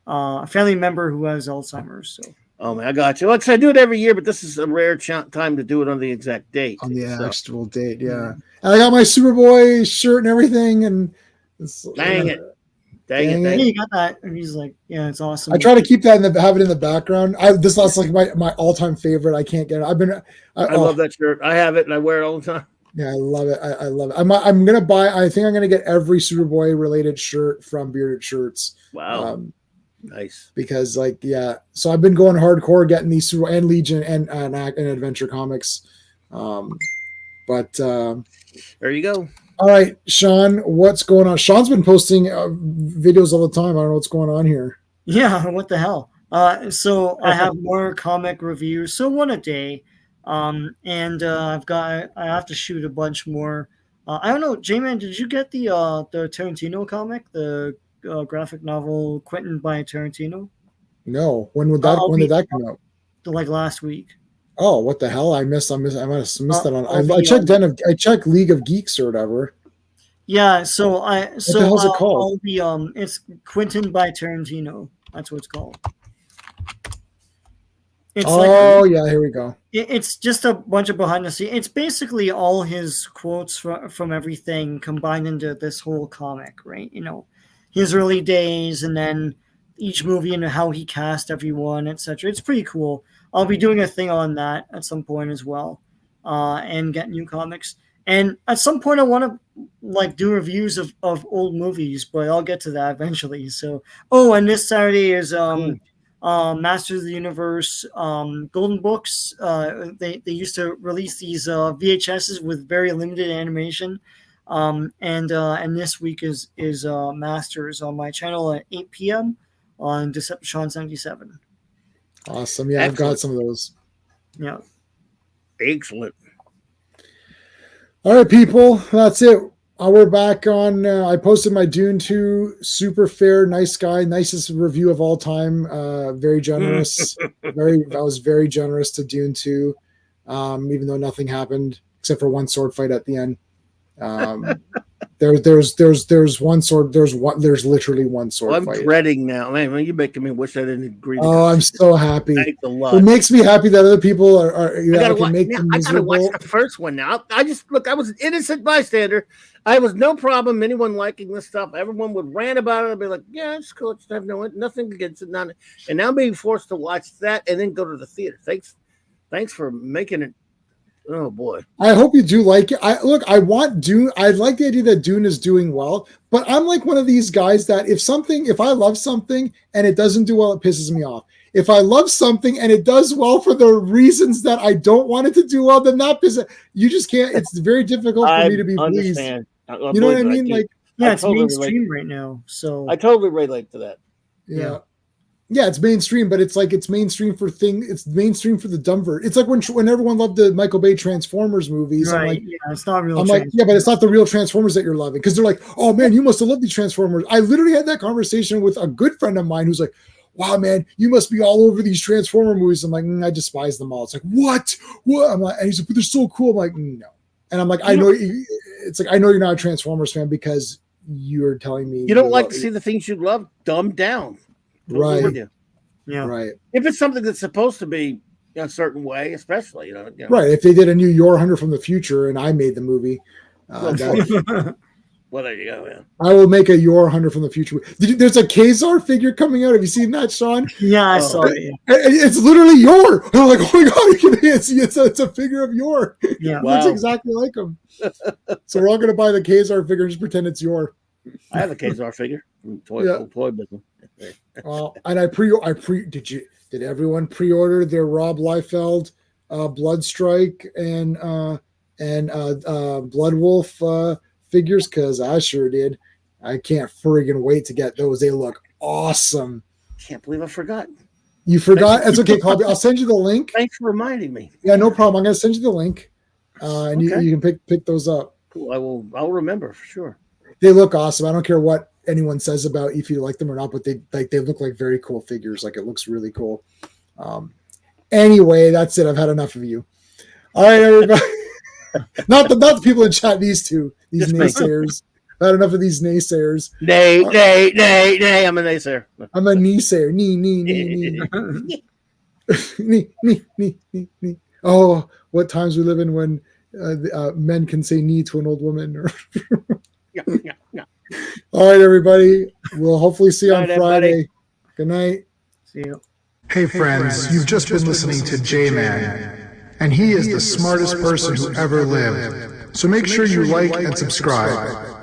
a family member who has Alzheimer's. So. Oh man, I got you. Like I said, I do it every year, but this is a rare time to do it on the exact date. On the actual date, yeah. And I got my Superboy shirt and everything, and dang it. Yeah, you got that, and he's like, yeah, it's awesome. I try to keep that have it in the background. This is like my all-time favorite. I can't get it. I love that shirt. I have it, and I wear it all the time. Yeah, I love it. I love it. I'm gonna buy. I think I'm gonna get every Superboy related shirt from Bearded Shirts. Wow, nice. Because so I've been going hardcore getting these Super and Legion and Adventure Comics. But there you go. All right, Sean, what's going on? Sean's been posting videos all the time. I don't know what's going on here. Yeah, what the hell? So I have more comic reviews, so one a day. I have to shoot a bunch more. I don't know, J-Man, did you get the Tarantino comic, the graphic novel Quentin by Tarantino? No. When did that come out? Like last week. Oh, what the hell? I might have missed that on. I checked League of Geeks or whatever. Yeah, so what the hell's it called? It's Quentin by Tarantino. That's what it's called. It's here we go. It's just a bunch of behind the scenes. It's basically all his quotes from everything combined into this whole comic, right? His early days, and then each movie and how he cast everyone, etc. It's pretty cool. I'll be doing a thing on that at some point as well, and get new comics. And at some point, I want to do reviews of old movies, but I'll get to that eventually. So, and this Saturday is Masters of the Universe Golden Books. They used to release these VHSs with very limited animation, and this week is Masters on my channel at 8 p.m. on Decepticon 77. Awesome. Yeah, Excellent. I've got some of those. Yeah. Excellent. All right, people. That's it. We're back on. I posted my Dune 2 super fair, nice guy, nicest review of all time. Very generous. I was very generous to Dune 2, even though nothing happened except for one sword fight at the end. There's one sword. There's literally one sword I'm fight. dreading now, man. You're making me wish I didn't agree. Oh, I'm so happy. Thanks a lot. It makes me happy that other people are I gotta watch miserable. the first one now. I was an innocent bystander. I was no problem anyone liking this stuff. Everyone would rant about it. I'd be like, yeah, it's cool. I have nothing against it. None. And now being forced to watch that and then go to the theater. Thanks for making it. Oh boy. I hope you do like it. I want Dune. I like the idea that Dune is doing well, but I'm like one of these guys that if I love something and it doesn't do well, it pisses me off. If I love something and it does well for the reasons that I don't want it to do well, then that pisses. You just can't. It's very difficult for me to be pleased. You know what I mean? Like, yeah, it's totally mainstream right now. So I totally relate to that. Yeah. Yeah, it's mainstream, but it's mainstream for it's mainstream for the dumber. It's like when everyone loved the Michael Bay Transformers movies. Right. I'm like, yeah, it's not real. I'm like, yeah, but it's not the real Transformers that you're loving. Because they're like, oh man, you must have loved these Transformers. I literally had that conversation with a good friend of mine who's like, wow, man, you must be all over these Transformer movies. I'm like, I despise them all. It's like, what? I'm like, and he's like, but they're so cool. I'm like, no. And I'm like, I know you're not a Transformers fan because you're telling me you don't like to see the things you love dumbed down. Right. Yeah. Right. If it's something that's supposed to be a certain way, especially, you know. Right. If they did a new Yor Hunter from the Future and I made the movie, well, there you go. Yeah. I will make a Yor Hunter from the Future. There's a Kazar figure coming out. Have you seen that, Sean? Yeah, I saw it. It's literally Yor. And I'm like, oh my god, it's a figure of Yor. Yeah, it looks exactly like him. So we're all going to buy the Kazar figure and just pretend it's Yor. I have a Kazar figure from toy business. And did everyone pre-order their Rob Liefeld Bloodstrike and Blood Wolf figures? Because I sure did. I can't friggin' wait to get those. They look awesome. Can't believe I forgot. You forgot? That's okay, Clobberin. I'll send you the link. Thanks for reminding me. Yeah, no problem. I'm going to send you the link, and you can pick those up. Cool. I'll remember for sure. They look awesome. I don't care what anyone says about if you like them or not, but they look like very cool figures. Like, it looks really cool. Anyway, that's it. I've had enough of you. All right, everybody. not the people in chat. These naysayers. I've had enough of these naysayers. Nay. I'm a naysayer. I'm a naysayer. Nee. Oh, what times we live in when men can say knee to an old woman. Yeah. All right, everybody. We'll hopefully see you on Friday. Everybody. Good night. See you. Hey friends, you've just been listening to J-Man, and he is the smartest person who ever lived. So make sure you like and subscribe.